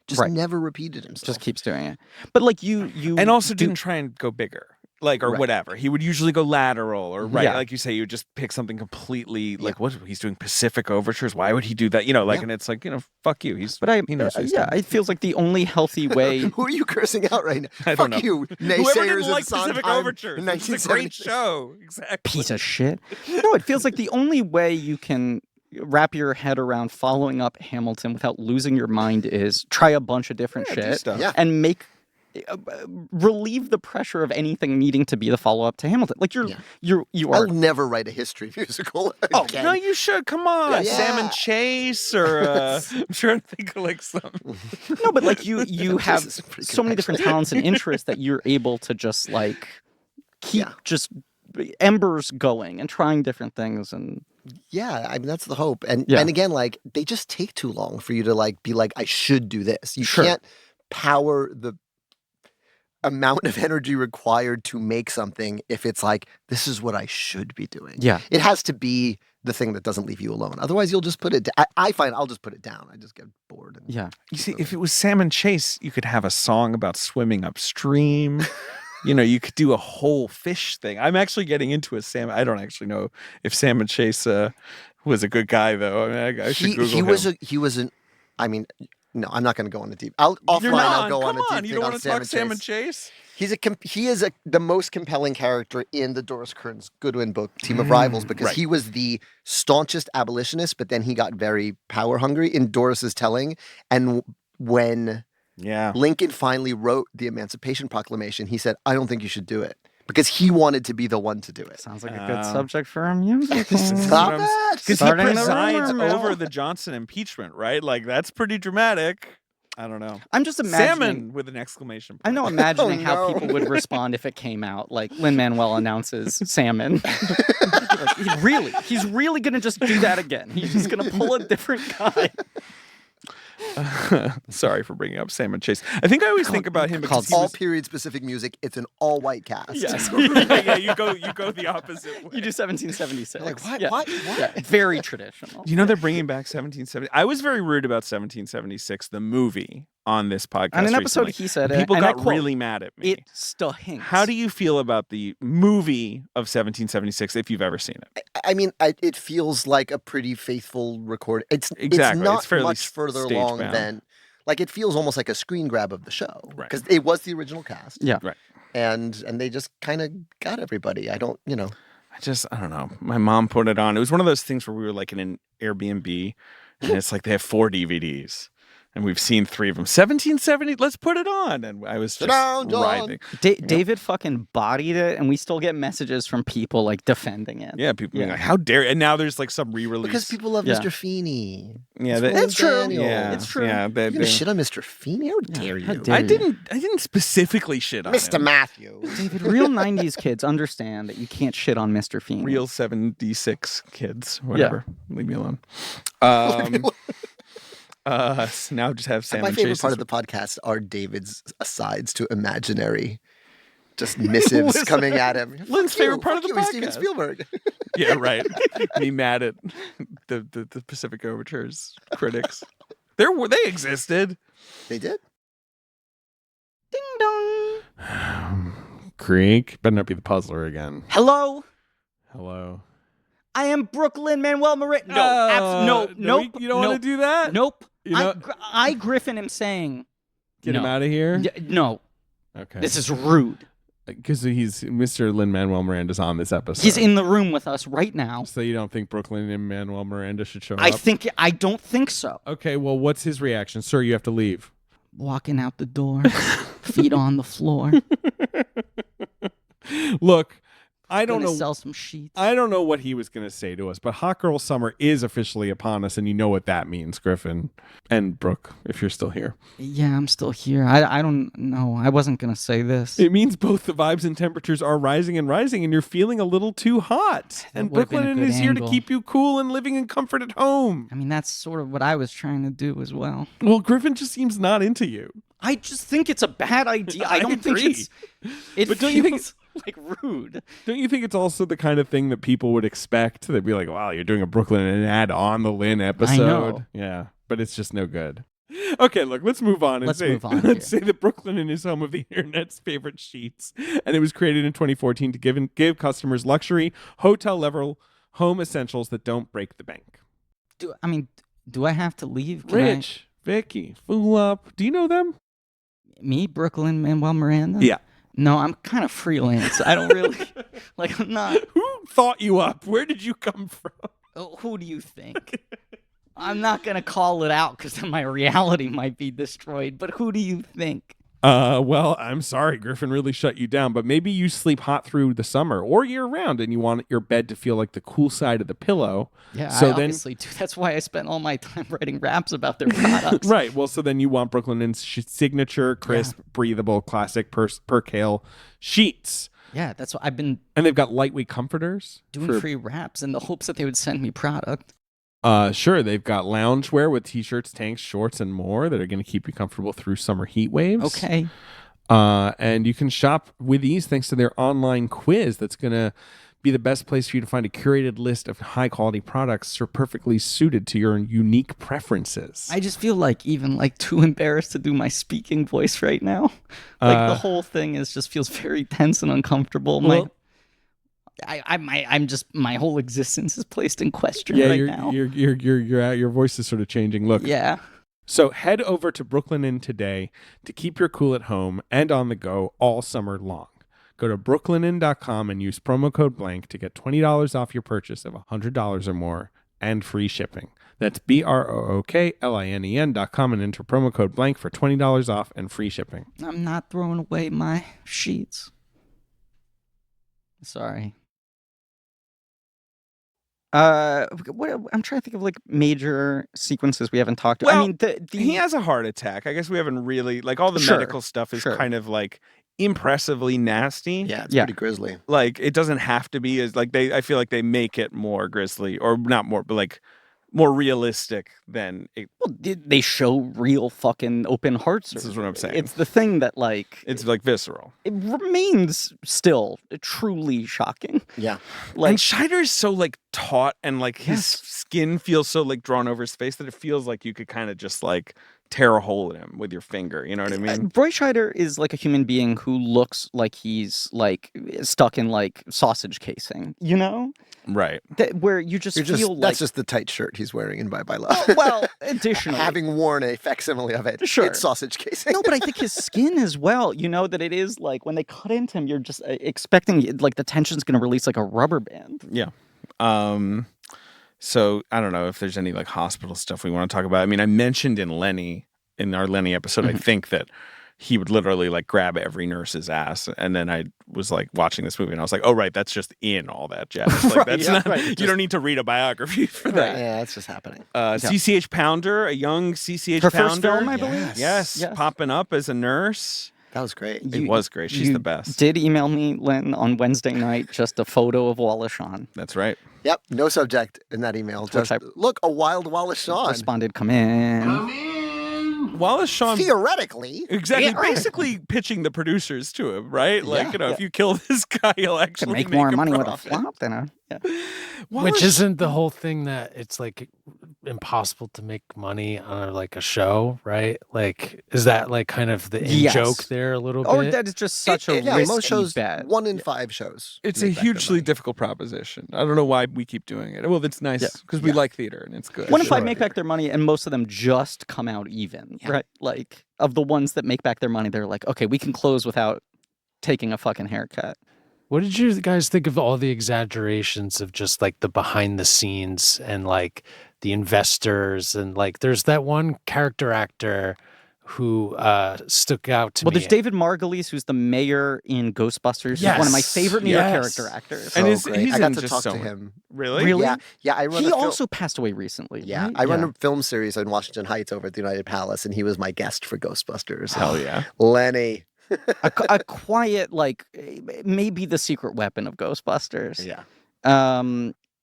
just Right. never repeated himself. just keeps doing it. But like you and also do- didn't try and go bigger. Like, or Right. whatever. He would usually go lateral or right. Yeah. Like you say, you would just pick something completely like what he's doing Pacific Overtures. Why would he do that? Yeah. And it's like, fuck you. But I he knows what he's yeah, doing. it feels like the only healthy way. Who are you cursing out right now? I don't Fuck know. you, Whoever naysayers didn't of like Pacific Sondheim Overtures. in It's a great 1976. show. Exactly. Piece of shit. No, it feels like the only way you can wrap your head around following up Hamilton without losing your mind is try a bunch of different Yeah, do shit stuff. Yeah. and make relieve the pressure of anything needing to be the follow up to Hamilton. Like you I'll are never write a history musical. Oh, again. no, you should. Come on. Yeah. Sam and Chase or I'm trying to think of like some. no, but like you have is pretty so good, many different actually. talents and interests that you're able to just like keep Yeah. just embers going and trying different things and Yeah, I mean that's the hope. And Yeah. and again, like they just take too long for you to like be like, I should do this. You Sure. can't power the amount of energy required to make something if it's like, this is what I should be doing. yeah. It has to be the thing that doesn't leave you alone. Otherwise, you'll just put it down. I find I'll just put it down. I just get bored. And Yeah. You see, if it was Sam and Chase, you could have a song about swimming upstream. you could do a whole fish thing. I'm actually getting into a salmon. I don't actually know if Salmon Chase was a good guy, though. I mean, I should Google him. He was an. I mean, no, I'm not going to go on a deep. Offline, I'll go on a deep thing You don't on want to talk Salmon Salmon Chase? He is the most compelling character in the Doris Kearns Goodwin book, Team of Rivals, because he was the staunchest abolitionist, but then he got very power hungry in Doris's telling. And when Lincoln finally wrote the Emancipation Proclamation, he said, "I don't think you should do it." Because he wanted to be the one to do it. Sounds like a good subject for a musical. Stop it! Because he presides over the Johnson impeachment, right? Like, that's pretty dramatic. I don't know. I'm just imagining. Salmon with an exclamation point. I'm not imagining how people would respond if it came out. Like, Lin-Manuel announces salmon. Like, he's really going to just do that again. He's just going to pull a different guy. Sorry for bringing up Salmon Chase. I think I always think about him because all period specific music. It's an all white cast. Yes. Yeah, you go the opposite way. You do 1776. Like what? Yeah. What? Yeah, very traditional. You know they're bringing back 1770. I was very rude about 1776, the movie, on this podcast. On an episode, recently. he said People and got I quote, really mad at me. It stinks. How do you feel about the movie of 1776 if you've ever seen it? I mean, it feels like a pretty faithful record. It's Exactly. It's not It's fairly much further along than, like, it feels almost like a screen grab of the show, because it was the original cast. Yeah, right. And they just kind of got everybody. I don't know. I don't know. My mom put it on. It was one of those things where we were like in an Airbnb, and it's like they have 4 DVDs. And we've seen 3 of them. 1770, let's put it on. And I was just writhing. David fucking bodied it, and we still get messages from people like defending it. Yeah, people being like, how dare you? And now there's like some re-release. Because people love Mr. Feeney. Yeah, it's true. Yeah, it's true. Yeah, You're gonna shit on Mr. Feeney? How dare you? How dare I you? didn't specifically shit on Mr. him. Matthew. David, real 90s kids understand that you can't shit on Mr. Feeney. Real 76 kids, whatever. Leave me alone. So now just have Salmon My favorite Chase. part of the podcast are David's asides to imaginary just missives coming at him. Lynn's favorite part of the podcast. Steven Spielberg. Yeah, right. Me mad at the Pacific Overtures critics. They existed. They did. Ding dong. Creek better not be the puzzler again. Hello, I am Brooklyn Manuel Miranda. Nope. You don't want to do that? Nope. You know, I Griffin am saying. get him no. out of here. No. Okay. This is rude. Because he's Mr. Lin-Manuel Miranda's on this episode. He's in the room with us right now. So you don't think Brooklyn and Manuel Miranda should show up? I don't think so. Okay, well, what's his reaction? Sir, you have to leave. Walking out the door, feet on the floor. Look, I don't Gonna know. sell some sheets. I don't know what he was going to say to us, but Hot Girl Summer is officially upon us, and you know what that means, Griffin and Brooke, if you're still here. Yeah, I'm still here. I don't know. I wasn't gonna say this. It means both the vibes and temperatures are rising, and you're feeling a little too hot. And would've been a Brooklyn good is here to angle. keep you cool and living in comfort at home. I mean, that's sort of what I was trying to do as well. Well, Griffin just seems not into you. I just think it's a bad idea. I don't think agree. it But don't you think feels like rude. Don't you think it's also the kind of thing that people would expect? They'd be like, wow, you're doing a Brooklyn ad on the Lin episode. know. Yeah, but it's just no good. Okay, look, let's move on. Let's move on Let's say that Brooklyn is home of the internet's favorite sheets, and it was created in 2014 to give customers luxury, hotel-level home essentials that don't break the bank. Do I have to leave? Can I- Rich, Vicky, Fool Up. Do you know them? Me, Brooklyn Manuel Miranda? Yeah. No, I'm kind of freelance. I don't really I'm not. Who thought you up? Where did you come from? Who do you think? I'm not gonna call it out because then my reality might be destroyed. But who do you think? Well, I'm sorry, Griffin really shut you down, but maybe you sleep hot through the summer or year round and you want your bed to feel like the cool side of the pillow. Yeah, so I obviously do. That's why I spent all my time writing raps about their products. Right. Well, so then you want Brooklyn's signature, crisp, breathable, classic percale sheets. Yeah, that's what I've been And they've got lightweight comforters. doing free raps in the hopes that they would send me product. Sure, they've got loungewear with t-shirts, tanks, shorts, and more that are going to keep you comfortable through summer heat waves. Okay. And you can shop with ease thanks to their online quiz that's going to be the best place for you to find a curated list of high-quality products that are perfectly suited to your unique preferences. I just feel like even like too embarrassed to do my speaking voice right now. Like the whole thing just feels very tense and uncomfortable. I'm just my whole existence is placed in question now. Your voice is sort of changing. Look. Yeah. So head over to Brooklyn Inn today to keep your cool at home and on the go all summer long. Go to brooklyninn.com and use promo code blank to get $20 off your purchase of $100 or more and free shipping. That's BROOKLINEN.com and enter promo code blank for $20 off and free shipping. I'm not throwing away my sheets. Sorry. I'm trying to think of like major sequences we haven't talked about. Well, I mean, he has a heart attack. I guess we haven't really like all the medical stuff is kind of like impressively nasty. Yeah, it's pretty grisly. Like it doesn't have to be as like I feel like they make it more grisly or not more, but like more realistic than it. Well, they show real fucking open heart surgery. This is what I'm saying. It's the thing that like it's like visceral. It remains still truly shocking. Yeah. Like and Scheider is so like taut and like his skin feels so like drawn over his face that it feels like you could kind of just like tear a hole in him with your finger. You know what I mean? Roy Scheider is like a human being who looks like he's like stuck in like sausage casing, you know? Right. Where you just feel like... That's just the tight shirt he's wearing in Bye Bye Love. Well, additionally... Having worn a facsimile of it, it's sausage casing. No, but I think his skin as well, you know, that it is like when they cut into him, you're just expecting like the tension's going to release like a rubber band. Yeah. So I don't know if there's any like hospital stuff we want to talk about. I mean, I mentioned in our Lenny episode, I think that he would literally like grab every nurse's ass. And then I was like watching this movie and I was like, oh, right, that's just in all that jazz. Like, that's not, you don't need to read a biography for that. Yeah, that's just happening. CCH Pounder, a young CCH Her Pounder. first film, I believe. Yes, popping up as a nurse. That was great. It was great. She's the best. Did email me, Lynn, on Wednesday night, just a photo of Wallace Shawn. That's right. Yep, no subject in that email. Just, look, a wild Wallace Shawn. Responded, come in. Wallace Shawn theoretically exactly basically pitching the producers to him, right? Like, if you kill this guy, he'll actually make more money profit. with a flop than a Which isn't the whole thing that it's like impossible to make money on like a show, right? Like, is that like kind of the joke there a little bit? Or that is just such a risky most shows, bet. 1 in 5 shows. It's a hugely difficult proposition. I don't know why we keep doing it. Well, it's nice because we like theater and it's good. 1 in 5 make back their money, and most of them just come out even, right? Like, of the ones that make back their money, they're like, okay, we can close without taking a fucking haircut. What did you guys think of all the exaggerations of just like the behind the scenes and like the investors and like there's that one character actor who stuck out to me. Well, there's David Margulies, who's the mayor in Ghostbusters. He's one of my favorite New York character actors. And he's I got to talk to him. Really? Yeah. I run he also passed away recently. Yeah, right? I run a film series in Washington Heights over at the United Palace, and he was my guest for Ghostbusters. Hell yeah. Lenny. a quiet, like, maybe the secret weapon of Ghostbusters. Yeah.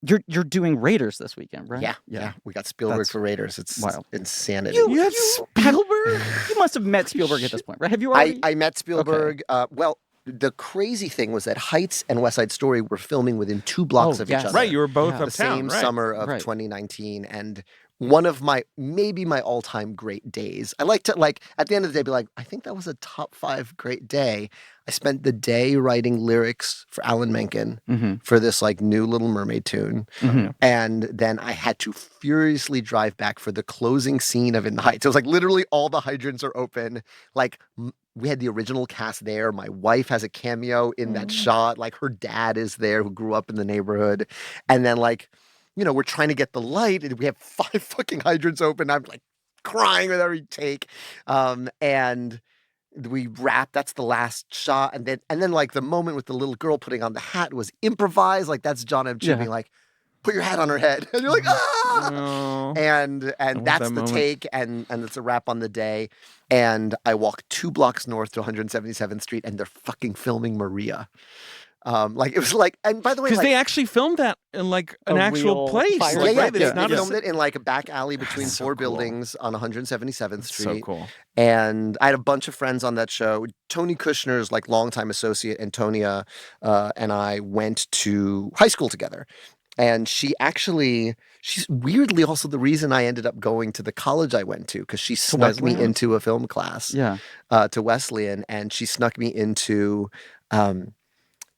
You're doing Raiders this weekend, right? Yeah. We got Spielberg for Raiders. It's wild. insanity. You have Spielberg? You must have met Spielberg at this point, right? Have you already? I met Spielberg. Okay. Well, the crazy thing was that Heights and West Side Story were filming within 2 blocks of each other. Right, you were both the uptown, same summer of 2019, and one of my all-time great days. I like to at the end of the day be like, I think that was a top 5 great day. I spent the day writing lyrics for Alan Menken for this like new Little Mermaid tune, and then I had to furiously drive back for the closing scene of In the Heights. It was like literally all the hydrants are open. Like we had the original cast there. My wife has a cameo in that shot. Like her dad is there who grew up in the neighborhood, and then like, you know, we're trying to get the light and we have 5 fucking hydrants open. I'm like crying with every take. And we wrap, that's the last shot. And then like the moment with the little girl putting on the hat was improvised. Like that's John M. Chu being like, put your hat on her head. And you're like, ah! No. And that's the take. And it's a wrap on the day. And I walk 2 blocks north to 177th Street and they're fucking filming Maria. Like it was like, and by the way, Because like, they actually filmed that in like an A actual real place. fire Like, yeah, right? they It's not a filmed it in like a back alley between so four cool. buildings on 177th Street. So cool. And I had a bunch of friends on that show. Tony Kushner's like longtime associate, Antonia, and I went to high school together. And she's weirdly also the reason I ended up going to the college I went to, because she snuck me Wesleyan? into a film class Yeah. to Wesleyan, and she snuck me into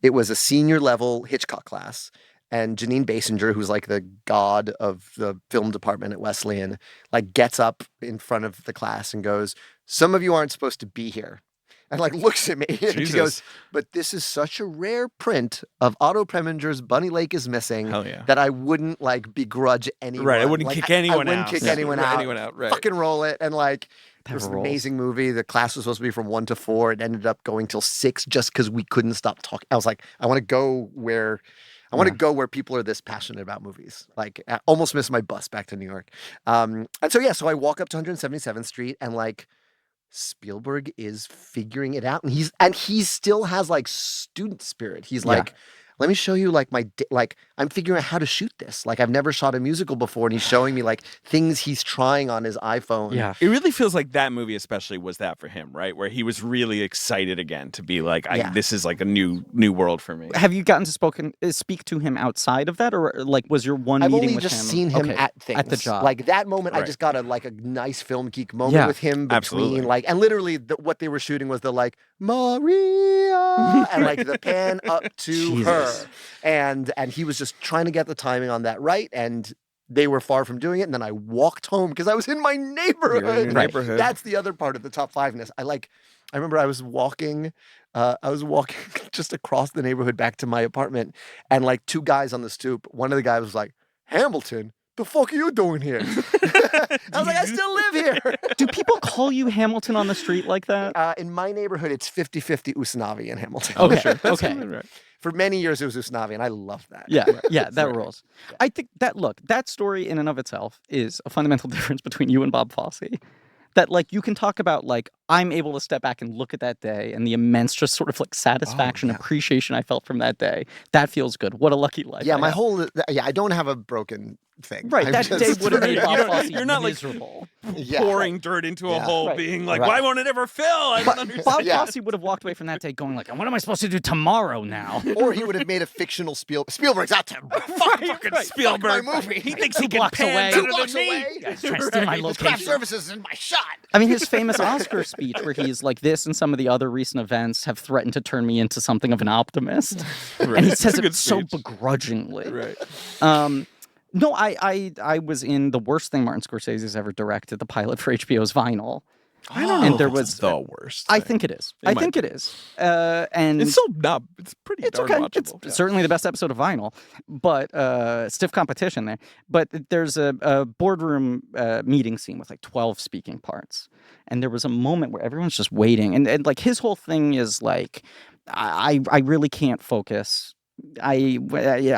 it was a senior level Hitchcock class. And Janine Basinger, who's like the god of the film department at Wesleyan, like gets up in front of the class and goes, "Some of you aren't supposed to be here." And like looks at me and she Jesus. goes, "But this is such a rare print of Otto Preminger's Bunny Lake is Missing Hell yeah. that I wouldn't like begrudge anyone." Right. I wouldn't Like, kick I anyone wouldn't out. kick Yeah. anyone Right, out. anyone out, right. Fucking roll it. And like, it was an Roll. amazing movie. The class was supposed to be from 1 to 4. It ended up going till 6 just because we couldn't stop talking. I was like, I want to go where people are this passionate about movies. Like, I almost missed my bus back to New York. And so I walk up to 177th Street and like Spielberg is figuring it out, and he still has like student spirit. He's Yeah. like, "Let me show you like like I'm figuring out how to shoot this. Like I've never shot a musical before," and he's showing me like things he's trying on his iPhone. Yeah. It really feels like that movie especially was that for him, right? Where he was really excited again to be like, Yeah. this is like a new world for me. Have you gotten to speak to him outside of that, or like was your one I've meeting only with just him? seen him Okay, at things. at the job? Like that moment, I Right. just got a nice film geek moment Yeah, with him between absolutely. like, and literally what they were shooting was the like Maria and like the pan up to her, Jesus. and he was just trying to get the timing on that right, and they were far from doing it. And then I walked home because I was in my neighborhood. You're in your neighborhood. That's the other part of the top fiveness. I remember I was walking just across the neighborhood back to my apartment, and like two guys on the stoop. One of the guys was like, "Hamilton, the fuck are you doing here?" I was like, "I still live here." Do people call you Hamilton on the street like that? In my neighborhood, it's 50-50 Usnavi and Hamilton. Okay, That's okay. totally right. For many years, it was Usnavi, and I love that. Yeah, yeah, that rules. I think that story in and of itself is a fundamental difference between you and Bob Fosse. That like you can talk about like I'm able to step back and look at that day and the immense just sort of like satisfaction, yeah. appreciation I felt from that day. That feels good. What a lucky life. Yeah, I my have. whole I don't have a broken thing. Right, I'm that just- day would have made Bob Fosse you're not, like, miserable. Yeah. Pouring dirt into a Yeah. hole, Right. being like, Right. why won't it ever fill? I don't understand. Bob Yeah. Fosse would have walked away from that day going like, what am I supposed to do tomorrow now? Or he would have made a fictional Spielberg's out there. Fucking Spielberg. my movie. He thinks Two he can blocks pan away. better 2 than blocks me. away. Guys, trying to steal my His craft location. services is in my shot. I mean, his famous Oscar speech where he's like, this and some of the other recent events have threatened to turn me into something of an optimist. And he says It's a it good so speech. begrudgingly. Right. No, I was in the worst thing Martin Scorsese's ever directed, the pilot for HBO's Vinyl. I don't know. And if there it's was- the worst. I thing. think it is. It I might think be. it is. And It's still not. It's pretty it's darn okay. watchable. It's certainly the best episode of Vinyl, but stiff competition there. But there's a boardroom meeting scene with like 12 speaking parts, and there was a moment where everyone's just waiting, and like his whole thing is like, I really can't focus. I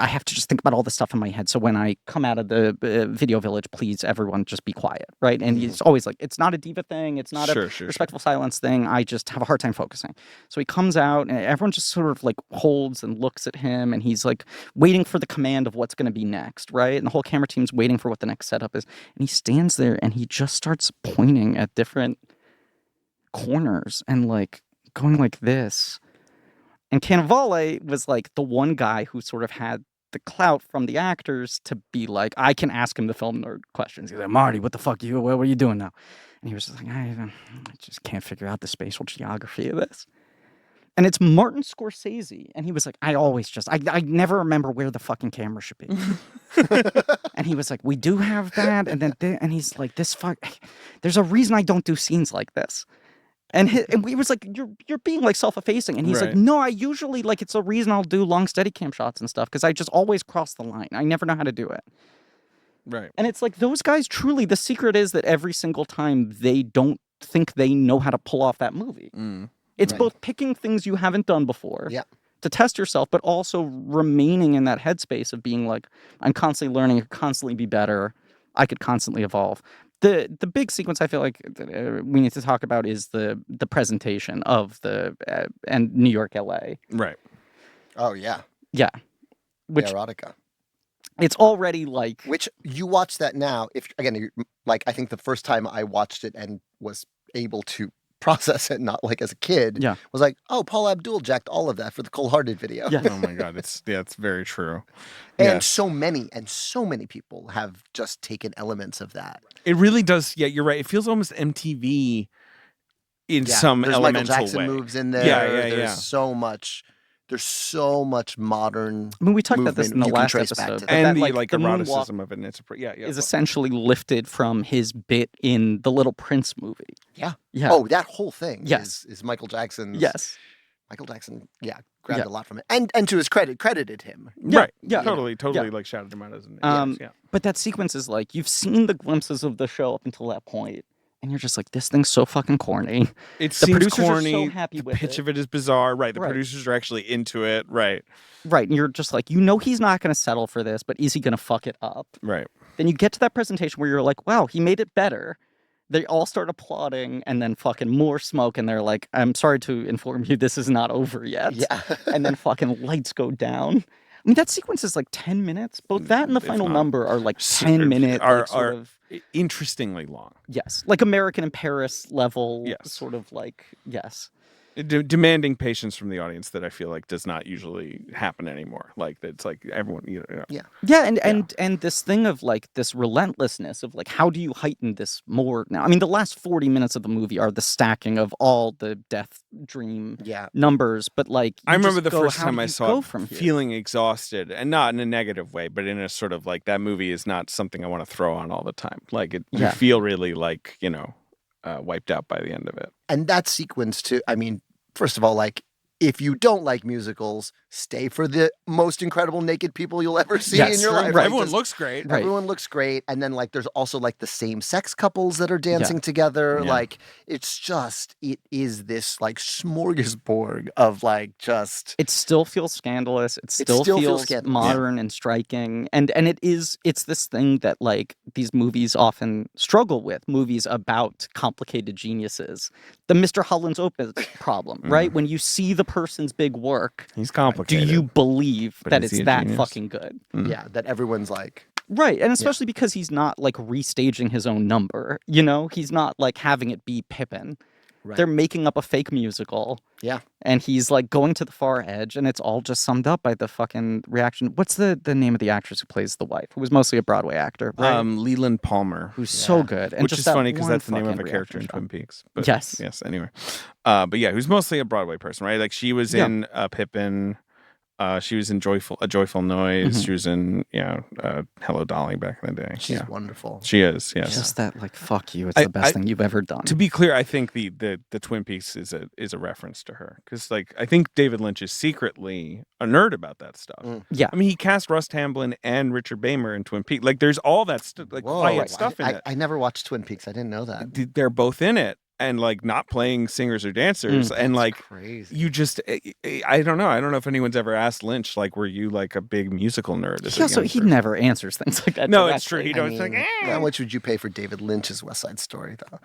have to just think about all the stuff in my head. So when I come out of the video village, please everyone just be quiet, right? And he's always like, it's not a diva thing, it's not Sure, a sure. respectful silence thing. I just have a hard time focusing. So he comes out, and everyone just sort of like holds and looks at him, and he's like waiting for the command of what's going to be next, right? And the whole camera team's waiting for what the next setup is. And he stands there, and he just starts pointing at different corners and like going like this. And Cannavale was like the one guy who sort of had the clout from the actors to be like, I can ask him the film nerd questions. He's like, Marty, what the fuck what are you doing now? And he was just like, I just can't figure out the spatial geography of this. And it's Martin Scorsese. And he was like, I never remember where the fucking camera should be. And he was like, we do have that. And then, and he's like, there's a reason I don't do scenes like this. And he was like, you're being like self-effacing. And he's like, Right. no, I usually like, it's a reason I'll do long Steadicam shots and stuff because I just always cross the line. I never know how to do it. Right. And it's like those guys truly, the secret is that every single time they don't think they know how to pull off that movie. It's Right. both picking things you haven't done before Yeah. to test yourself, but also remaining in that headspace of being like, I'm constantly learning, I could constantly be better, I could constantly evolve. The big sequence I feel like we need to talk about is the presentation of and New York, LA. Right. Oh yeah, Yeah. the Which erotica. it's already like Which you watch that now. If again, like I think the first time I watched it and was able to process it, not like as a kid, Yeah. was like, oh, Paul Abdul jacked all of that for the Cold Hearted video. Yeah. Oh my God, it's very true. And Yes. so many people have just taken elements of that. It really does. Yeah, you're right. It feels almost MTV in some There's Michael elemental Jackson way. moves in there. Yeah. There's so much modern. I mean, we talked about this in the movement you can last trace back episode, to but that. And that, the like, like the moonwalk eroticism of it. And it's is essentially lifted from his bit in the Little Prince movie. Yeah. Yeah. Oh, that whole thing Yes. is Michael Jackson's. Yes. Michael Jackson, grabbed a lot from it. And to his credit, credited him. right. Yeah. Totally. Yeah. Like shouted him out as an yeah. But that sequence is like, you've seen the glimpses of the show up until that point, and you're just like, this thing's so fucking corny. It The seems producers are so corny. happy The with pitch it. of it is bizarre. Right. The Right. producers are actually into it. Right. Right. And you're just like, he's not going to settle for this, but is he going to fuck it up? Right. Then you get to that presentation where you're like, wow, he made it better. They all start applauding, and then fucking more smoke, and they're like, I'm sorry to inform you, this is not over yet. Yeah. And then fucking lights go down. I mean, that sequence is like 10 minutes. Both that and the If final not, number are like 10 minutes. Are like, sort of, interestingly long. yes. Like American in Paris level, Yes. sort of like, yes. Demanding patience from the audience that I feel like does not usually happen anymore. Like it's like everyone, Yeah, and this thing of like this relentlessness of like, how do you heighten this more now? I mean, the last 40 minutes of the movie are the stacking of all the death dream numbers, but like, I you remember just the go, first how time do I you saw go it from here? feeling exhausted, and not in a negative way, but in a sort of like that movie is not something I want to throw on all the time. Like you Yeah. feel really like wiped out by the end of it. And that sequence too, I mean, first of all, like, if you don't like musicals, stay for the most incredible naked people you'll ever see in your life. Like, Everyone just- looks great. Right. Everyone looks great. And then like there's also like the same sex couples that are dancing together. Yeah. Like it is this like smorgasbord of like just It still feels scandalous. It still still feels feels scandalous. modern and striking. And it's this thing that like these movies often struggle with, movies about complicated geniuses. The Mr. Holland's Opus problem, right? When you see the person's big work, He's do complicated. you believe But that is it's he a that genius? fucking good? that everyone's like Right. And especially because he's not like restaging his own number, He's not like having it be Pippin. Right. They're making up a fake musical. Yeah. And he's like going to the far edge, and it's all just summed up by the fucking reaction. What's the name of the actress who plays the wife, who was mostly a Broadway actor, right? Leland Palmer, Who's so good. And which just is that funny because one that's the name of a fucking character in reaction Twin Peaks. But Yes. Yes. Anyway, but yeah, who's mostly a Broadway person, right? Like she was in Pippin. She was in A Joyful Noise. She was in Hello Dolly back in the day. she's wonderful. She is. Yes. Just that, like, fuck you. It's the best thing you've ever done. To be clear, I think the Twin Peaks is a reference to her because like I think David Lynch is secretly a nerd about that stuff. Yeah. I mean he cast Russ Tamblyn and Richard Beymer in Twin Peaks. Like there's all that quiet stuff in it. I never watched Twin Peaks. I didn't know that. They're both in it and like not playing singers or dancers and like Crazy. you just I don't know if anyone's ever asked Lynch like were you like a big musical nerd as a Also, young he person? never answers things like that. No, it's true. directly. He don't. It's like, How much would you pay for David Lynch's West Side Story, though?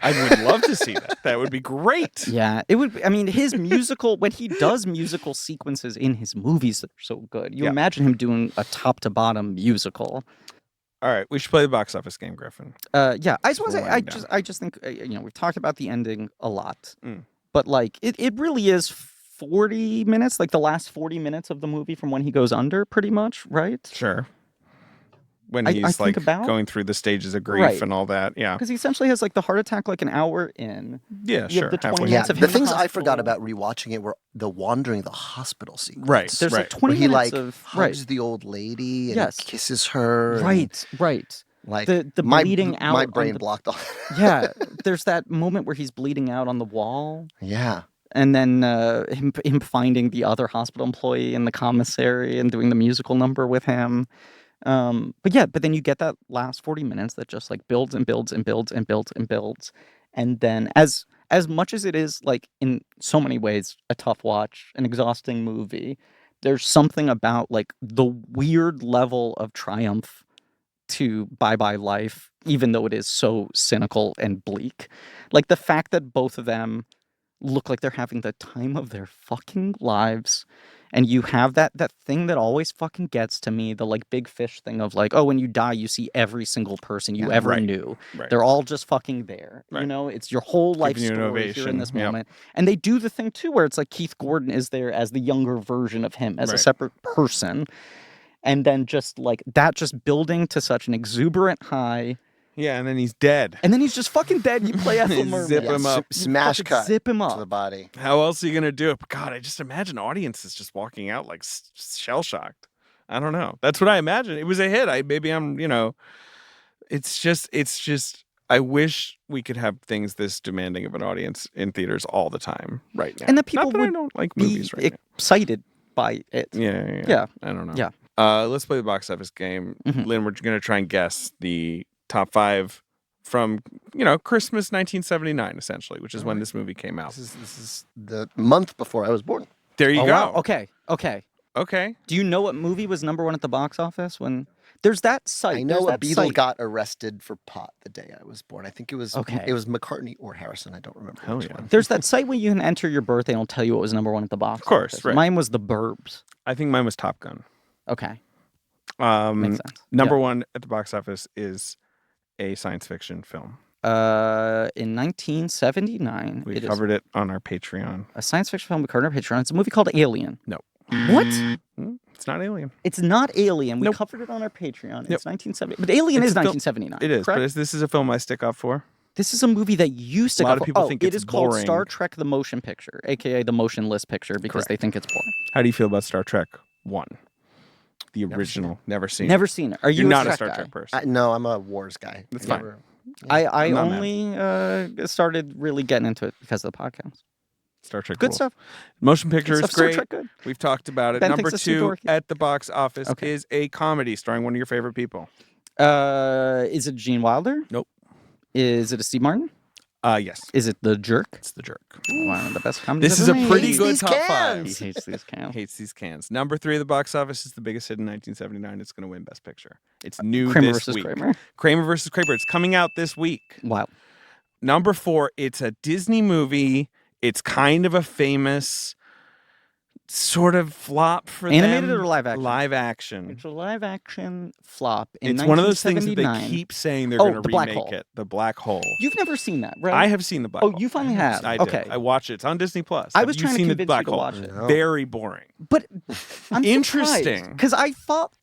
I would love to see that. That would be great. Yeah, it would. I mean, his musical, when he does musical sequences in his movies that are so good, you imagine him doing a top to bottom musical. All right, we should play the box office game, Griffin. Yeah, I just want to say, Winding down. I just think, we've talked about the ending a lot, but like, it really is 40 minutes, like the last 40 minutes of the movie from when he goes under, pretty much, right? Sure. When I he's think like about- going through the stages of grief Right. and all that, yeah, Because he essentially has like the heart attack like an hour in. yeah, You sure. have the 20 halfway. minutes Yeah, of the him in things the I forgot hospital. about rewatching it were the wandering the hospital sequence. Right. There's like right. 20 Where he minutes like of hugs the old lady and Yes. kisses her. and, right. Like The my, bleeding out My on brain the- blocked all. Yeah, there's that moment where he's bleeding out on the wall. Yeah. And then him finding the other hospital employee in the commissary and doing the musical number with him. But then you get that last 40 minutes that just like builds and builds and builds and builds and builds. And then as much as it is like in so many ways a tough watch, an exhausting movie, there's something about like the weird level of triumph to Bye Bye Life, even though it is so cynical and bleak. Like the fact that both of them look like they're having the time of their fucking lives. And you have that thing that always fucking gets to me, the like big fish thing of like, oh, when you die, you see every single person you ever Right. knew. Right. They're all just fucking there. You Right. know, it's your whole life Giving you an story here in ovation. this Yep. moment. And they do the thing too, where it's like Keith Gordon is there as the younger version of him, as a Right. separate person. And then just like that, just building to such an exuberant high. Yeah, and then he's dead. And then he's just fucking dead. You play Ethel Merman. Zip him up. Smash fucking cut zip him to up. the body. How else are you gonna do it? But God, I just imagine audiences just walking out like shell shocked. I don't know. That's what I imagine. It was a hit. It's just. I wish we could have things this demanding of an audience in theaters all the time right now. And that people Not that I would don't like Be movies right now. excited by it. Yeah. I don't know. Yeah. Let's play the box office game. Mhm. Lynn, we're going to try and guess the top 5 from, Christmas 1979, essentially, which is when this movie came out. This is the month before I was born. There you Oh, go. wow. Okay. Okay. Do you know what movie was number 1 at the box office when there's that site? I know there's a that Beatle site. got arrested for pot the day I was born. I think it was Okay. It was McCartney or Harrison. I don't remember Hell which yeah. one. There's that site where you can enter your birthday and it'll tell you what was number 1 at the box Of course, office. right. Mine was The Burbs. I think mine was Top Gun. Okay. Makes sense. Number 1 at the box office is a science fiction film. In 1979, We it is covered it on our Patreon. a science fiction film we covered on our Patreon. It's a movie called Alien. No. What? It's not Alien. It's not Alien. We Nope. covered it on our Patreon. Yep. It's 1970. But Alien It's is a film- 1979. It is, correct? but this is a film I stick up for. This is a movie that used to A lot of people think it it's is called boring. Star Trek the Motion Picture, aka the motionless picture, because they think it's boring. How do you feel about Star Trek 1? The original. Never seen. Never seen it. Are you You're not a Trek Star guy? Trek person. No, I'm a Wars guy. That's I fine. never- I I'm not mad. only started really getting into it because of the podcast. Star Trek Good rules. stuff. Motion Good picture is stuff. Star great. Trek good. We've talked about it. Ben Number thinks it's too 2 dorky. at the box office Okay. is a comedy starring one of your favorite people. Is it Gene Wilder? Nope. Is it a Steve Martin? Yes. Is it The Jerk? It's The Jerk. One of the best comedies This is ever a made. pretty Hates good these top cans. 5. He hates these cans. Hates these cans. Number 3 at the box office is the biggest hit in 1979. It's going to win Best Picture. It's new Kramer this versus week. Kramer. Kramer versus Kramer. It's coming out this week. Wow. Number 4, it's a Disney movie. It's kind of a famous sort of flop for Animated them. or live action? Live action. It's a live action flop in It's one of those things that they 1979. keep saying they're Oh, going to The Black remake Hole. it. The Black Hole. You've never seen that, right? I have seen the Black Oh, Hole. you finally have. I did. Okay. I watched it. It's on Disney Plus. I Have was you trying to seen the convince Black you to Hole? watch it. No. Very boring. But I'm Interesting. because I thought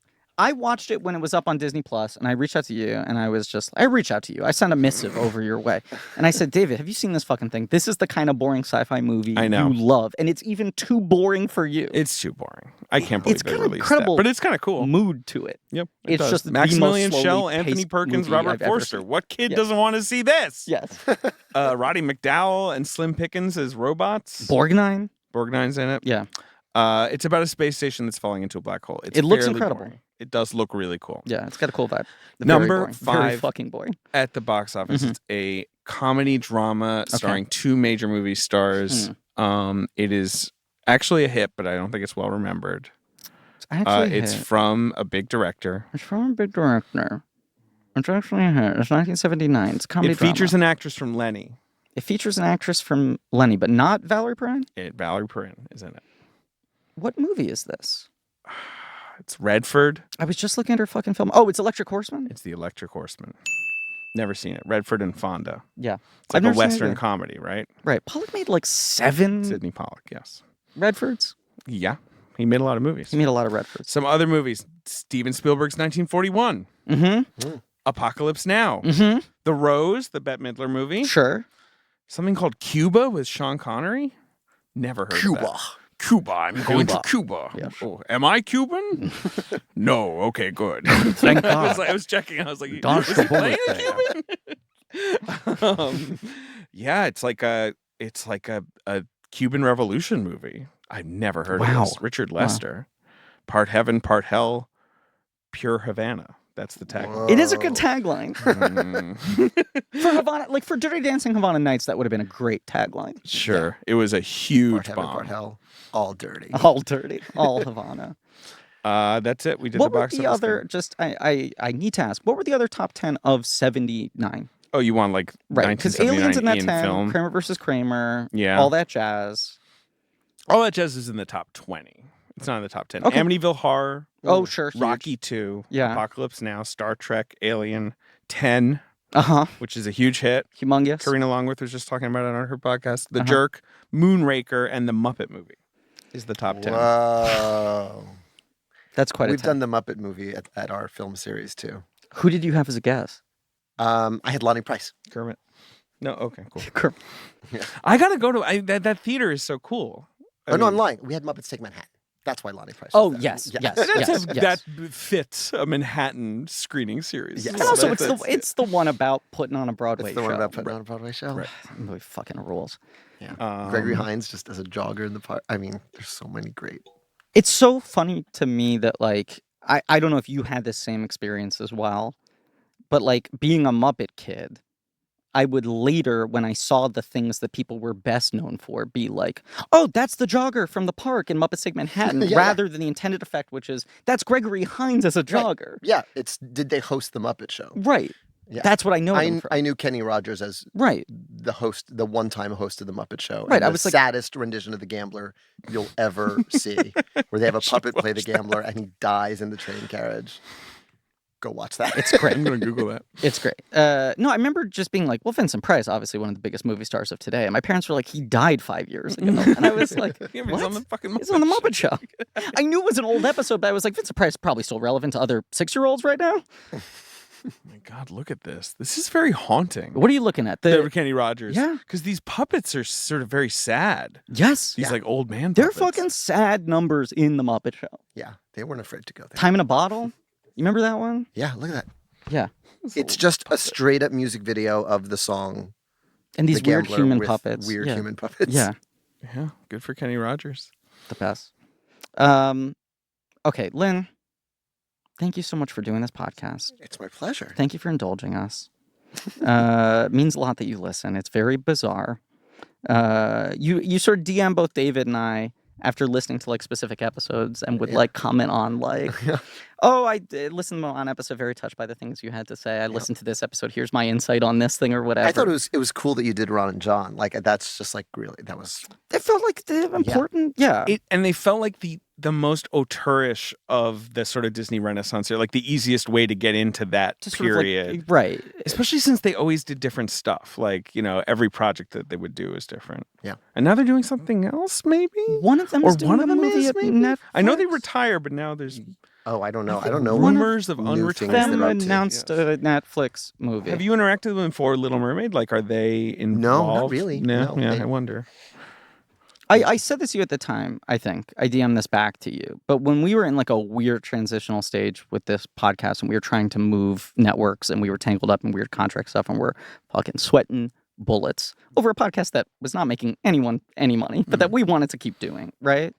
I watched it when it was up on Disney Plus, and I reached out to you, and I reached out to you. I sent a missive over your way, and I said, David, have you seen this fucking thing? This is the kind of boring sci-fi movie I know. you love, and it's even too boring for you. It's too boring. I can't believe It's they got released incredible that. But it's kind of cool. mood to it. Yep. it It's does. just the Maximilian most Schell, slowly Anthony paced Perkins, movie Robert I've ever Forster. seen. What kid Yes. doesn't want to see this? Yes. Roddy McDowell and Slim Pickens as robots. Borgnine? Borgnine's in it. Yeah. It's about a space station that's falling into a black hole. It's It looks fairly incredible. boring. It does look really cool. Yeah, it's got a cool vibe. Number Very boring. Very 5. fucking boring. At the box office, Mhm. it's a comedy drama starring 2 major movie stars. It is actually a hit, but I don't think it's well remembered. It's actually a It's hit. from a big director. It's from a big director. It's actually a hit. It's 1979. It's a comedy It features drama. an actress from Lenny. It features an actress from Lenny, but not Valerie Perrine. Valerie Perrin is in it. What movie is this? It's Redford. I was just looking at her fucking film. Oh, it's Electric Horseman? It's The Electric Horseman. Never seen it. Redford and Fonda. Yeah. It's like a Western comedy, right? Right. Pollock made like 7 Sidney Pollack, yes. Redfords. Yeah. He made a lot of movies. He made a lot of Redfords. Some other movies. Steven Spielberg's 1941. Mm-hmm. Apocalypse Now. Mm-hmm. The Rose, the Bette Midler movie. Sure. Something called Cuba with Sean Connery. Never heard of Cuba. that. Cuba. I'm going to Cuba. Cuba. Yeah. Oh, am I Cuban? No. Okay, good. Thank God. I was checking. I was like, Dodged is the he playing bullet a Cuban? Yeah, it's like a Cuban Revolution movie. I've never heard of Wow. this. Richard Lester. Part heaven, part hell, pure Havana. That's the tagline. It is a good tagline. Mm, For Havana, like for Dirty Dancing Havana Nights, that would have been a great tagline. sure. It was a huge Part heaven, bomb. part hell, all dirty. All dirty. All Havana. That's it. We did What the were box the office other, thing. just, I need to ask, what were the other top 10 of 79? Oh, you want like Right, because Aliens in 1979 that Ian 10, film? Kramer versus Kramer, Yeah. all that jazz. All that jazz is in the top 20. It's not in the top 10. Okay. Amityville Horror, Oh, sure. huge. Rocky 2, Yeah. Apocalypse Now, Star Trek, Alien, 10, Uh-huh. which is a huge hit. Humongous. Karina Longworth was just talking about it on her podcast. The Uh-huh. Jerk, Moonraker, and The Muppet Movie is the top 10. Whoa. That's quite We've a 10. done the Muppet movie at our film series too. Who did you have as a guest? I had Lonnie Price. Kermit. No, okay, cool. Kermit. I gotta go to that theater is so cool. I Oh no, I'm mean, lying. We had Muppets Take Manhattan. That's why Lonnie Price. Oh, was there. yes, Yeah. yes, That's yes, yes. That fits a Manhattan screening series. Yes. And also, That's- it's the one about putting on a Broadway It's the show. one about putting on a Broadway show. Right. That movie fucking rules. Gregory Hines just as a jogger in the park. I mean, there's so many great. It's so funny to me that, like, I don't know if you had this same experience as well, but, like, being a Muppet kid, I would later, when I saw the things that people were best known for, be like, oh, that's the jogger from the park in Muppets Take Manhattan, Yeah. rather than the intended effect, which is, that's Gregory Hines as a jogger. Yeah, it's did they host the Muppet Show? Right. Yeah. That's what I know them from. I knew Kenny Rogers as Right. the host, the one-time host of the Muppet Show. Right, and I the was like- saddest rendition of The Gambler you'll ever see, where they have a puppet play the gambler and he dies in the train carriage. Go watch that. It's great. I'm gonna Google that. It's great. No, I remember just being like, well, Vincent Price, obviously one of the biggest movie stars of today. And my parents were like, he died 5 years ago. And I was like, Yeah, what? He's on the fucking Muppet He's on the Muppet Show. I knew it was an old episode, but I was like, Vincent Price is probably still relevant to other 6-year-olds right now. Oh my God, look at this. This is very haunting. What are you looking at? The Kenny Rogers. Yeah. Because these puppets are sort of very sad. Yes. These like old man They're puppets. fucking sad numbers in the Muppet Show. Yeah, they weren't afraid to go there. Time in a Bottle. You remember that one? Yeah, look at that. Yeah. It's just a straight up music video of the song. And these The weird Gambler human with puppets. Weird yeah. human puppets. Yeah. Yeah, good for Kenny Rogers. The best. Okay, Lynn, thank you so much for doing this podcast. It's my pleasure. Thank you for indulging us. Means a lot that you listen. It's very bizarre. You sort of DM both David and I after listening to like specific episodes and would like comment on like, oh, I did listen to the on episode, very touched by the things you had to say. I listened to this episode. Here's my insight on this thing or whatever. I thought it was cool that you did Ron and John. Like that's just like really that was it felt like the important. Yeah. And they felt like the most auteurish of the sort of Disney Renaissance, or like the easiest way to get into that To sort of, like, period. right. Especially since they always did different stuff. Like, you know, every project that they would do is different. Yeah. And now they're doing something else, maybe? One of them Or is doing one of a them movie is, at maybe? Netflix. I know they retire, but now there's Oh, I don't know. I don't know. rumors of new things unretired. Them they're up to. announced a Netflix movie. Have you interacted with them for Little Mermaid? Like, are they involved? not really. No, No, yeah, they- I wonder. I said this to you at the time, I think. I DM'd this back to you. But when we were in like a weird transitional stage with this podcast and we were trying to move networks and we were tangled up in weird contract stuff and we're fucking sweating bullets over a podcast that was not making anyone any money, but that we wanted to keep doing, right?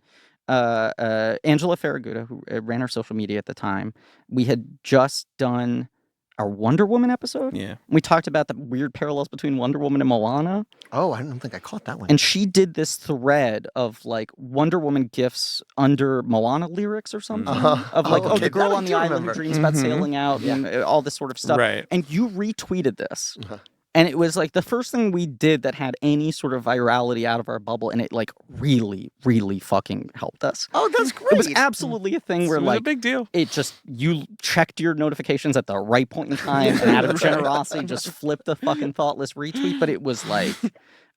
Angela Farraguda, who ran our social media at the time, we had just done our Wonder Woman episode. Yeah. We talked about the weird parallels between Wonder Woman and Moana. Oh, I don't think I caught that one. And she did this thread of like Wonder Woman gifs under Moana lyrics or something. Of like, okay, the girl that I on the do island who remember. dreams about Mhm. sailing out and all this sort of stuff. Right. And you retweeted this. Uh-huh. And it was like the first thing we did that had any sort of virality out of our bubble. And it like really, really fucking helped us. Oh, that's great. It was absolutely a thing where It was a like, big deal. it just, you checked your notifications at the right point in time and out of generosity just flipped a fucking thoughtless retweet. But it was like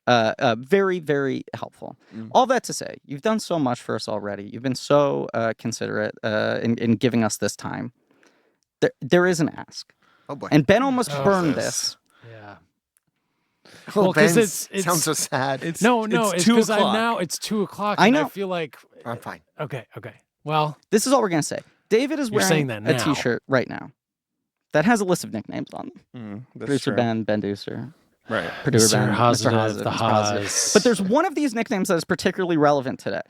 very, very helpful. All that to say, you've done so much for us already. You've been so considerate in giving us this time. There is an ask. Oh boy. And Ben almost Oh, burned this. this. Yeah. Oh, well, 'cause Ben's it's- sounds so sad. It's No, it's 2 because o'clock. now it's 2:00. I and know. I feel like I'm fine. okay. Well, This is all we're going to say. David is You're wearing saying that a now. t-shirt right now that has a list of nicknames on them. That's Producer true. Ben Deucer, Right. producer Mr. Ben, Positive, Mr. the Mr. Positive. Haas. But there's one of these nicknames that is particularly relevant today.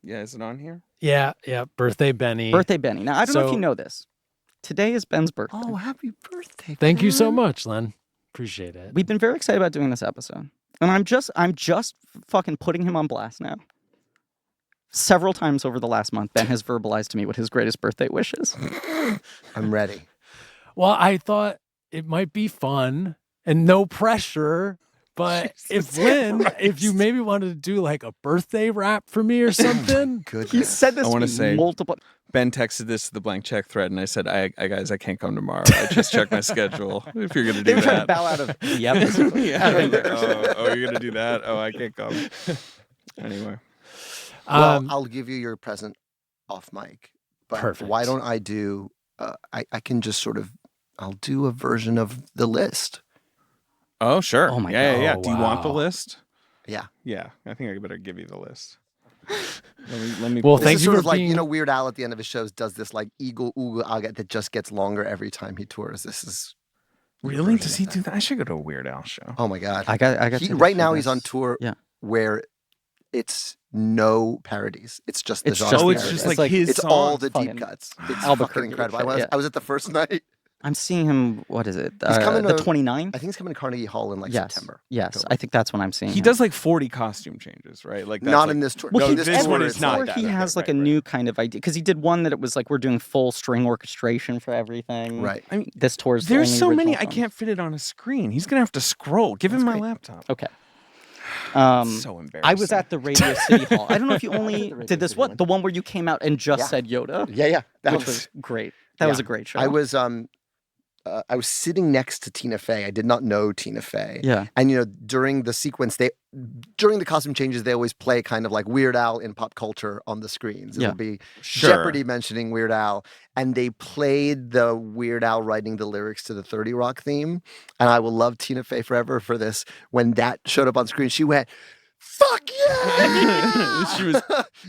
Yeah, is it on here? yeah. Birthday Benny. Birthday Benny. Now, I don't know if So- you know this. Today is Ben's birthday. Oh, happy birthday. Thank you so Ben. much, Len. Appreciate it. We've been very excited about doing this episode. And I'm just fucking putting him on blast now. Several times over the last month, Ben has verbalized to me what his greatest birthday wish is. I'm ready. Well, I thought it might be fun and no pressure. But if you maybe wanted to do like a birthday rap for me or something. Goodness. He said this I wanna to me say- multiple. Ben texted this to the blank check thread, and I said, I guys, I can't come tomorrow. I just checked my schedule. If you're gonna They do were trying to that. bow out of the episode. Oh, you're gonna do that? Oh, I can't come. Anyway. Well, I'll give you your present off mic. But Perfect. why don't I do? I can just sort of. I'll do a version of the list. Oh, sure. Oh my Yeah. God. Do you want the Wow. list? Yeah. Yeah. I think I better give you the list. Let me. Well, pull- thank This is you sort for of like, being- Weird Al at the end of his shows does this like eagle oogle aga that just gets longer every time he tours. This is Really? version Does of he that. do that? I should go to a Weird Al show. Oh my god. I got. He, tickets right for now he's on this. tour Yeah. where it's no parodies. It's just the It's genre. just Oh, the it's parodies. just It's like like- his It's songs. all the fucking deep cuts. It's Albuquerque fucking incredible. shit, yeah. I was at the first night. I'm seeing him. What is it? He's coming the to- 29th. I think he's coming to Carnegie Hall in like Yes. September. Yes, October. I think that's when I'm seeing. He him. does like 40 costume changes, right? Like that's Not like, in this tour. Well, No, he, this every one is not tour that. he Okay, has like right, a right. new kind of idea because he did one that it was like we're doing full string orchestration for everything. Right. I mean, This tour's there's only so many. original I songs. can't fit it on a screen. He's gonna have to scroll. Give him my laptop. Okay. So embarrassing. I was at the Radio City Hall. I don't know if you only Radio did this City one, one. the one where you came out and just Yeah. said Yoda, Yeah. That which was great. That was a great show. I was sitting next to Tina Fey. I did not know Tina Fey. Yeah. And during the sequence, during the costume changes, they always play kind of like Weird Al in pop culture on the screens. Yeah. It'll be Sure. Jeopardy mentioning Weird Al, and they played the Weird Al writing the lyrics to the 30 Rock theme. And I will love Tina Fey forever for this. When that showed up on screen, she went, "Fuck yeah!" She was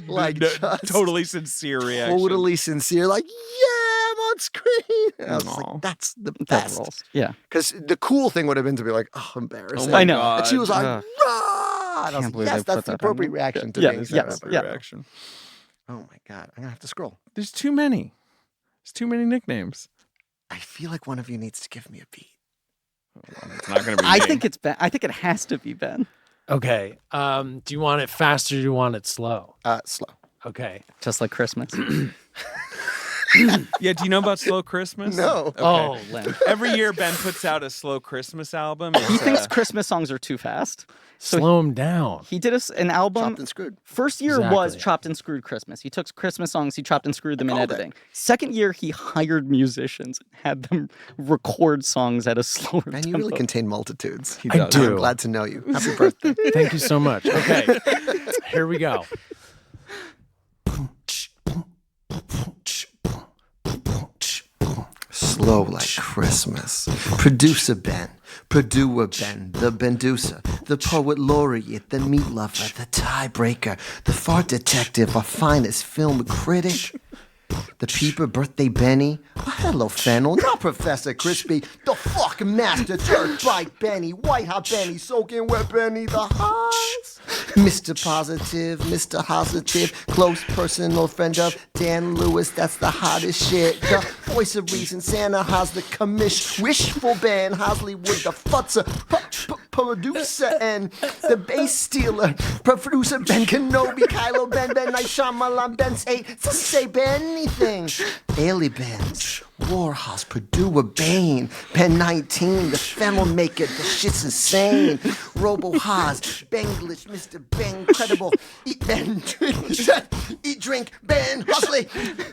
like no- just totally sincere reaction. totally sincere, like, "Yeah, I'm on screen." And I was Aw. like, "That's the That best." rolls. Yeah. Because the cool thing would have been to be like, "Oh, embarrassing." my I know. God. And she was like, Ugh. "Rah!" And I was Can't like, believe "Yes, they that's put the that on appropriate there. reaction to Yeah, being yes, set up." yeah. reaction. Oh my god, I'm gonna have to scroll. There's too many. There's too many nicknames. I feel like one of you needs to give me a beat. It's not gonna be. I me. think it's Ben. I think it has to be Ben. Okay. Do you want it fast or do you want it slow? Slow. Okay. Just like Christmas. Yeah. Do you know about Slow Christmas? No. Okay. Oh, Lynn. Every year Ben puts out a Slow Christmas album. He It's, thinks Christmas songs are too fast. So Slow him down. he did an album. Chopped and screwed. First year was Exactly. chopped and screwed Christmas. He took Christmas songs, he chopped and screwed them in called it. editing. Second year, he hired musicians, had them record songs at a slower Man, you tempo. really contain multitudes. He I does. do. I'm glad to know you. Happy birthday. Thank you so much. Okay. Here we go. Slow like Christmas. Producer Ben, Purdue Ben, the Benducer, the poet laureate, the meat lover, the tiebreaker, the fart detective, our finest film critic. The peeper, birthday Benny. Oh, hello, Fennel. Not Professor Crispy. The fucking master, dirt bike Benny. White hot Benny, soaking wet Benny, the Haas. Mr. Positive, Mr. Positive, close personal friend of Dan Lewis. That's the hottest shit. The voice of reason, Santa Haas, the commish. Wishful Ben, Hosleywood, the futzer. Producer and the bass stealer. Producer Ben Kenobi, Kylo Ben, Ben Night Shyamalan, Ben say, say Ben anything. Ailey Benz, Warhorse, Purdue Bane, Ben 19, the Fennel Maker, the shit's insane. Robo Haas, Benglish, Mr. Ben Credible, Eat Ben, Eat Drink, Ben Husley,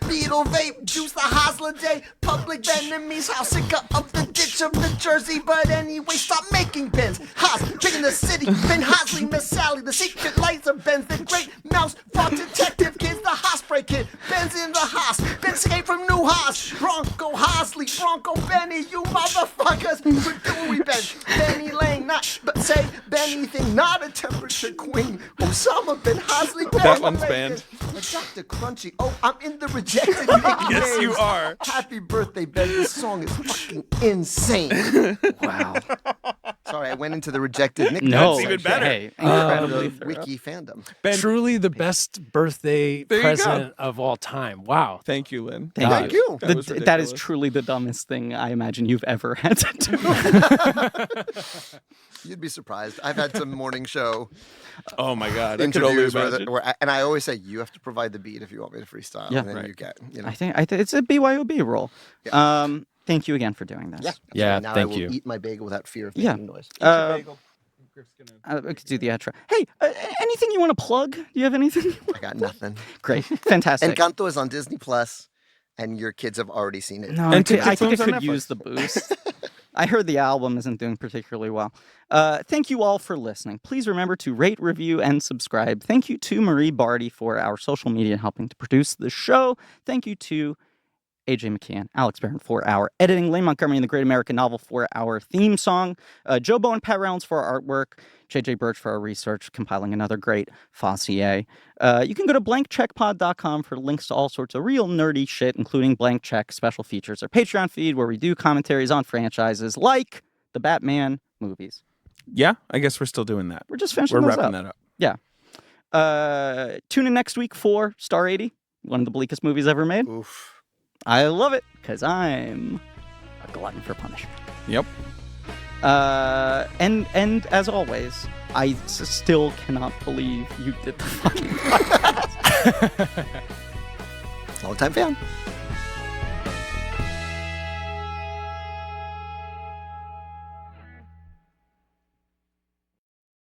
Beetle Vape, Juice the Hosler Day, Public Enemies, House sick up the ditch of the Jersey, but anyway, stop making pens. Haas, big in the city, Ben Hosley, Miss Sally, the secret lights of Ben's, the great mouse, frog detective kids, the Hospray kid, Ben's in the Haas, Ben escaped from New Haas, Bronco Hosley, Bronco Benny, you motherfuckers, Purdue Ben, Benny Lane, not, but say Benny thing, not a temperature queen, Osama Ben Hosley, That one's banned. Dr. Crunchy, oh, I'm in the rejected nicknames. Yes, you are. Happy birthday, Ben. This song is fucking insane. Wow. Sorry, I went into the rejected nicknames. No. even better. Hey, incredibly The thorough. wiki fandom. Ben, Truly the best birthday There you go. present of all time. Wow. thank you, Lynn. Thank you. That was That is ridiculous. truly the dumbest thing I imagine you've ever had to do. You'd be surprised. I've had some morning show Oh my God. I could only interviews imagine. and I always say, you have to provide the beat if you want me to freestyle. Yeah. And then Right. you get, I think it's a BYOB role. thank you again for doing this. Yeah. Yeah, Now I thank will you. eat my bagel without fear of Yeah. making noise. We could do the outro. Hey, anything you want to plug? Do you have anything? I got nothing. Great. Fantastic. Encanto is on Disney Plus, and your kids have already seen it. No, And I TikTok think it films on could Netflix. use the boost. I heard the album isn't doing particularly well. Thank you all for listening. Please remember to rate, review, and subscribe. Thank you to Marie Barty for our social media and helping to produce the show. Thank you to AJ McKeon, Alex Barron for our editing, Lane Montgomery and the Great American Novel for our theme song, Joe Bow and Pat Reynolds for our artwork, JJ Birch for our research, compiling another great Fosse. You can go to blankcheckpod.com for links to all sorts of real nerdy shit, including Blank Check special features, our Patreon feed where we do commentaries on franchises like the Batman movies. Yeah, I guess we're still doing that. We're just finishing We're those wrapping up. that up. Tune in next week for Star 80, one of the bleakest movies ever made. Oof. I love it because I'm a glutton for punishment. Yep. And as always, I still cannot believe you did the fucking podcast. Long time fan.